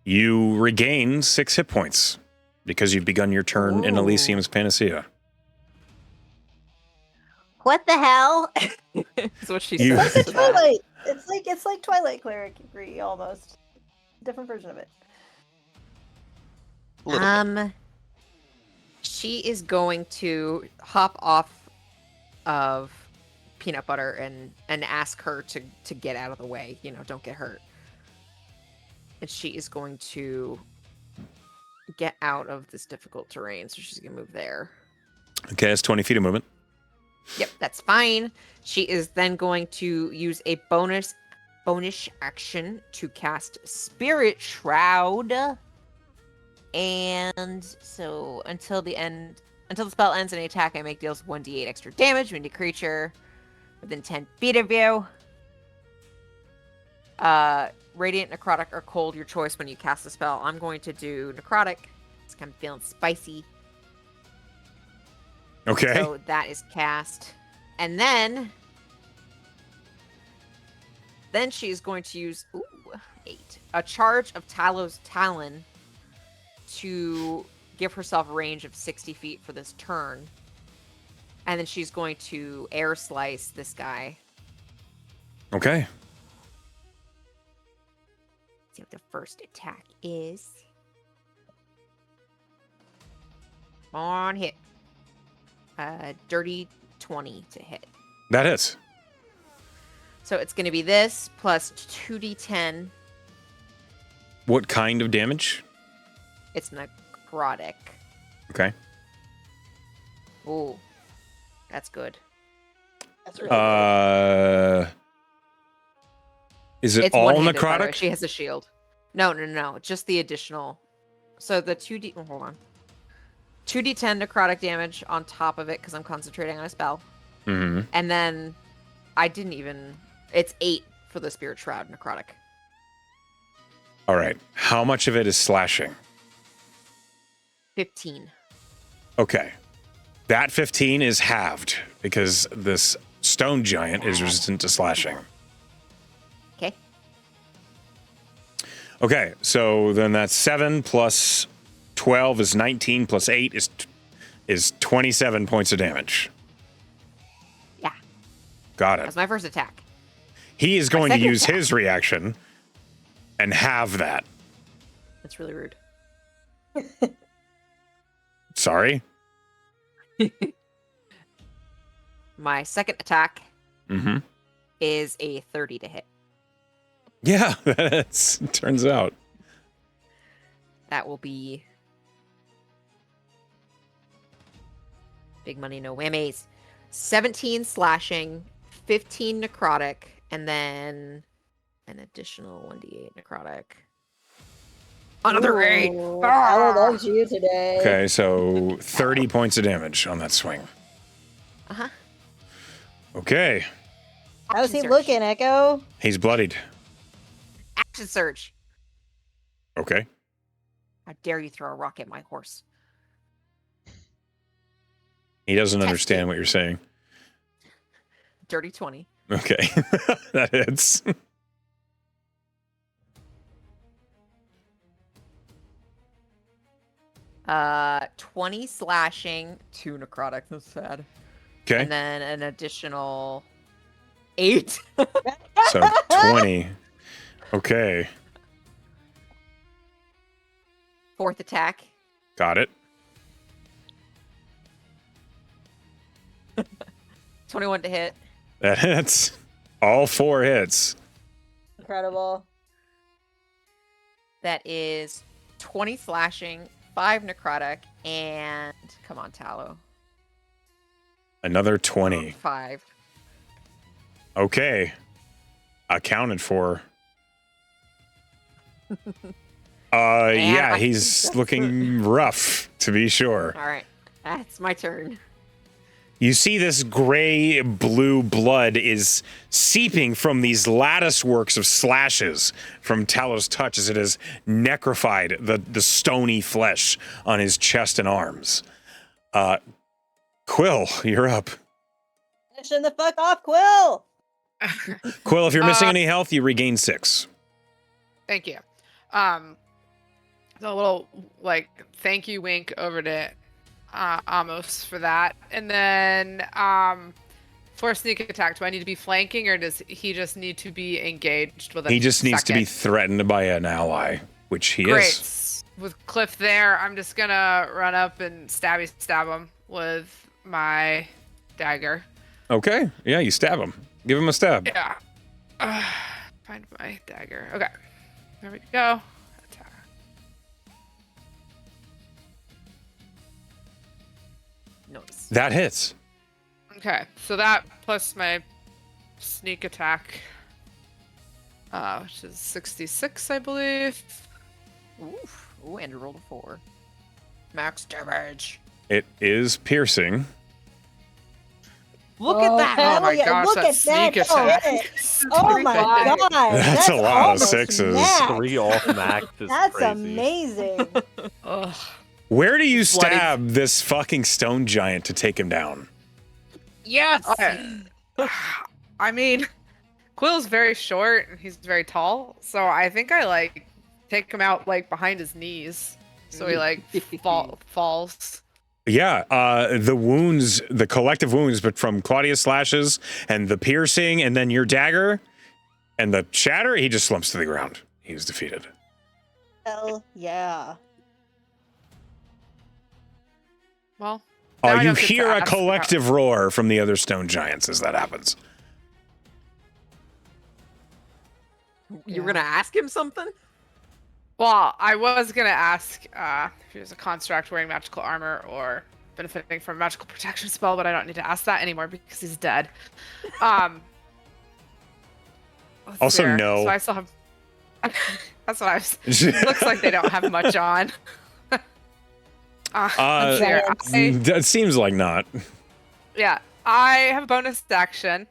You regain 6 hit points because you've begun your turn in Ooh. Elysium's Panacea. What the hell? That's what she You- says. It's to like that. Twilight. It's like Twilight Cleric almost. Different version of it. A little bit. She is going to hop off of Peanut Butter and ask her to get out of the way. You know, don't get hurt. And she is going to get out of this difficult terrain, so she's gonna move there. Okay, that's 20 feet of movement. Yep, that's fine. She is then going to use a bonus action to cast Spirit Shroud. And so until the spell ends, any attack I make deals 1d8 extra damage to any creature within 10 feet of you. Radiant, Necrotic, or Cold, your choice when you cast the spell. I'm going to do Necrotic. It's kind of feeling spicy. Okay. So that is cast. And then she's going to use 8. A charge of Talos Talon to give herself a range of 60 feet for this turn. And then she's going to air slice this guy. Okay. See what the first attack is. On hit. Dirty 20 to hit. That is. So it's going to be this plus 2d10. What kind of damage? It's necrotic. Okay. Ooh, that's good. That's really good. Is it It's all one-handed, by the way. necrotic? She has a shield. No. Just the additional. So the 2d. Oh, hold on. 2d10 necrotic damage on top of it because I'm concentrating on a spell. Mm-hmm. And then I didn't even. It's 8 for the Spirit Shroud necrotic. All right. How much of it is slashing? 15. Okay. That 15 is halved because this stone giant is resistant to slashing. Okay. Okay, so then that's 7 plus 12 is 19 plus 8 is 27 points of damage. Yeah. Got it. That's my first attack. He is going to second use attack. his reaction and have that. That's really rude. Sorry. My second attack Mm-hmm. is a 30 to hit. Yeah, that's turns out. That will be big money, no whammies. 17 slashing, 15 necrotic, and then an additional 1d8 necrotic. Another 8. Ooh, Ella loves you today. Okay, so 30 points of damage on that swing. Uh-huh. Okay, How's he Action surge. looking, Echo? he's bloodied. Action surge. Okay. How dare you throw a rock at my horse? He doesn't Testing. understand what you're saying. Dirty 20. Okay. That hits. 20 slashing, 2 necrotic. That's sad. Okay. And then an additional 8. So 20. Okay. Fourth attack. Got it. 21 to hit. That hits. All 4 hits. Incredible. That is 20 slashing, 5 necrotic, and come on, Tallow. Another 20. 5. Okay. Accounted for. Yeah, I he's think that's looking rough, to be sure. All right, that's my turn. You see this gray blue blood is seeping from these lattice works of slashes from Talow's touch as it has necrofied the stony flesh on his chest and arms. Quill, you're up. Finish the fuck off, Quill! Quill, if you're missing any health, you regain 6. Thank you. The little like thank you wink over to Amos for that, and then for a sneak attack, do I need to be flanking, or does he just need to be engaged with a He just needs to be second? threatened by an ally, which he Great. is. With Cliff there, I'm just gonna run up and stab him with my dagger. Okay, yeah, you stab him. Give him a stab. Yeah. Find my dagger. Okay. There we go. Attack. Nice. That hits. Okay, so that plus my sneak attack, which is 66, I believe. Oof. Ooh, and rolled a 4. Max damage. It is piercing. Look at that. hell my yeah, gosh, look that at sneak that attack. shit. Oh my god. That's a lot of almost sixes. max. 3 off max is That's crazy. amazing. Ugh. Where do you Bloody- stab this fucking stone giant to take him down? Yes. Okay. I mean, Quill's very short and he's very tall, so I think I take him out behind his knees, so he falls. Yeah, the wounds, the collective wounds, but from Claudia's slashes and the piercing and then your dagger and the shatter, he just slumps to the ground. He was defeated. Hell yeah. Well, now I You don't get to hear a ask collective roar from the other stone giants as that happens. You were gonna ask him something? Well, I was gonna ask if he was a construct wearing magical armor or benefiting from a magical protection spell, but I don't need to ask that anymore because he's dead. Let's Also, see here. no. So I still have. That's what I was. Looks like they don't have much on. Let's see here. That seems like not. Yeah, I have a bonus action.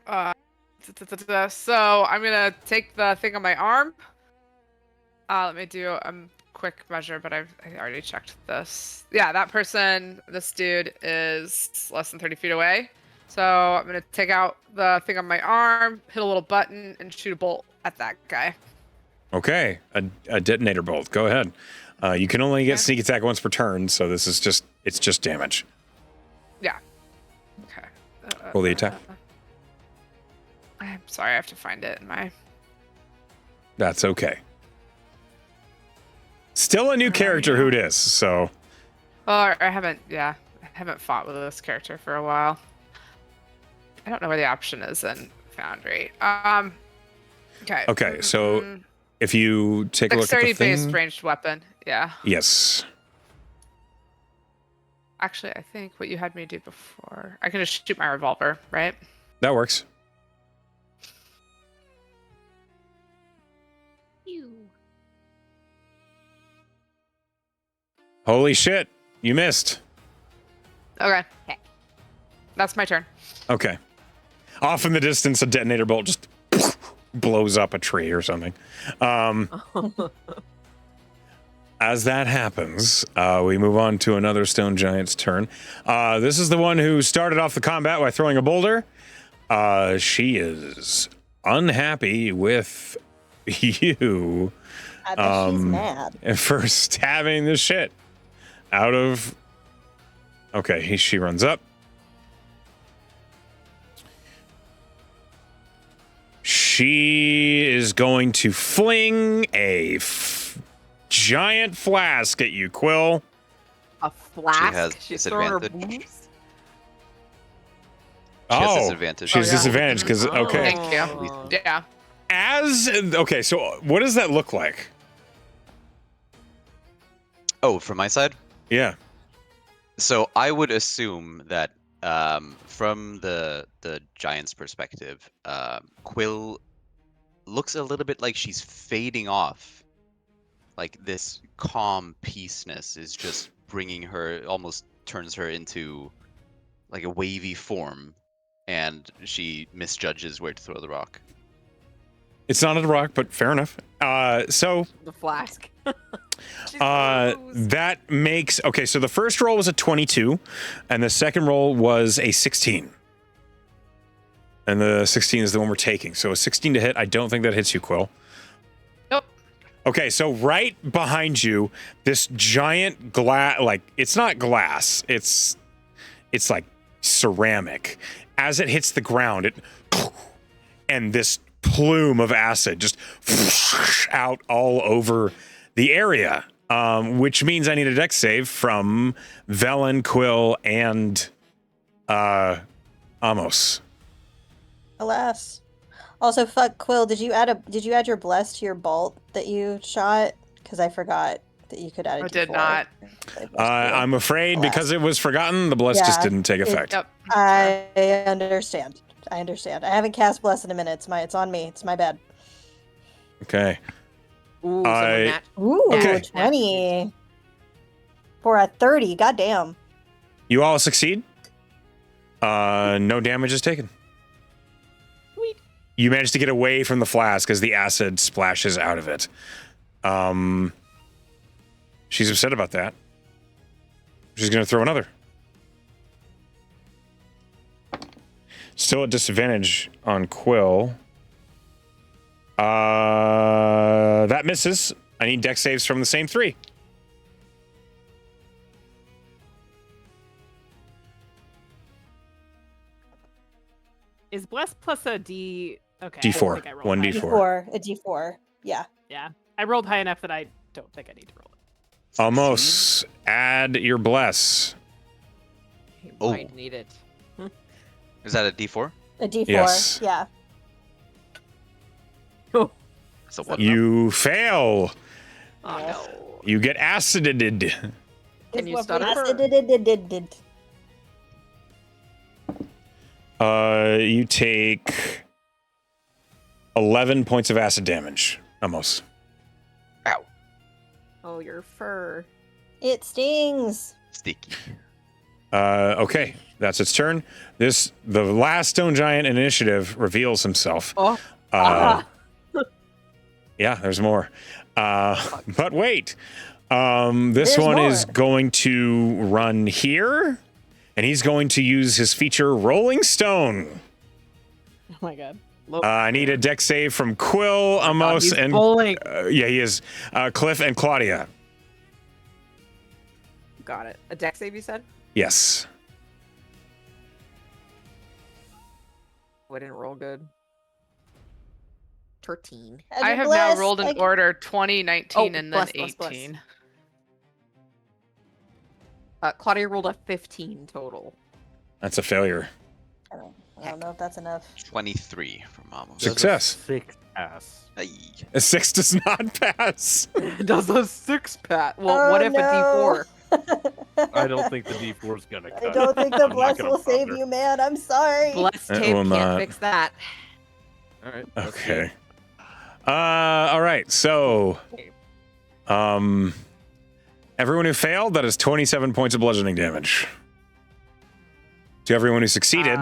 So I'm gonna take the thing on my arm. Let me do a quick measure, but I already checked this. Yeah, that person, this dude, is less than 30 feet away. So I'm gonna take out the thing on my arm, hit a little button, and shoot a bolt at that guy. Okay, a detonator bolt. Go ahead. You can only get sneak attack once per turn, so this is it's just damage. Yeah. Okay. Roll the attack. I'm sorry, I have to find it in my. That's okay. Still a new character who it is, so. Well, I haven't fought with this character for a while. I don't know where the option is in Foundry. Okay. Okay, so if you take a look at the thing. Dexterity-based ranged weapon. Yeah. Yes. Actually, I think what you had me do before, I can just shoot my revolver, right? That works. Holy shit, you missed. Okay. That's my turn. Okay. Off in the distance, a detonator bolt just blows up a tree or something. As that happens, we move on to another stone giant's turn. This is the one who started off the combat by throwing a boulder. She is unhappy with you I bet she's mad. for stabbing the shit out of. Okay, she runs up. She is going to fling a giant flask at you, Quill. A flask? has She's throwing her disadvantage. boobs? She has disadvantage. She's yeah. disadvantaged because okay. Thank you. Yeah. Okay, so what does that look like? Oh, from my side? Yeah. So I would assume that from the giant's perspective, Quill looks a little bit like she's fading off. Like this calm peaceness is just bringing her, almost turns her into like a wavy form, and she misjudges where to throw the rock. It's not a rock, but fair enough. So The flask. She's gross. that makes okay. So the first roll was a 22, and the second roll was a 16. And the 16 is the one we're taking. So a 16 to hit. I don't think that hits you, Quill. Nope. Okay, so right behind you, this giant glass, like it's not glass, it's like ceramic. As it hits the ground, and this plume of acid just out all over the area, which means I need a dex save from Velen, Quill, and Amos. Alas. Also, fuck Quill. Did you add your bless to your bolt that you shot? Because I forgot that you could add it. I did not. I'm afraid Bless. because it was forgotten, the bless just Yeah, didn't take effect. Yep. I understand. I haven't cast bless in a minute. It's on me. It's my bad. Okay. Ooh, someone I- Ooh, Okay. 20 for a 30. Goddamn. You all succeed. No damage is taken. Sweet. You managed to get away from the flask as the acid splashes out of it. She's upset about that. She's going to throw another. Still at disadvantage on Quill. That misses. I need dex saves from the same three. Is bless plus a D? Okay. I D4. think I rolled 1d4. high. D4, a D4. Yeah. Yeah, I rolled high enough that I don't think I need to roll it. Almost. Add your bless. You Oh. might need it. Is that a D4? A D4. Yes. Yeah. So what? You fail. Oh Yes. no. You get acided. Can you What stutter? did. You take 11 points of acid damage. Almost. Ow. Oh, your fur. It stings. Sticky. Okay, that's its turn. The last stone giant in initiative reveals himself. Oh. Yeah, there's more. But wait, this There's one more. is going to run here, and he's going to use his feature Rolling Stone. Oh my god. I need a deck save from Quill, Amos, He's and bowling. yeah, he is Cliff and Claudia. Got it. A deck save, you said? Yes. Oh, I didn't roll good. 13. I have now rolled in order 20, 19, Oh, and then bless, bless, bless. 18. Claudia rolled a 15 total. That's a failure. I don't know if that's enough. 23 from Amos. Success. 6 pass. Ay. A 6 does not pass. Does a 6 pat? Well, Oh, what if no. a I don't think the D4 is gonna cut. I don't think the I'm not bless gonna will save bother. you, man. I'm sorry. D4? Bless It tape will can't not. fix that. All right. Okay. All right. So, everyone who failed, that is 27 points of bludgeoning damage. To everyone who succeeded,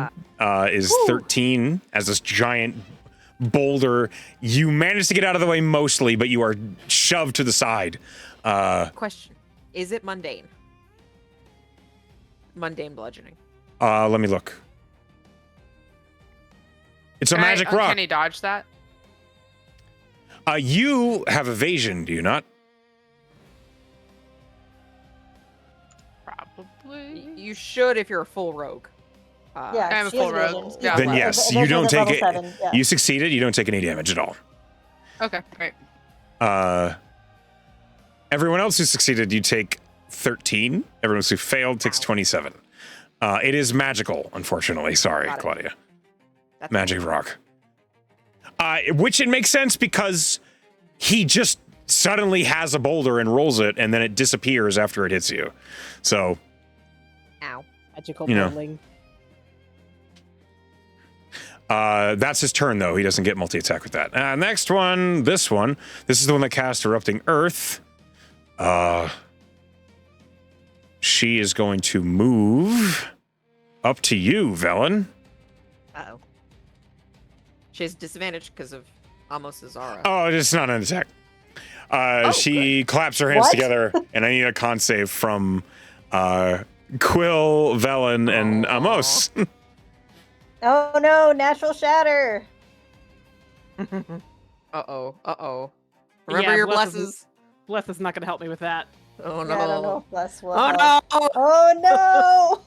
is 13 as this giant boulder. You managed to get out of the way mostly, but you are shoved to the side. Question. Is it mundane? Mundane bludgeoning. Let me look. It's a magic rock. Can he dodge that? You have evasion, do you not? Probably. You should if you're a full rogue. Yeah, I'm a she has full rogue. evasion. Yeah. Then Well, yes, evasion you don't at take level it. 7, yeah. You succeeded. You don't take any damage at all. Okay, great. Everyone else who succeeded, you take 13. Everyone else who failed takes 27. It is magical, unfortunately. Sorry, Got it. Claudia. That's Magic rock. Which it makes sense because he just suddenly has a boulder and rolls it, and then it disappears after it hits you. So, Ow. Magical You know. bowling. that's his turn, though. He doesn't get multi-attack with that. Next one, this one. This is the one that casts Erupting Earth. She is going to move up to you, Velen. Uh-oh. She has disadvantage because of Amos' aura. Oh, it's not an attack. She claps her hands What? together, and I need a con save from Quill, Velen, and Amos. Oh no, natural shatter. Uh-oh. Uh-oh. Remember Yeah, your bless is- blesses. Bless is not going to help me with that. Oh, no. Yeah, I don't know if bless will. Oh, help. no! Oh no!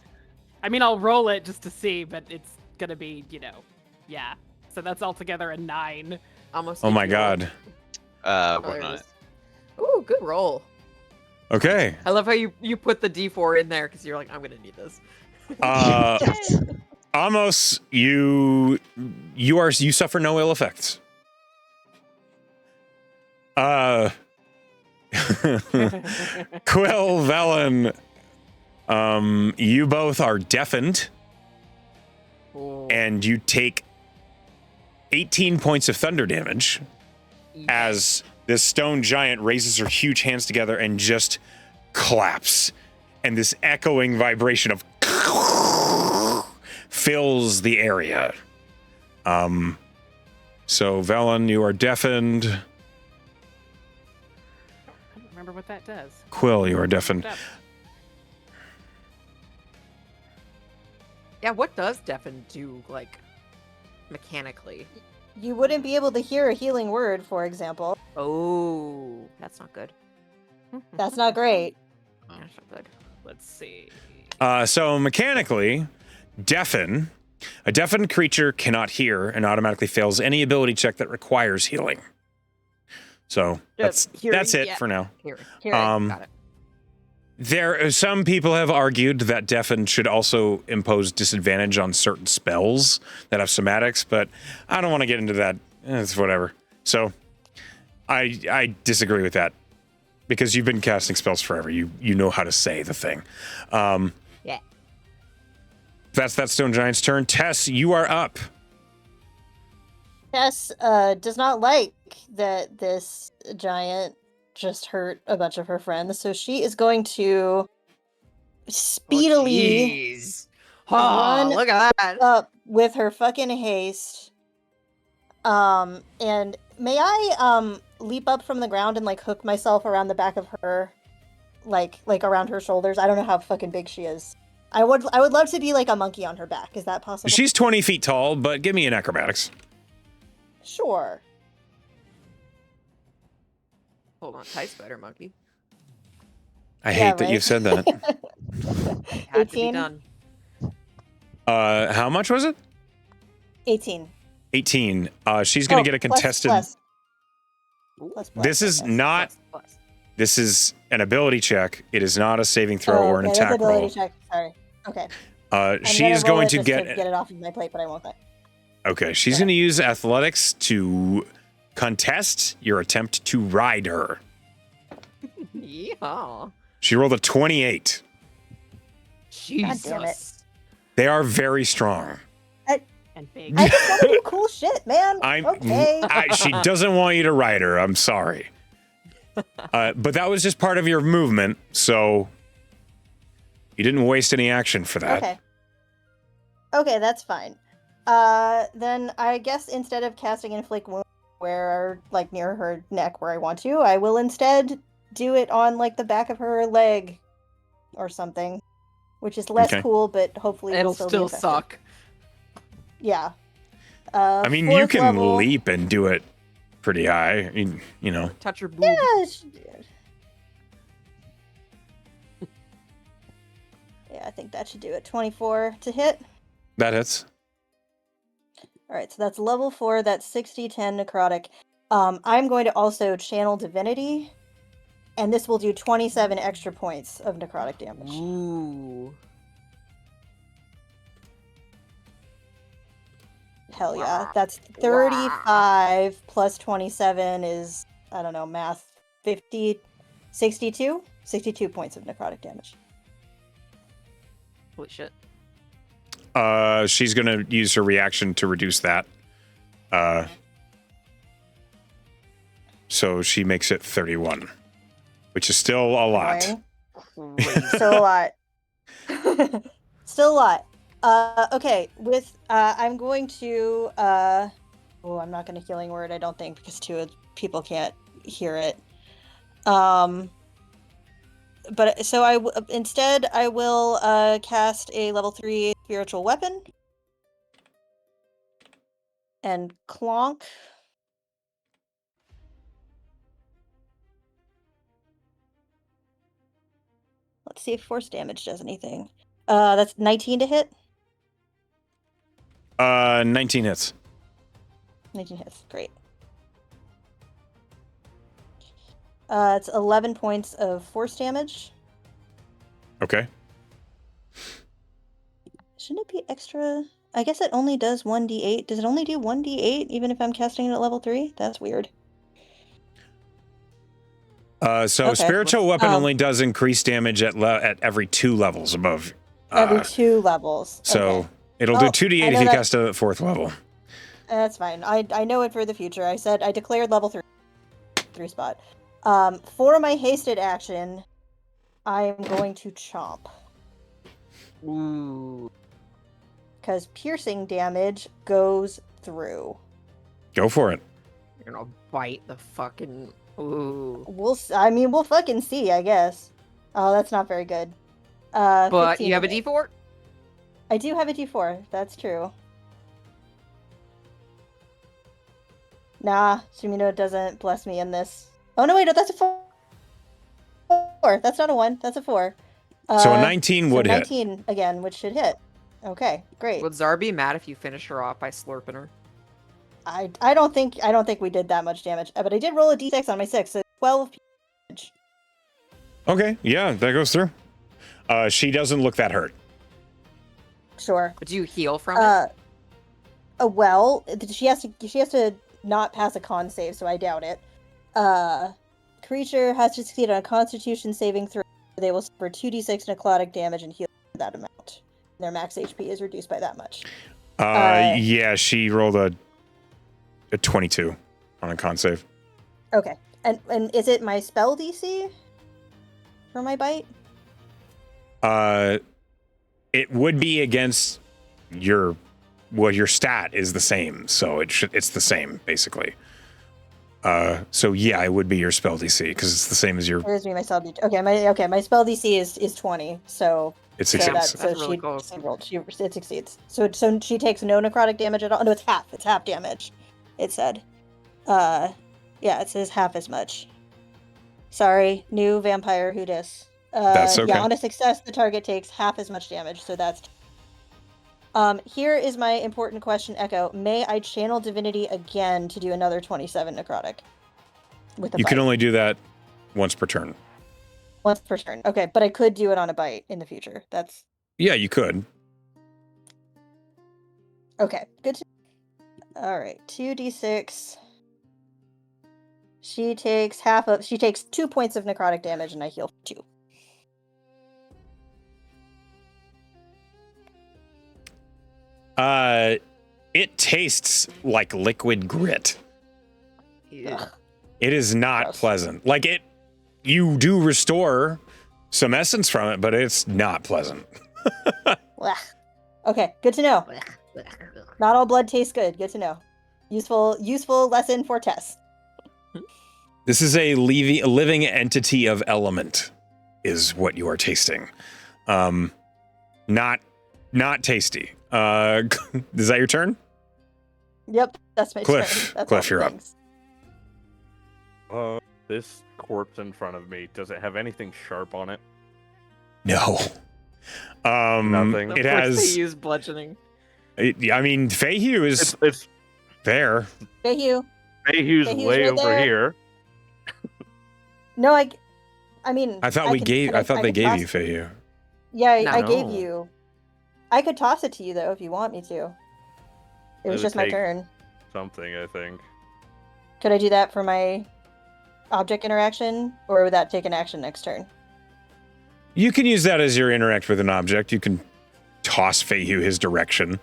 I mean, I'll roll it just to see, but it's going to be, yeah. So that's altogether a 9. Almost. Oh my did you roll? god. Oh, Working there on it it. is. Ooh, good roll. Okay. I love how you put the D4 in there because you're like, I'm going to need this. Yes. Amos, you suffer no ill effects. Quill, Velen, you both are deafened, Ooh. and you take 18 points of thunder damage as this stone giant raises her huge hands together and just claps. And this echoing vibration of fills the area. So Velen, you are deafened. I don't remember what that does. Quill, you are deafened. Look it up. Yeah, what does deafen do, like, mechanically? You wouldn't be able to hear a healing word, for example. Oh, that's not good. That's not great. That's not good. Let's see. So mechanically, deafen A deafened creature cannot hear and automatically fails any ability check that requires healing. So that's it for now. Hearing. Um, Got it. Some people have argued that deafened should also impose disadvantage on certain spells that have somatics, but I don't want to get into that. It's whatever. So I disagree with that because you've been casting spells forever. You know how to say the thing. Yeah. That's that Stone Giant's turn. Tess, you are up. Tess does not like that this giant just hurt a bunch of her friends, so she is going to speedily Oh, run look at that. up with her fucking haste. And may I leap up from the ground and like hook myself around the back of her, like around her shoulders? I don't know how fucking big she is. I would love to be like a monkey on her back. Is that possible? She's 20 feet tall, but give me an acrobatics. Sure. Hold on tight, spider monkey. I Yeah, hate that right? you've said that. Had to be 18? done. How much was it? 18. 18. She's going to get a contested. Plus. This is Plus. not. Plus. This is an ability check. It is not a saving throw or an okay, attack that's ability roll. check. Sorry. Okay. She I'm is gonna roll going it to just get. it off of my plate, but I won't. Okay, she's going to use athletics to contest your attempt to ride her. Yeah. She rolled a 28. Jesus. damn it. They are very strong. And big. I just want to do cool shit, man. Okay. She doesn't want you to ride her. I'm sorry. But that was just part of your movement, so you didn't waste any action for that. Okay. Okay, that's fine. Then I guess instead of casting Inflict Wound where, like, near her neck where I want to, I will instead do it on, like, the back of her leg or something, which is less Okay. cool, but hopefully It'll will still be effective. suck. Yeah. I mean, you fourth can level. leap and do it pretty high. You know. Touch your boob. Yeah, yeah, I think that should do it. 24 to hit. That hits. All right, so that's level 4. That's 60, 10 necrotic. I'm going to also channel divinity, and this will do 27 extra points of necrotic damage. Ooh. Hell yeah, that's 35 plus 27 is, I don't know, math, 50, 62? 62 points of necrotic damage. Holy shit. She's going to use her reaction to reduce that. So she makes it 31, which is still a lot. Still a lot. Still a lot. Okay, with I'm going to I'm not going to healing word, I don't think, because two people can't hear it. But so instead I will cast a level 3 spiritual weapon and clonk. Let's see if force damage does anything. That's 19 to hit. 19 hits. 19 hits. Great. It's 11 points of force damage. Okay. Shouldn't it be extra? I guess it only does 1d8. Does it only do 1d8 even if I'm casting it at level 3? That's weird. So Okay. spiritual weapon only does increase damage at every 2 levels above. Every 2 levels. So Okay. it'll do Oh, 2d8 I if know you that- cast it at 4th level. That's fine. I know it for the future. I said I declared level 3 spot. For my hasted action, I'm going to chomp. Ooh. Because piercing damage goes through. Go for it. You're gonna bite the fucking. Ooh. We'll fucking see, I guess. Oh, that's not very good. But 15 you have a to hit. D4? I do have a D4. That's true. Nah, Sumino doesn't bless me in this. Oh no, wait, no, that's a 4. That's not a 1. That's a 4. So a 19 So would hit. 19 again, which should hit. Okay, great. Would Zar be mad if you finished her off by slurping her? I don't think we did that much damage, but I did roll a d6 on my 6, so 12 damage. Okay, yeah, that goes through. She doesn't look that hurt. Sure. But do you heal from it? Well, she has to not pass a con save, so I doubt it. Creature has to succeed on a Constitution saving throw. They will suffer 2d6 necrotic damage and heal that amount. Their max HP is reduced by that much. Yeah, she rolled a 22 on a con save. Okay, and is it my spell DC for my bite? It would be against your stat is the same, so it's the same basically. So yeah, it would be your spell DC because it's the same as your. Where's me my spell DC? Okay, my spell DC is 20, so It so succeeds. That's really close. it succeeds. So she takes no necrotic damage at all. No, it's half damage. It said, yeah, it says half as much. Sorry, new vampire who dis. That's okay. Yeah, on a success, the target takes half as much damage, so that's. Here is my important question, Echo. May I channel divinity again to do another 27 necrotic? With a You bite? can only do that once per turn. Once per turn. Okay, but I could do it on a bite in the future. That's Yeah, you could. okay. Good. All right, 2d6. She takes 2 points of necrotic damage, and I heal 2. It tastes like liquid grit. Ugh. It is not Gross. pleasant. Like you do restore some essence from it, but it's not pleasant. Blech. Okay, good to know. Not all blood tastes good. Good to know. Useful lesson for Tess. This is a living entity of element, is what you are tasting. Not tasty. Is that your turn? Yep, that's my Cliff. turn. That's Cliff, all the you're up. things. This corpse in front of me, does it have anything sharp on it? No. Nothing. It Of course has. they use bludgeoning. I mean, Feyhue is It's there. Feyhue. Mayhew's Mayhew's way right over there. here. No, I mean. I thought I they could- gave toss- you Feyhue. Yeah, I No. gave you. I could toss it to you though if you want me to. It was would just my take- turn. Something, I think. Could I do that for my object interaction, or would that take an action next turn? You can use that as your interact with an object. You can toss Feyhue his direction.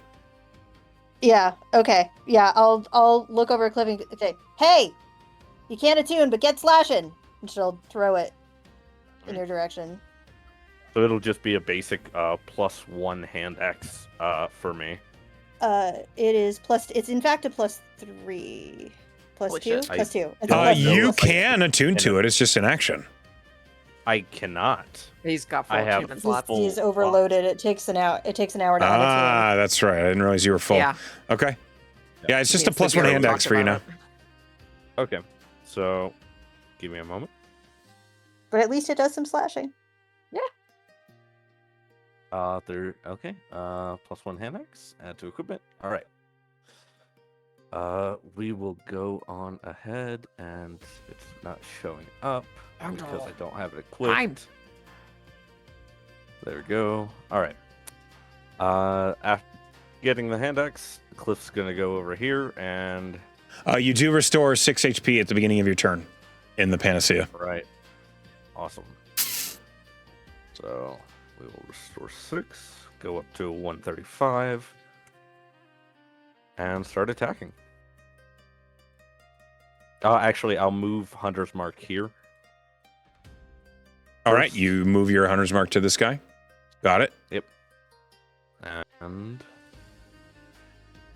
Yeah. Okay. Yeah. I'll look over at Cliff and say, "Hey, you can't attune, but get slashing," and she'll throw it in your direction. So it'll just be a basic +1 hand X for me. It is plus. It's in fact a +3, +2, Holy shit. +2. It's a +2. You plus- can attune to it. It's just an action. I cannot. He's got full I have achievement slots. full- He's overloaded. It takes an hour. It takes an hour to unattune. Ah, that's right. I didn't realize you were full. Yeah. Okay. Yeah, it's just a Means that +1 Gary hand talked X for you now. about it. Okay. So, give me a moment. But at least it does some slashing. Okay. +1 hand X. Add to equipment. All right. We will go on ahead, and it's not showing up because I don't have it equipped. Time. There we go. All right. After getting the hand axe, Cliff's gonna go over here and You do restore 6 HP at the beginning of your turn in the Panacea. right. Awesome. So we will restore 6, go up to 135, and start attacking. Actually, I'll move Hunter's Mark here. All right, First. you move your Hunter's Mark to this guy. Got it. And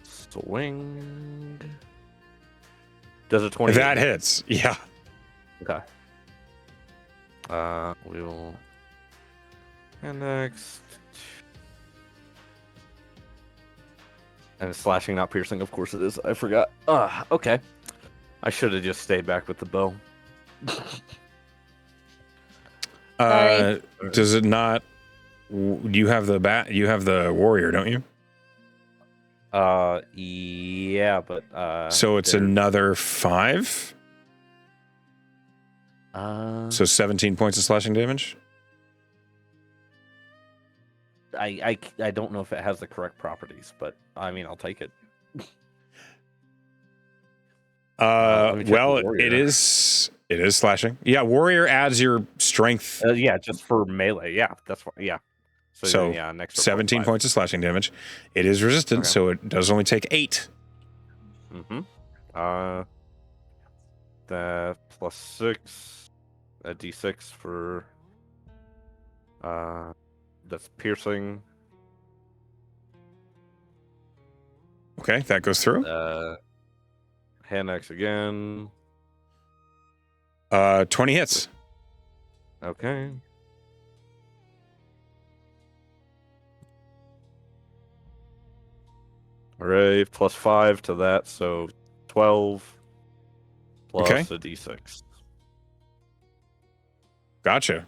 swing. Does a 20? That hits. Yeah. Okay. We will. And next. And it's slashing, not piercing. Of course it is. I forgot. Okay. I should have just stayed back with the bow. Sorry. Does it not You have the You have the warrior, don't you? Yeah, but So it's another 5. So 17 points of slashing damage. I don't know if it has the correct properties, but I mean, I'll take it. Let me check Well, the warrior. it is slashing. Yeah, warrior adds your strength. Yeah, just for melee. Yeah, that's what. Yeah. So then, yeah, next 17 points of slashing damage. It is resistant, Okay. so it does only take 8. Mm-hmm. That plus 6, a d6 for that's piercing. Okay, that goes through. Hand axe again. 20 hits. Okay. Alright, plus 5 to that, so 12 plus Okay. a d6. Gotcha.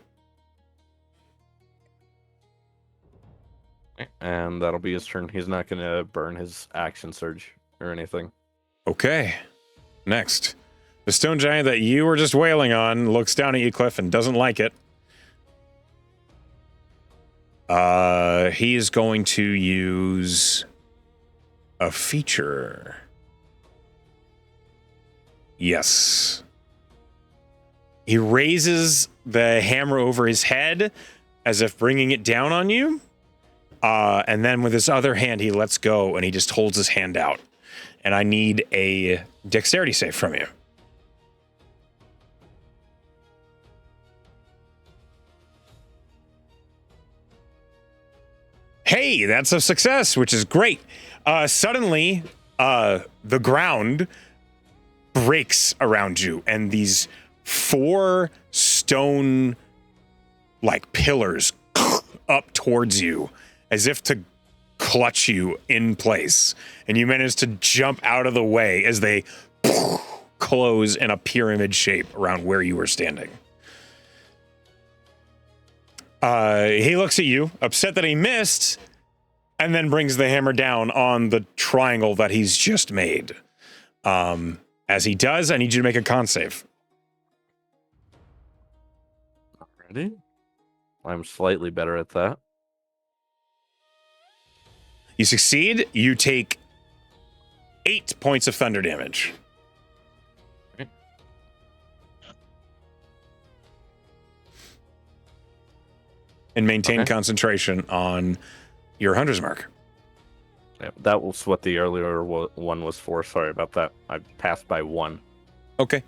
And that'll be his turn. He's not going to burn his action surge or anything. Okay. Next. The stone giant that you were just wailing on looks down at you, Cliff, and doesn't like it. He is going to use a feature. Yes. He raises the hammer over his head as if bringing it down on you. And then with his other hand, he lets go and he just holds his hand out. And I need a dexterity save from you. Hey, that's a success, which is great. Suddenly, the ground breaks around you, and these 4 stone like pillars up towards you as if to clutch you in place, and you manage to jump out of the way as they close in a pyramid shape around where you were standing. He looks at you, upset that he missed, and then brings the hammer down on the triangle that he's just made. As he does, I need you to make a con save. Ready? I'm slightly better at that. You succeed, you take 8 points of thunder damage. Okay. And maintain Okay. concentration on your hunter's mark. Yeah, that was what the earlier one was for. Sorry about that. I passed by 1. Okay.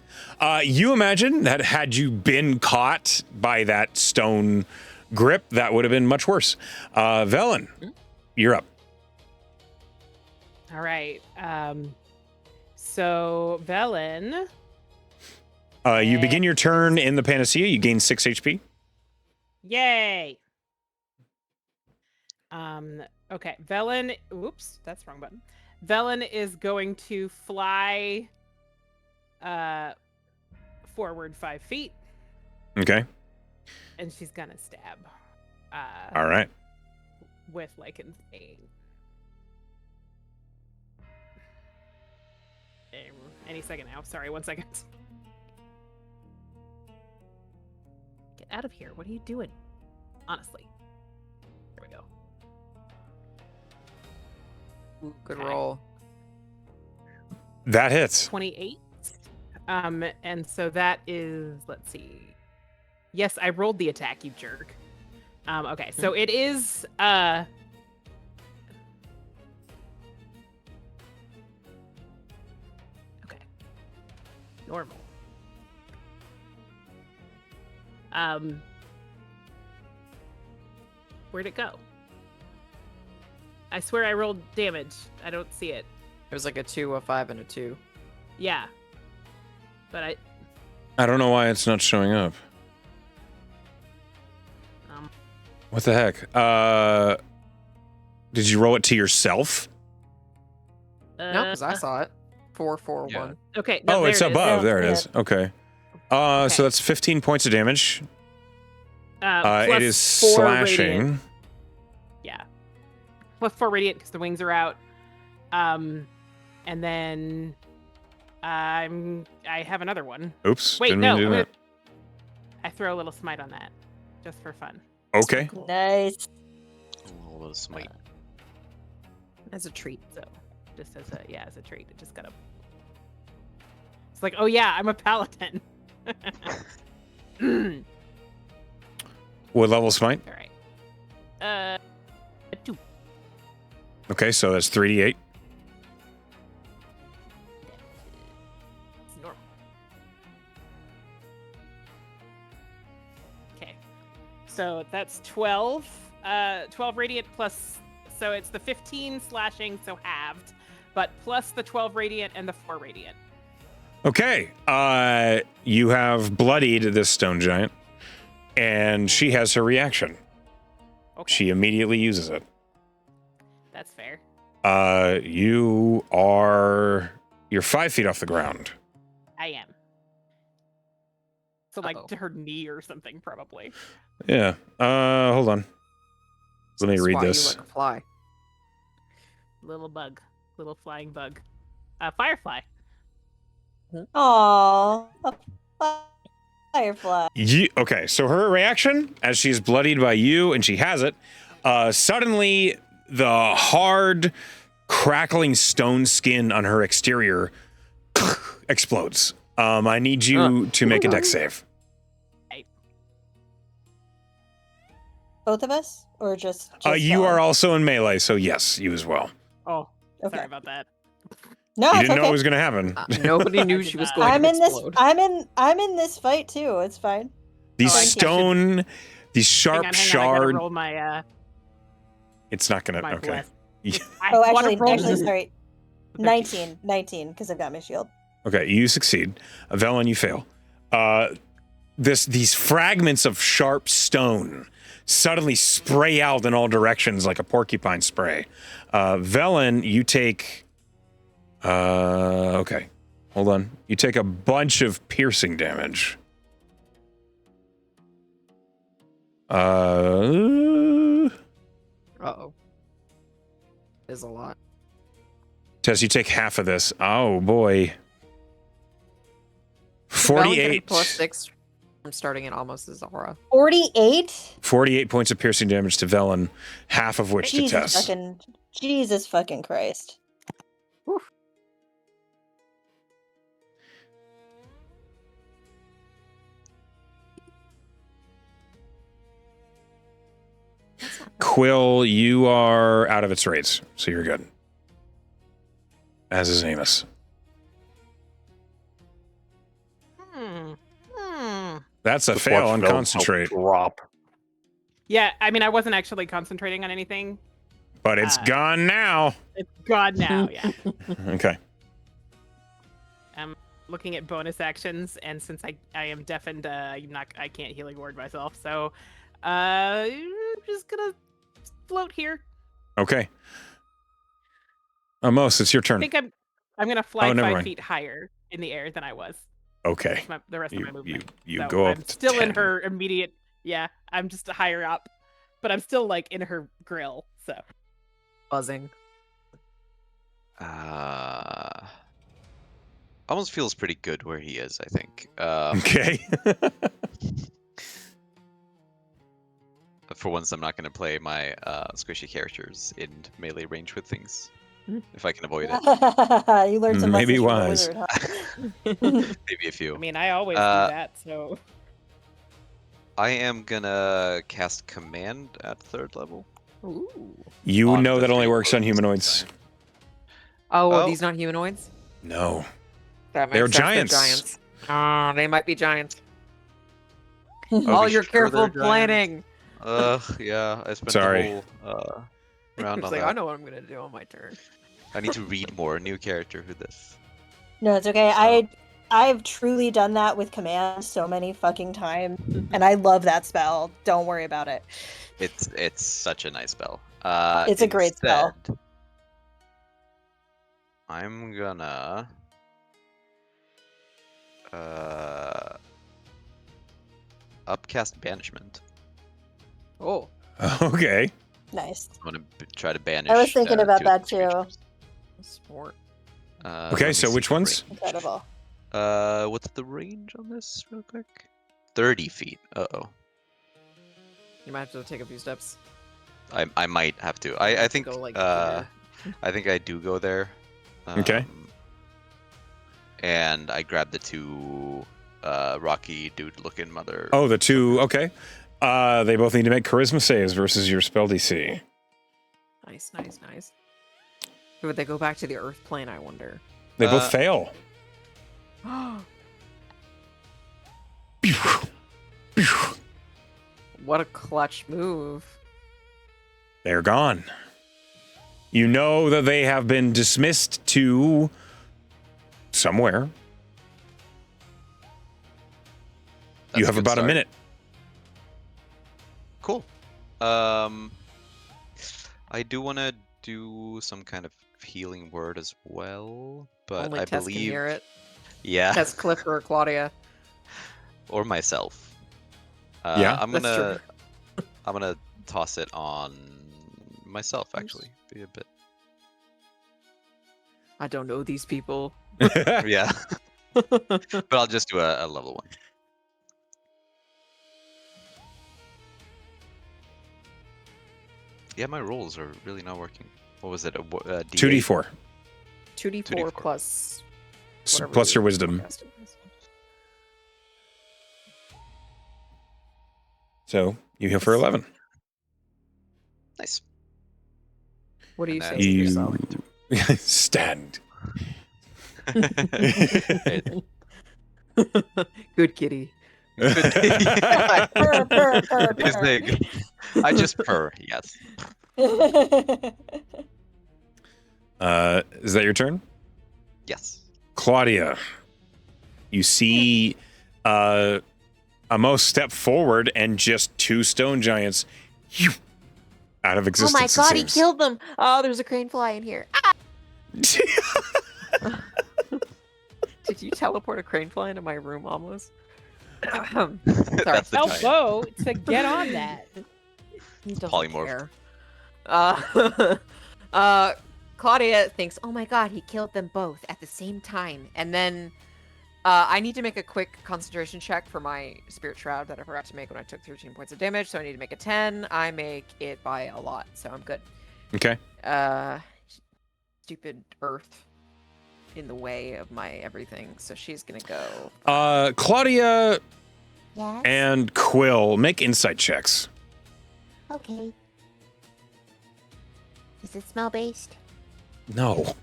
You imagine that had you been caught by that stone grip, that would have been much worse. Velen, you're up. All right. So Velen. You begin your turn in the Panacea. You gain 6 HP. Yay. Okay. Velen. Oops, that's the wrong button. Velen is going to fly forward 5 feet, Okay. and she's gonna stab. All right. With like insane. Any second now. Sorry, 1 second. Get out of here. What are you doing? Honestly. There we go. Ooh, good Okay. roll. That hits. 28. And so that is, let's see. Yes, I rolled the attack, you jerk. Okay, so it is okay. Normal. Where'd it go? I swear I rolled damage. I don't see it. It was like a 2, a 5, and a 2. Yeah. But I don't know why it's not showing up. What the heck? Did you roll it to yourself? No, because I saw it. 4, 4, Yeah. 1. Okay. No, Oh, it's there it is. above. Yeah, There it yeah. is. Okay. Okay. So that's 15 points of damage. Plus It is 4 slashing. radiant. plus 4 radiant because the wings are out. And then I have another one. Oops. Wait, didn't no. mean to do that. I throw a little smite on that, just for fun. Okay. Nice. A little smite. As a treat. So, just as a treat. It just got a. It's like, oh yeah, I'm a paladin. All What level smite? right. 2. Okay, so that's 3d8. It's normal. Okay. So that's 12. 12 radiant plus. So it's the 15 slashing, so halved, but plus the 12 radiant and the 4 radiant. Okay. You have bloodied this stone giant, and she has her reaction. Okay. She immediately uses it. That's fair. You're 5 feet off the ground. I am. So like Uh-oh. to her knee or something, probably. Yeah. Hold on. Let me That's read why this. You like a fly. Little bug. Little flying bug. Firefly. Aww. A firefly. Okay, so her reaction, as she's bloodied by you, and she has it, suddenly the hard, crackling stone skin on her exterior explodes. I need you to make a dex save. Both of us? Or just You Velen? are also in melee, so yes, you as well. Oh, Okay. sorry about that. No, You it's didn't know okay. it was going to happen. Nobody knew I she did was not. going I'm to in this. explode. I'm in this fight too. It's fine. These Oh, I see. stone, these sharp Hang on, I shard. gotta roll my It's not going to. my Okay. bless. Oh, I wanna actually, roll actually, this. sorry. 19, because I've got my shield. Okay, you succeed. Velen, you fail. These fragments of sharp stone suddenly spray out in all directions like a porcupine spray. Velen, you take. Okay, hold on. You take a bunch of piercing damage. Uh-oh. There's a lot. Tess, you take half of this. Oh boy. Velen getting 48. plus 6 from starting it almost as aura. 48. 48 points of piercing damage to Velen, half of which to Tess. Jesus fucking Christ. Quill, you are out of its raids, so you're good. As is Amos. That's a Just fail watch on Vel's health concentrate, Drop. Yeah, I mean, I wasn't actually concentrating on anything. but it's gone now. It's gone now. Yeah. Okay. I'm looking at bonus actions, and since I am deafened, I can't healing word myself, so I'm just gonna float here. Okay. Amos, it's your I turn. think I'm gonna fly Oh, never 5 mind. feet higher in the air than I was. Okay. The rest of my You movement. you So go up I'm to still 10. in her immediate. Yeah, I'm just higher up, but I'm still like in her grill. So Buzzing. Almost feels pretty good where he is, I think. Okay. For once, I'm not going to play my squishy characters in melee range with things, if I can avoid it. You learned some Maybe lessons from the wise. wizard, huh? Maybe a few. I mean, I always do that. So I am gonna cast command at 3rd level. Ooh. You On know the that only three works on orcs. humanoids. Oh, are Oh. these not humanoids? No. That makes They're sense. giants. They're giants. Ah, they might be giants. Are Oh, we you're sure they're careful giants? planning. Yeah, I spent Sorry. the whole round It's on like, that. I know what I'm gonna do on my turn. I need to read more. New character, who this? No, it's okay. So- I've truly done that with command so many fucking times, and I love that spell. Don't worry about it. It's such a nice spell. It's a great spell. Instead, I'm gonna upcast banishment. Oh, Okay. Nice. I want to try to banish. I was thinking about two of that these too. creatures. Sport. Let Okay, me so see which the ones? range. Incredible. What's the range on this, real quick? 30 feet. Uh-oh. You might have to take a few steps. I might have to. I think Go, like, I think I do go there. Okay. And I grab the two rocky dude looking mother. Oh, the two. Okay. They both need to make charisma saves versus your spell DC. Nice. Would they go back to the Earth plane? I wonder. They both fail. What a clutch move! They're gone. You know that they have been dismissed to somewhere. That's You a have good about a start. minute. Cool. I do want to do some kind of healing word as well, but Only I Tess can believe, hear it. yeah, Tess, Cliff, or Claudia. or myself. Yeah, I'm that's gonna true. I'm gonna toss it on myself. Actually, be a bit. I don't know these people. Yeah, but I'll just do a level one. Yeah, my rolls are really not working. What was it? A D8? 2d4. 2d4 2d4. plus whatever Plus your your wisdom. forecasting is. So you heal for 11. Nice. What do you And say then- to You yourself? stand. Hey, Good kitty. Purr, purr, purr, His purr. name. I just purr. Yes. Is that your turn? Yes. Claudia, you see Amos step forward and just two stone giants out of Oh existence. my god, it he seems. killed them. Oh, there's a crane fly in here. Ah! Did you teleport a crane fly into my room almost? That's the Tell giant. Bo to get on that. He doesn't polymorphed. care. Claudia thinks, oh my god, he killed them both at the same time. And then I need to make a quick concentration check for my Spirit Shroud that I forgot to make when I took 13 points of damage. So I need to make a 10. I make it by a lot, so I'm good. Okay. Stupid Earth in the way of my everything. So she's going to go. Claudia Yes. and Quill, make insight checks. Okay. Is it smell based? No.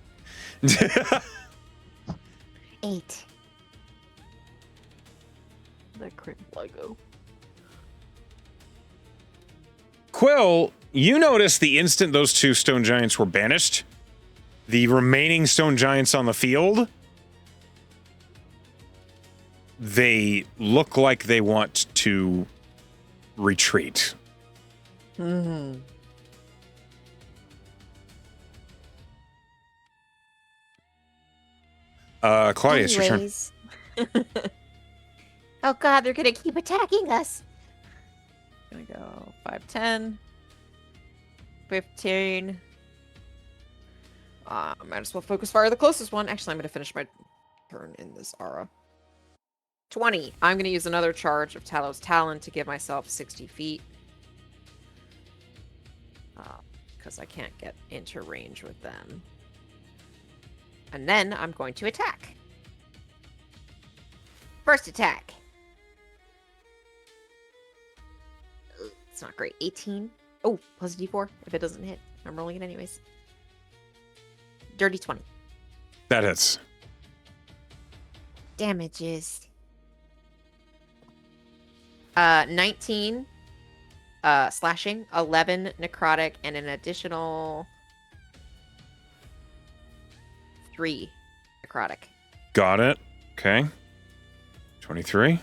8. That crane fly go. Quill, you notice the instant those two stone giants were banished, the remaining stone giants on the field, they look like they want to retreat. Mm-hmm. Claudia, it's your turn. Anyways. Oh god, they're gonna keep attacking us. Gonna go 5, 10, 15. Might as well focus fire the closest one. Actually, I'm gonna finish my turn in this aura. 20. I'm gonna use another charge of Talos Talon to give myself 60 feet. Because I can't get into range with them. And then I'm going to attack. First attack. It's not great. 18. Oh, plus D4 if it doesn't hit. I'm rolling it anyways. Dirty 20. That hits. Damages. 19 slashing, 11 necrotic, and an additional 3 necrotic. Got it. Okay. 23.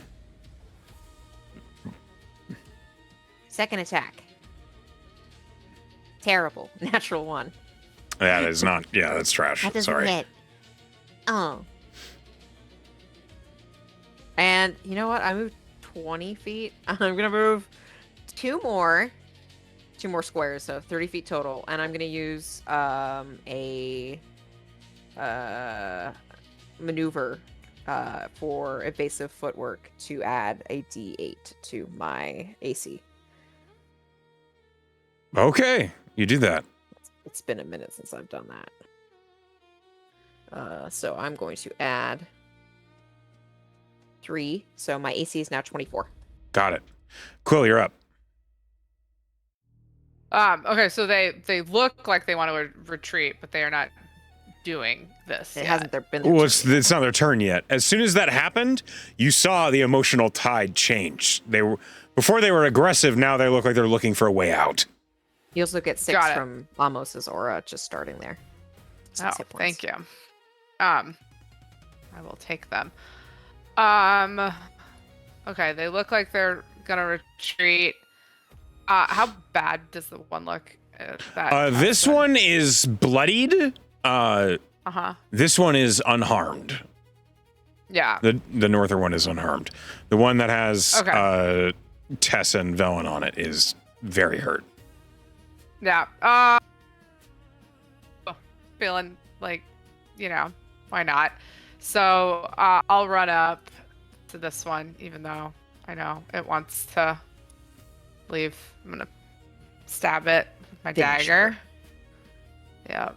Second attack. Terrible. Natural 1. That is not. Yeah, that's trash. That doesn't Sorry. hit. Oh. And you know what? I moved 20 feet. I'm going to move 2 more 2 more squares, so 30 feet total. And I'm going to use a maneuver for evasive footwork to add a D8 to my AC. Okay, you do that. It's been a minute since I've done that. So I'm going to add 3. So my AC is now 24. Got it. Quill, you're up. Okay, so they look like they want to retreat, but they are not doing this. It yet. hasn't there been. Their Well, turn yet. it's not their turn yet. As soon as that happened, you saw the emotional tide change. Before they were aggressive. Now they look like they're looking for a way out. You also get 6 Got it. from Amos's aura just starting there. 6 hit points. Thank you. I will take them. Okay, they look like they're gonna retreat. How bad does the one look? This one is bloodied. This one is unharmed. Yeah. The northern one is unharmed. The one that has Tess and Velen on it is very hurt. Yeah. Feeling like, why not? So I'll run up to this one, even though I know it wants to leave. I'm gonna stab it with my Finish dagger. Yeah.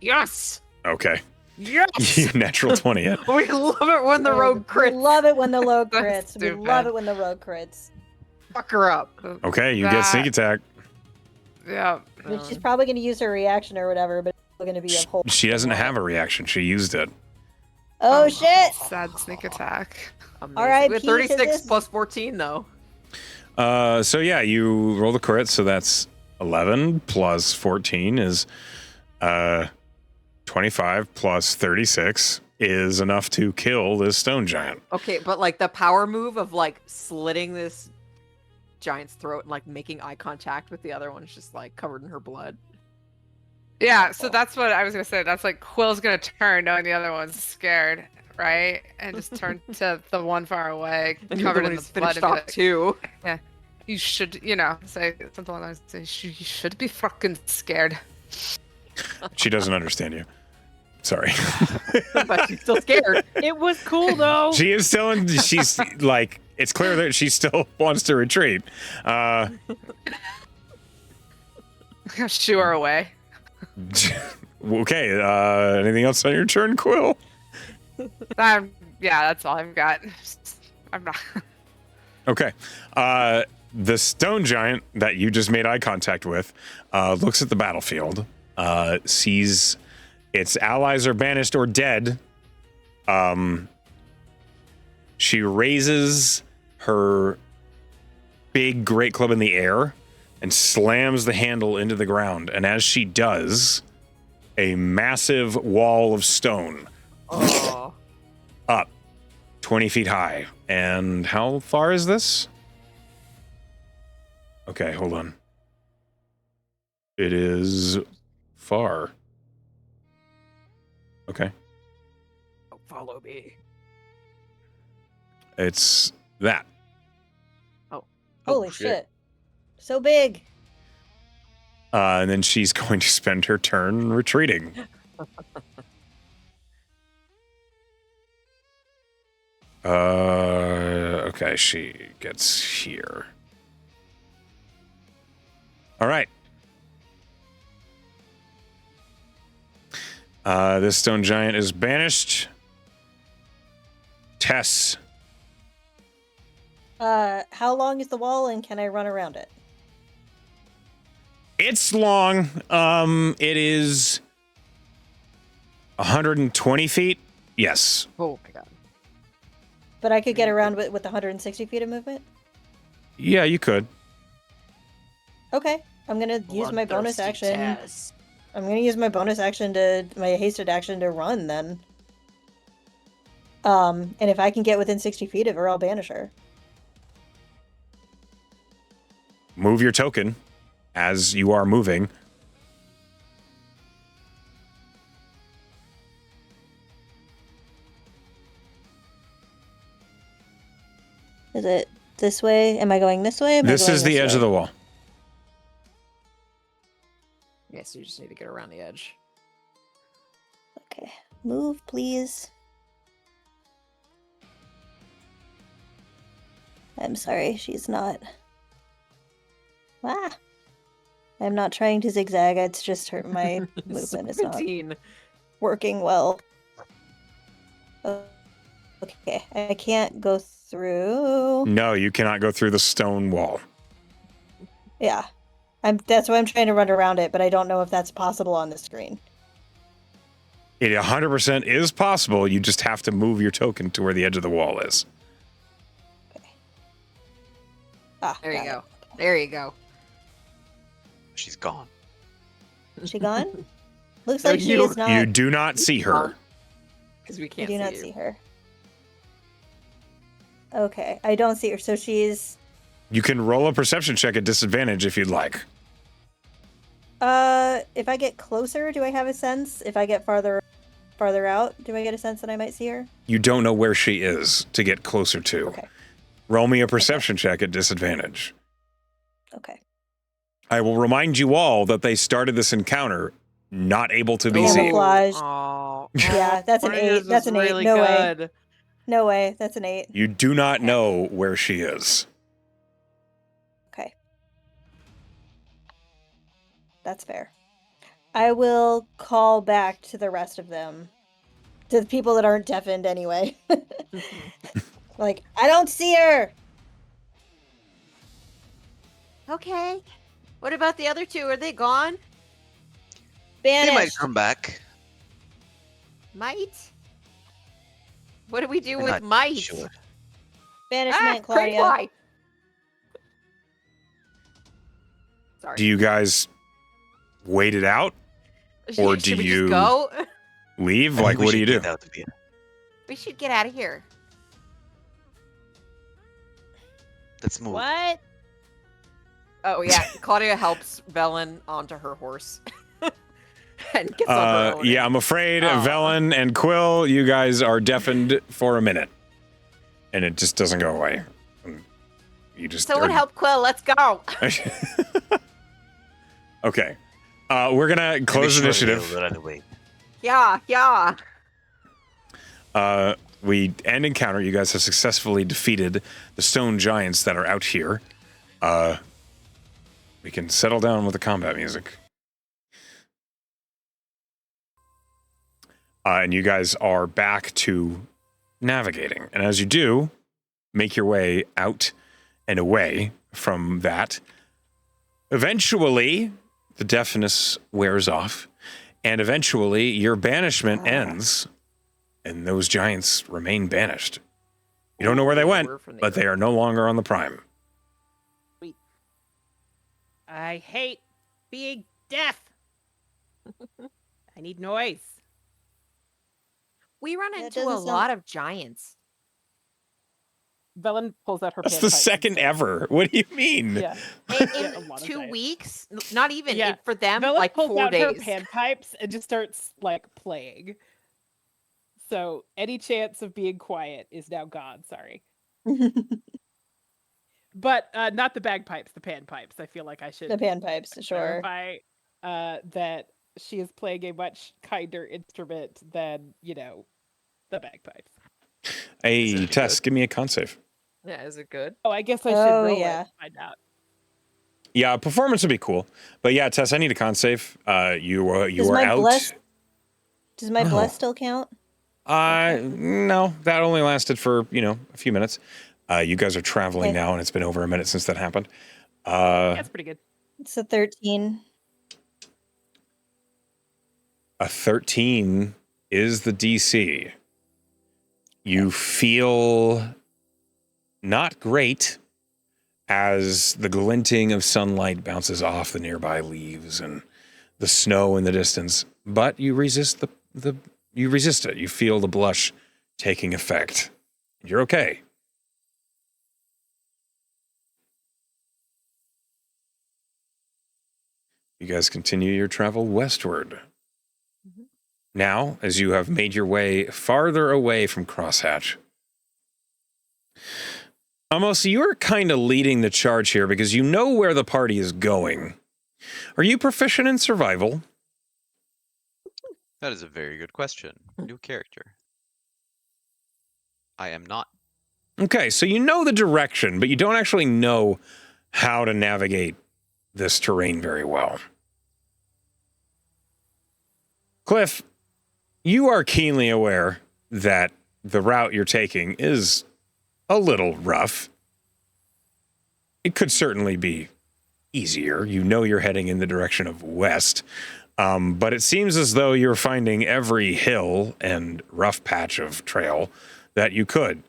Yes! Okay. Yes! You natural 20 it. We love it when the rogue We crits. love it when the rogue That's crits. We stupid. love it when the rogue crits. Fuck her up. Okay, you get sneak attack. Yeah. I mean, she's probably going to use her reaction or whatever, but it's still going to be a whole. She doesn't have a reaction. She used it. Oh shit! Sad sneak attack. Amazing. R.I.P. We have to 36 this. plus 14, though. So yeah, you roll the crit, so that's 11 plus 14 is 25 plus 36 is enough to kill this stone giant. Okay, but like the power move of like slitting this giant's throat and like making eye contact with the other one is just like covered in her blood. Yeah, so that's what I was gonna say. That's like Quill's gonna turn, knowing the other one's scared, right? And just turn to the one far away, And covered the in one the who's blood, finished and be off like, too. "You should, say something like that. You should be fucking scared." She doesn't understand you. Sorry. But she's still scared. It was cool though. She is still she's like, it's clear that she still wants to retreat. Shoo her away. Okay, anything else on your turn, Quill? Yeah, that's all I've got. I'm not. Okay. The stone giant that you just made eye contact with looks at the battlefield, sees its allies are banished or dead. She raises her big great club in the air and slams the handle into the ground. And as she does, a massive wall of stone Oh. up 20 feet high. And how far is this? Okay, hold on. It is far. Okay. Follow me. It's that. Holy shit. So big. And then she's going to spend her turn retreating. Okay, she gets here. All right. This stone giant is banished. Tess. How long is the wall and can I run around it? It's long. It is 120 feet. Yes. Oh my god. But I could get around with 160 feet of movement? Yeah, you could. Okay. I'm going to use my bonus Bloodthirsty action. Tess. I'm going to use my bonus action my hasted action to run then. And if I can get within 60 feet of her, I'll banish her. Move your token as you are moving. Is it this way? Am I going this way? Am I This going is the edge way? of the wall. Yeah, so you just need to get around the edge. Okay. Move, please. I'm sorry, she's not. Ah! I'm not trying to zigzag, it's just my movement is not 17. working well. Okay, I can't go through. No, you cannot go through the stone wall. Yeah. That's why I'm trying to run around it, but I don't know if that's possible on the screen. It 100% is possible. You just have to move your token to where the edge of the wall is. Okay. Ah, There you got go. it. There you go. She's gone. Is she gone? Looks No, like she you- is not. You do not see her. Because we I can't do see not you. see her. Okay, I don't see her. So she's. You can roll a perception check at disadvantage if you'd like. If I get closer, do I have a sense? If I get farther out, do I get a sense that I might see her? You don't know where she is to get closer to. Okay. Roll me a perception check at disadvantage. Okay. I will remind you all that they started this encounter not able to be Ooh. seen. Camouflage. Oh, Yeah, that's an One of 8. yours That's was an 8. really No way. good. No way. That's an 8. You do not know where she is. Okay. That's fair. I will call back to the rest of them. To the people that aren't deafened anyway. Like, I don't see her! Okay. What about the other two? Are they gone? They might Banished. come back. Might? What do we do We're with not might? sure. Banishment, Great Claudia. fly. Sorry. Do you guys wait it out? or do Should we you- just go? Leave? I Like, think we what do should you do? get out of here. We should get out of here. Let's move. What? Oh yeah, Claudia helps Velen onto her horse. And gets on her own. Yeah, I'm afraid Oh. Velen and Quill, you guys are deafened for a minute. And it just doesn't go away. You just Someone help Quill. Let's go. Okay. We're gonna close Maybe surely initiative. they'll run away. Yeah, yeah. We end encounter. You guys have successfully defeated the stone giants that are out here. We can settle down with the combat music. And you guys are back to navigating. And as you do, make your way out and away from that. Eventually, the deafness wears off. And eventually, your banishment ends. And those giants remain banished. You don't know where they went, Were from the but they are no longer on the prime. I hate being deaf. I need noise. We run That into a doesn't sound- lot of giants. Velen pulls out her. That's the panpipes and second starts- ever. What do you mean? Yeah. In Yeah, a lot of 2 giants. weeks, not even Yeah. for them, Velen like pulls 4 out her days. panpipes and just starts like playing. So any chance of being quiet is now gone. Sorry, but not the bagpipes, the panpipes. I feel like I should The panpipes, sure. clarify that she is playing a much kinder instrument than the bagpipes. Hey, Tess, give me a con save. Yeah, is it good? Oh, I guess I should Oh, roll yeah. it. Find out. Yeah, performance would be cool. But yeah, Tess, I need a con save. You Does are my out. Does my No. bless still count? No, that only lasted for, a few minutes. You guys are traveling Okay. now, and it's been over a minute since that happened. That's pretty good. It's a 13. A 13 is the DC. You feel not great as the glinting of sunlight bounces off the nearby leaves and the snow in the distance, but you resist you resist it. You feel the blush taking effect. You're okay. You guys continue your travel westward. Now, as you have made your way farther away from Crosshatch, Amos, you're kind of leading the charge here because you know where the party is going. Are you proficient in survival? That is a very good question. New character. I am not. Okay, so you know the direction, but you don't actually know how to navigate this terrain very well. Cliff, you are keenly aware that the route you're taking is a little rough. It could certainly be easier. You know you're heading in the direction of west, but it seems as though you're finding every hill and rough patch of trail that you could.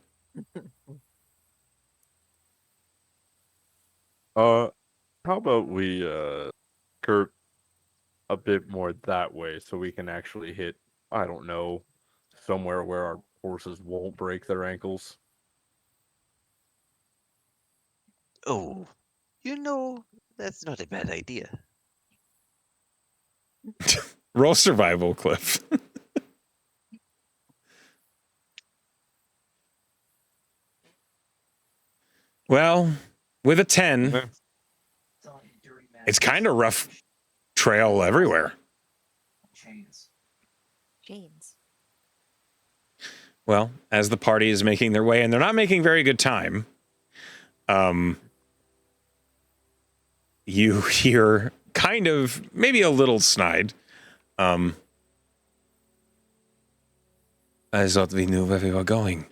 How about we skirt a bit more that way so we can actually hit, I don't know, somewhere where our horses won't break their ankles? Oh, that's not a bad idea. Roll survival, Cliff. Well, with a 10, it's kind of rough trail everywhere. James. Well, as the party is making their way, and they're not making very good time, you hear kind of, maybe a little snide, I thought we knew where we were going.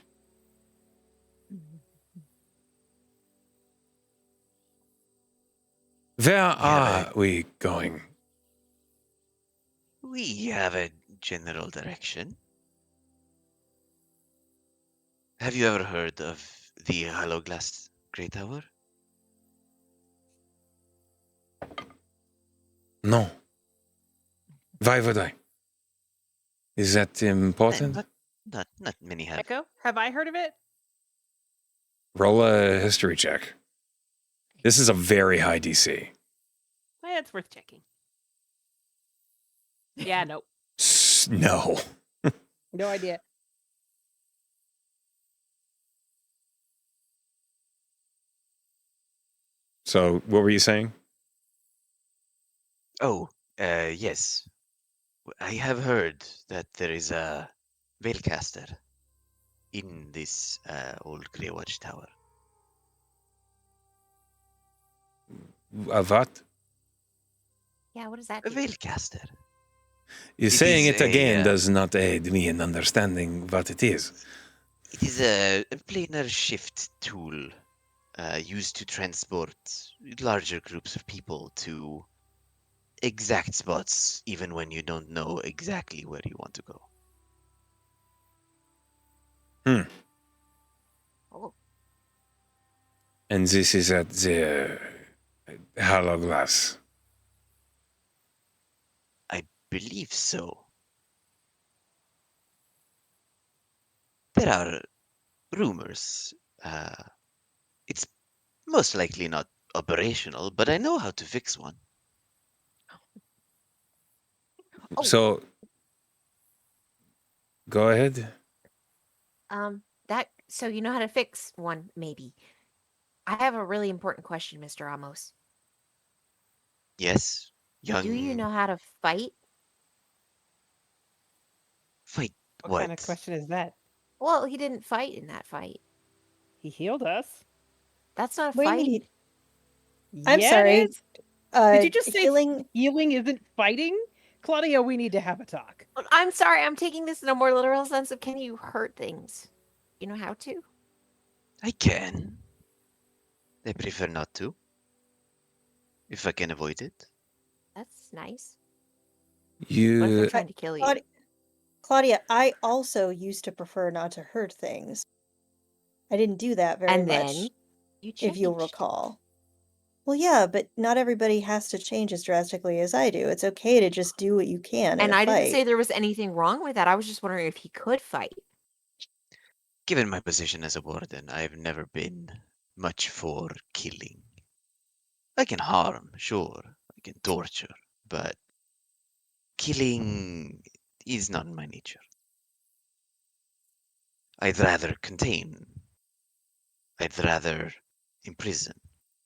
Where are we going? We have a general direction. Have you ever heard of the Hollow Glass Great Tower? No. Why would I? Is that important? Not many have. Echo, have I heard of it? Roll a history check. This is a very high DC. It's worth checking. Yeah, nope. No. No idea. So, what were you saying? Oh, yes. I have heard that there is a Veilcaster in this old Grey Watch Tower. A what? Yeah, what does that A do? Veilcaster. You It saying is it again a, does not aid me in understanding what it is. It is a planar shift tool used to transport larger groups of people to exact spots, even when you don't know exactly where you want to go. Oh, And this is at the Hollow Glass. I believe so. There are rumors. It's most likely not operational, but I know how to fix one. Oh. So, go ahead. So you know how to fix one, maybe. I have a really important question, Mr. Amos. Yes, young. Do you know how to fight? Fight What kind of question is that? Well, he didn't fight in that fight. He healed us. That's not a What do you fight. mean I'm Yeah, it sorry. is. Did you just say healing? healing isn't fighting? Claudia, we need to have a talk. I'm sorry, I'm taking this in a more literal sense of can you hurt things? You know how to? I can. I prefer not to. If I can avoid it. That's nice. What if You they're trying to kill you? Claudia, I also used to prefer not to hurt things. I didn't do that very And much, then you if you'll changed. recall. Well, yeah, but not everybody has to change as drastically as I do. It's okay to just do what you can in And a I didn't fight. say there was anything wrong with that. I was just wondering if he could fight. Given my position as a warden, I've never been much for killing. I can harm, sure. I can torture, but killing is not in my nature. I'd rather contain I'd rather imprison,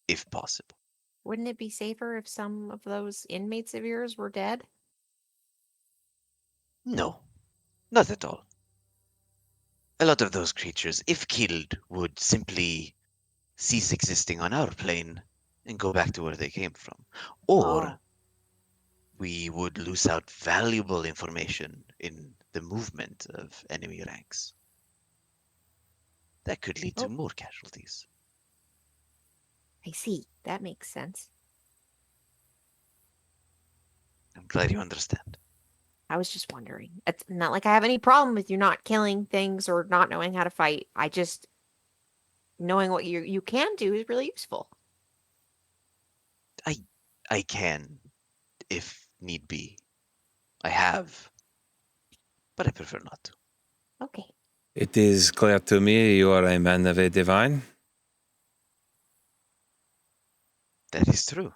if possible. Wouldn't it be safer if some of those inmates of yours were dead? No, not at all. A lot of those creatures, if killed, would simply cease existing on our plane and go back to where they came from. Or Oh. we would lose out valuable information in the movement of enemy ranks. That could lead to Oh. more casualties. I see. That makes sense. I'm glad you understand. I was just wondering. It's not like I have any problem with you not killing things or not knowing how to fight. I just knowing what you can do is really useful. I can, if need be. I have, but I prefer not to. Okay. It is clear to me you are a man of a divine. That is true.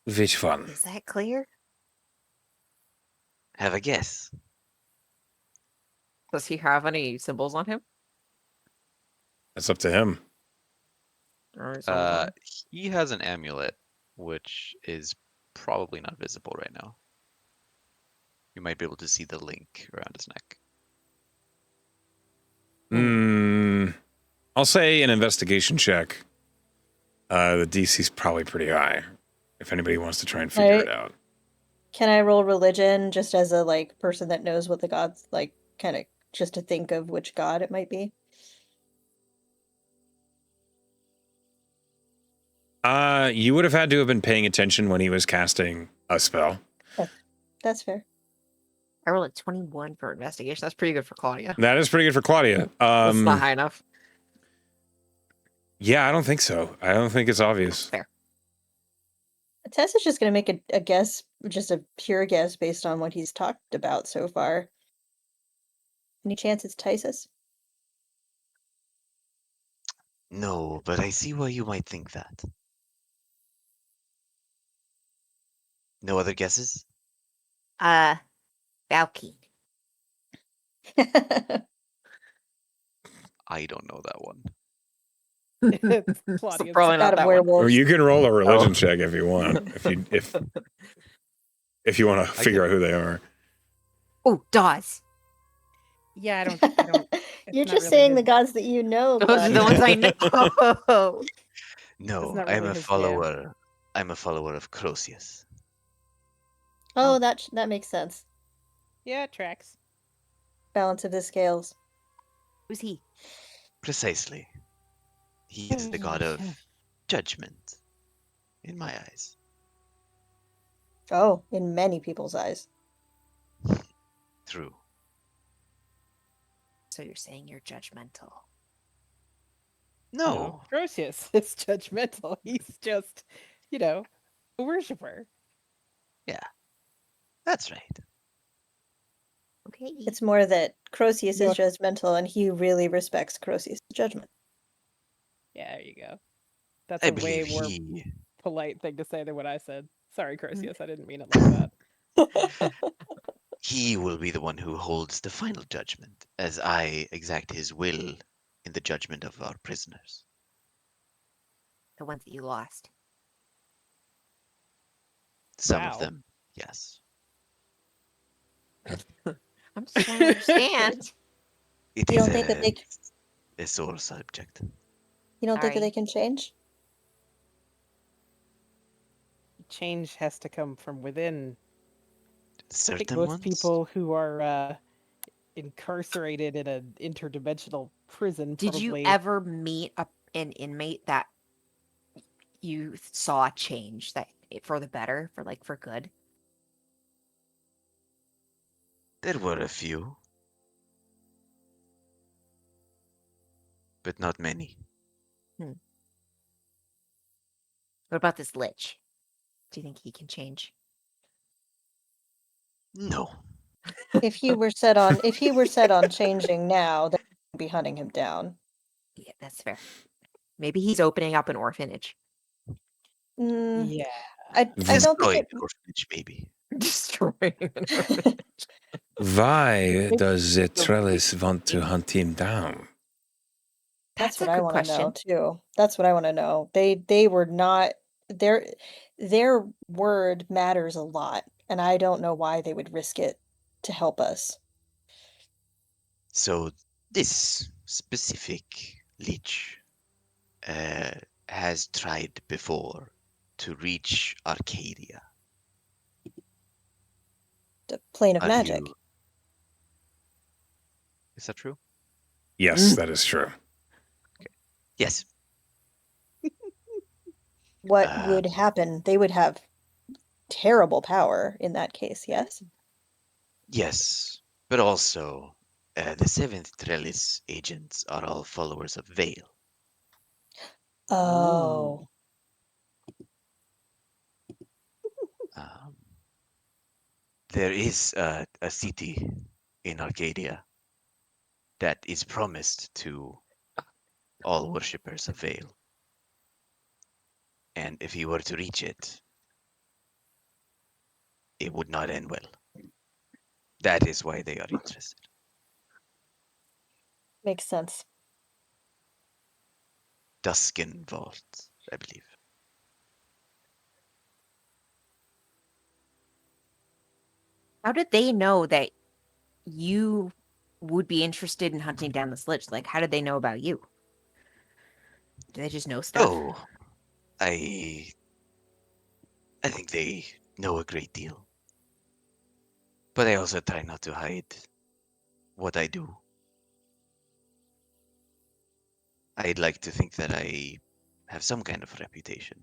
Which one? Is that clear? Have a guess. Does he have any symbols on him? That's up to him. Or is someone on? He has an amulet, which is probably not visible right now. You might be able to see the link around his neck. I'll say an investigation check. The DC's probably pretty high. If anybody wants to try and figure it out. Can I roll religion just as a like person that knows what the gods like, kind of just to think of which god it might be? You would have had to have been paying attention when he was casting a spell. That's fair. I rolled a 21 for investigation. That's pretty good for Claudia. That is pretty good for Claudia. That's not high enough. Yeah, I don't think so. I don't think it's obvious. Fair. Tess is just going to make a guess, just a pure guess based on what he's talked about so far. Any chance it's Tysus? No, but I see why you might think that. No other guesses? Valky. I don't know that one. It's So Claudia's probably not God of that one. werewolves. Or you can roll a religion check if you want. If you want to figure out who they are. Oh, Dawes. Yeah, I don't. It's You're not just really saying the his- gods that you know. Those are the Claudia. ones I know. No, not I'm really a his jam. follower. I'm a follower of Crozius. Oh, that makes sense. Yeah, it tracks. Balance of the scales. Who's he? Precisely. He is the god of judgment, in my eyes. Oh, in many people's eyes. True. So you're saying you're judgmental. No, Grocius is judgmental. He's just, a worshiper. that's right. Okay. It's more that Crozius Yeah. is judgmental and he really respects Crozius' judgment. Yeah, there you go. That's I a way believe more he polite thing to say than what I said. Sorry, Crocius, I didn't mean it like that. he will be the one who holds the final judgment, as I exact his will in the judgment of our prisoners. The ones that you lost. Some Wow. of them, yes. I'm just trying to understand. It You is don't think that they a sore subject. you don't think that Sorry. they can change? Change has to come from within. I think Certain most ones? people who are incarcerated in an interdimensional prison Did you probably ever meet an inmate that you saw change for the better, for good? There were a few. But not many. What about this lich? Do you think he can change? No. If he were set on changing now, then we'd be hunting him down. Yeah, that's fair. Maybe he's opening up an orphanage. Mm, Yeah. I don't Destroy think the orphanage, maybe. Destroying an orphanage. it, Why does the trellis want to hunt him down? That's That's what a I good want to know question. too. That's what I want to know. They were not their word matters a lot, and I don't know why they would risk it to help us. So this specific lich has tried before to reach Arcadia. The plane of Are magic. you? Is that true? Yes, that is true. Yes. What Uh, would happen? They would have terrible power in that case, yes? yes, but also the Seventh Trellis agents are all followers of Vale. Oh, Um, there is a city in Arcadia that is promised to all worshippers of Vale. And if he were to reach it, it would not end well. That is why they are interested. makes sense. Duskin Vault, I believe. How did they know that you would be interested in hunting down this lich? Like, how did they know about you? Do they just know stuff? Oh, I think they know a great deal. But I also try not to hide what I do. I'd like to think that I have some kind of reputation.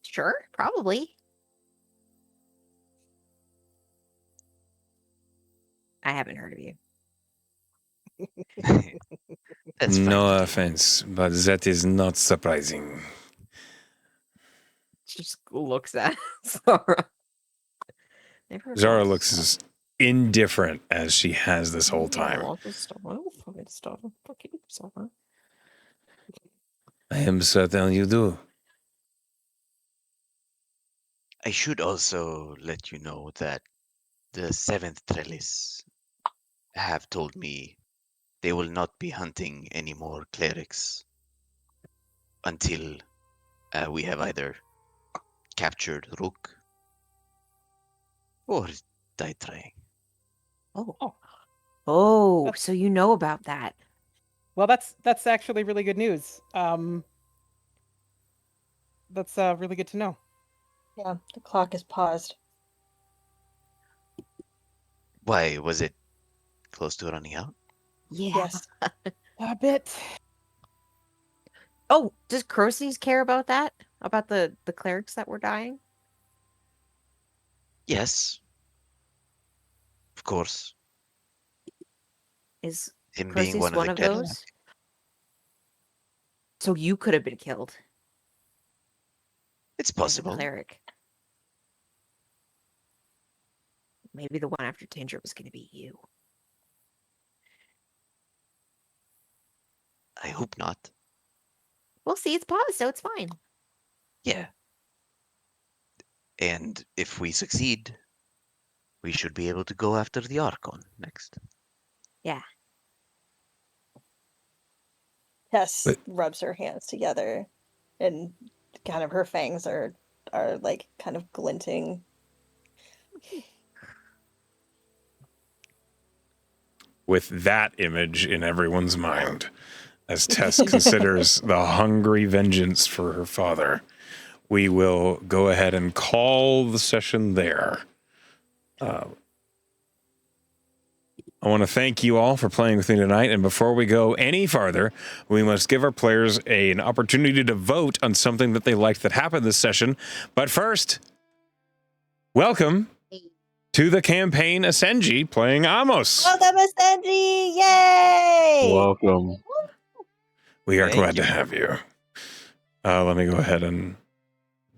Sure, probably. I haven't heard of you. That's fine. No too. offense, but that is not surprising. She just looks at Zara. Never Zara was. looks as indifferent as she has this whole time. I'll just stop. I'll fucking stop. Fucking Zara. I am certain you do. I should also let you know that the Seventh Trellis have told me they will not be hunting any more clerics until we have either captured Rook or died trying. Oh, That's- so you know about that. Well, that's actually really good news. That's really good to know. Yeah, the clock is paused. Why, was it close to running out? Yeah. Yes. A bit. Oh, does Croces care about that? About the clerics that were dying? Yes. Of course. Is Him being Croces one one of of the clerics. those? So you could have been killed It's as a possible. cleric. Maybe the one after Tinger was going to be you. I hope not. We'll see. It's paused, so it's fine. Yeah. And if we succeed, we should be able to go after the Archon next. Yeah. Tess But- rubs her hands together, and kind of her fangs are like kind of glinting. With that image in everyone's mind, as Tess considers the hungry vengeance for her father, we will go ahead and call the session there. I want to thank you all for playing with me tonight. And before we go any farther, we must give our players an opportunity to vote on something that they liked that happened this session. But first, welcome to the campaign Asenji playing Amos. Welcome, Asenji! Yay! Welcome. We are Thank glad you. to have you. Let me go ahead and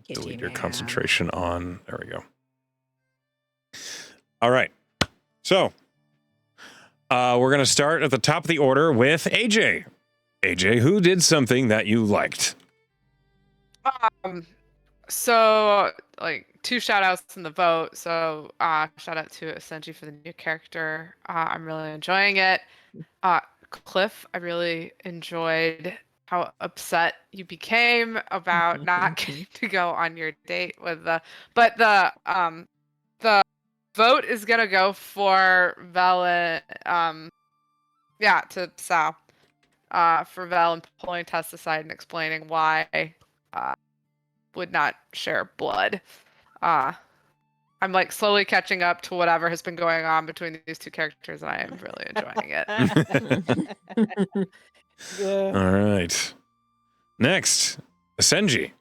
Get delete you your now. concentration on. There we go. All right. So, we're going to start at the top of the order with AJ. AJ, who did something that you liked? So, like, 2 shout outs in the vote. So, shout out to Asenji for the new character. I'm really enjoying it. Cliff, I really enjoyed how upset you became about not getting to go on your date with but the vote is gonna go for Vel and to Sal. For Vel and pulling Tess aside and explaining why would not share blood. I'm like slowly catching up to whatever has been going on between these 2 characters, and I am really enjoying it. Yeah. All right. Next, Senji.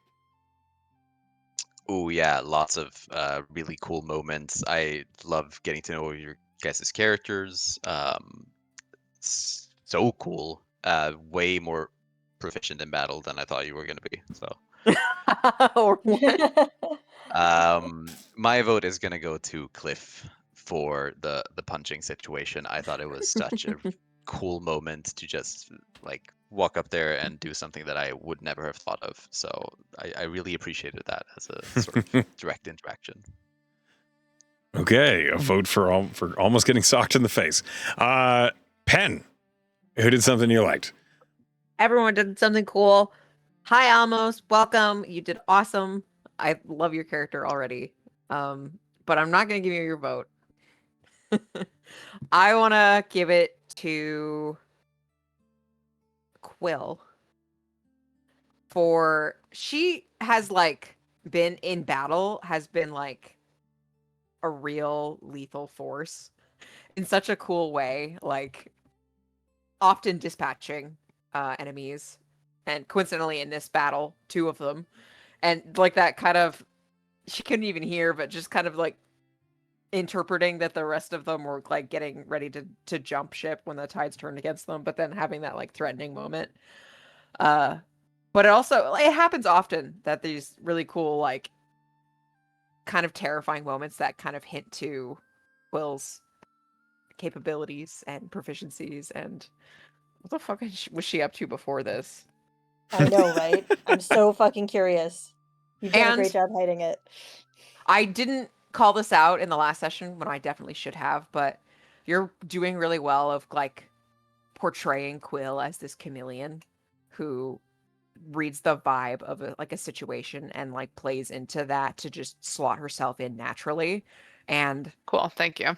Oh yeah, lots of really cool moments. I love getting to know your guys' characters. It's so cool. Way more proficient in battle than I thought you were gonna be. So Or what? my vote is gonna go to Cliff for the punching situation. I thought it was such a cool moment to just like walk up there and do something that I would never have thought of. So I really appreciated that as a sort of direct interaction. Okay, a vote for almost getting socked in the face. Pen, who did something you liked? Everyone did something cool. Hi, Amos. Welcome. You did awesome. I love your character already. But I'm not going to give you your vote. I want to give it to Quill. For she has like been in battle, has been like a real lethal force in such a cool way, like often dispatching enemies, and coincidentally in this battle 2 of them, and like that kind of, she couldn't even hear, but just kind of like interpreting that the rest of them were like getting ready to jump ship when the tides turned against them, but then having that like threatening moment. But it also, it happens often that these really cool like kind of terrifying moments that kind of hint to Will's capabilities and proficiencies. And what the fuck was she up to before this? I know, right? I'm so fucking curious. You've done a And great job hiding it. I didn't call this out in the last session when I definitely should have, but you're doing really well of like portraying Quill as this chameleon who reads the vibe of a situation and like plays into that to just slot herself in naturally. And Cool, thank you.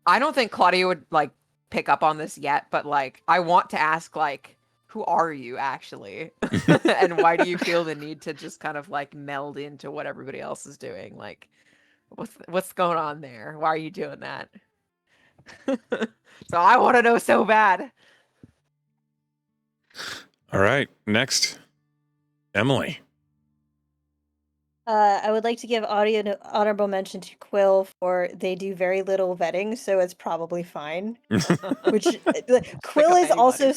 I don't think Claudia would like pick up on this yet, but like I want to ask like, who are you actually? And why do you feel the need to just kind of like meld into what everybody else is doing? Like what's going on there? Why are you doing that? So I want to know so bad. All right, next, Emily. I would like to give honorable mention to Quill for they do very little vetting, so it's probably fine. Which Quill is also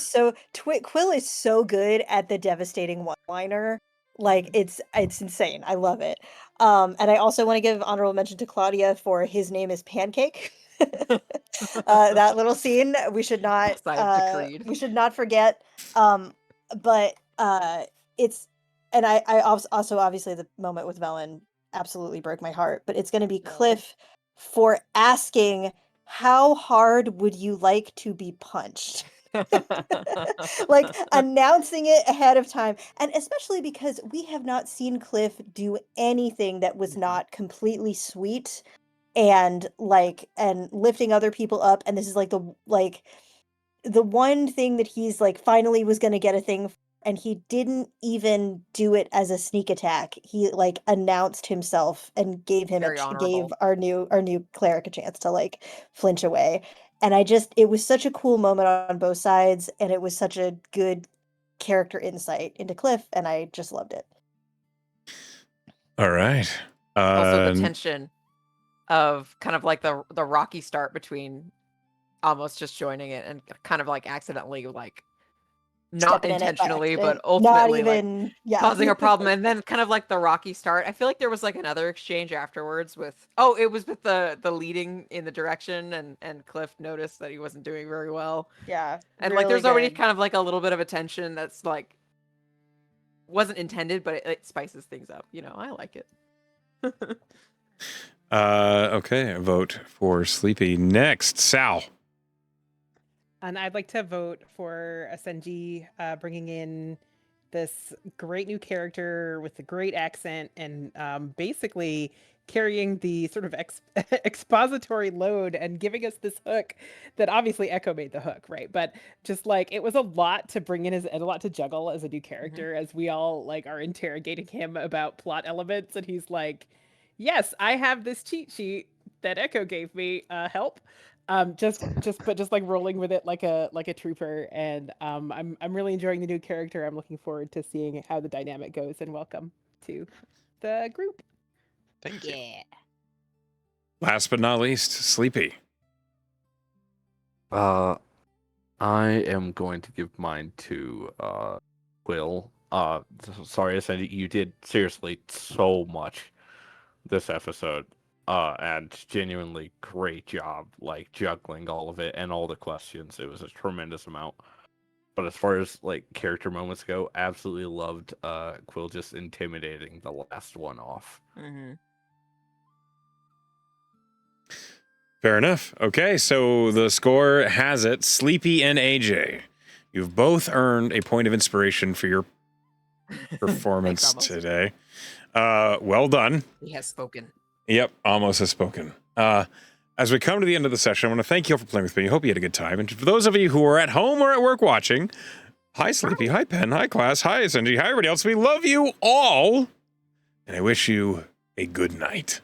Quill is so good at the devastating one-liner. Like it's insane. I love it. And I also want to give honorable mention to Claudia for his name is Pancake. That little scene we should not forget. But it's, and I also obviously the moment with Velen absolutely broke my heart, but it's going to be Cliff for asking, how hard would you like to be punched? Like announcing it ahead of time, and especially because we have not seen Cliff do anything that was not completely sweet and like and lifting other people up, and this is like the one thing that he's like finally was going to get a thing, and he didn't even do it as a sneak attack. He like announced himself and gave him gave our new cleric a chance to like flinch away. And it was such a cool moment on both sides, and it was such a good character insight into Cliff, and I just loved it. All right. Also the tension of kind of like the rocky start between almost just joining it and kind of like accidentally like not intentionally but ultimately not even, like causing a problem, and then kind of like the rocky start. I feel like there was like another exchange afterwards with it was with the leading in the direction, and Cliff noticed that he wasn't doing very well. Yeah. And really like there's already kind of like a little bit of a tension that's like wasn't intended, but it spices things up. You know, I like it. Okay, a vote for Sleepy. Next, Sal. And I'd like to vote for Asenji bringing in this great new character with a great accent and basically carrying the sort of expository load and giving us this hook that obviously Echo made the hook, right? But just like it was a lot to bring in and a lot to juggle as a new character as we all like are interrogating him about plot elements and he's like, yes, I have this cheat sheet that Echo gave me. Help. Just like rolling with it like a trooper, and I'm really enjoying the new character. I'm looking forward to seeing how the dynamic goes. And welcome to the group. Thank you. Yeah. Last but not least, Sleepy. I am going to give mine to Quill. Sorry, Sandy, you did seriously so much this episode. And genuinely great job, like juggling all of it and all the questions. It was a tremendous amount. But as far as like character moments go, absolutely loved Quill just intimidating the last one off. Mm-hmm. Fair enough. Okay, so the score has it. Sleepy and AJ, you've both earned a point of inspiration for your performance Thanks, Amos. today. Well done. He has spoken. Yep, Amos has spoken. As we come to the end of the session, I want to thank you all for playing with me. I hope you had a good time. And for those of you who are at home or at work watching, hi Sleepy, hi Pen, hi Class, hi Cindy, hi everybody else. We love you all. And I wish you a good night.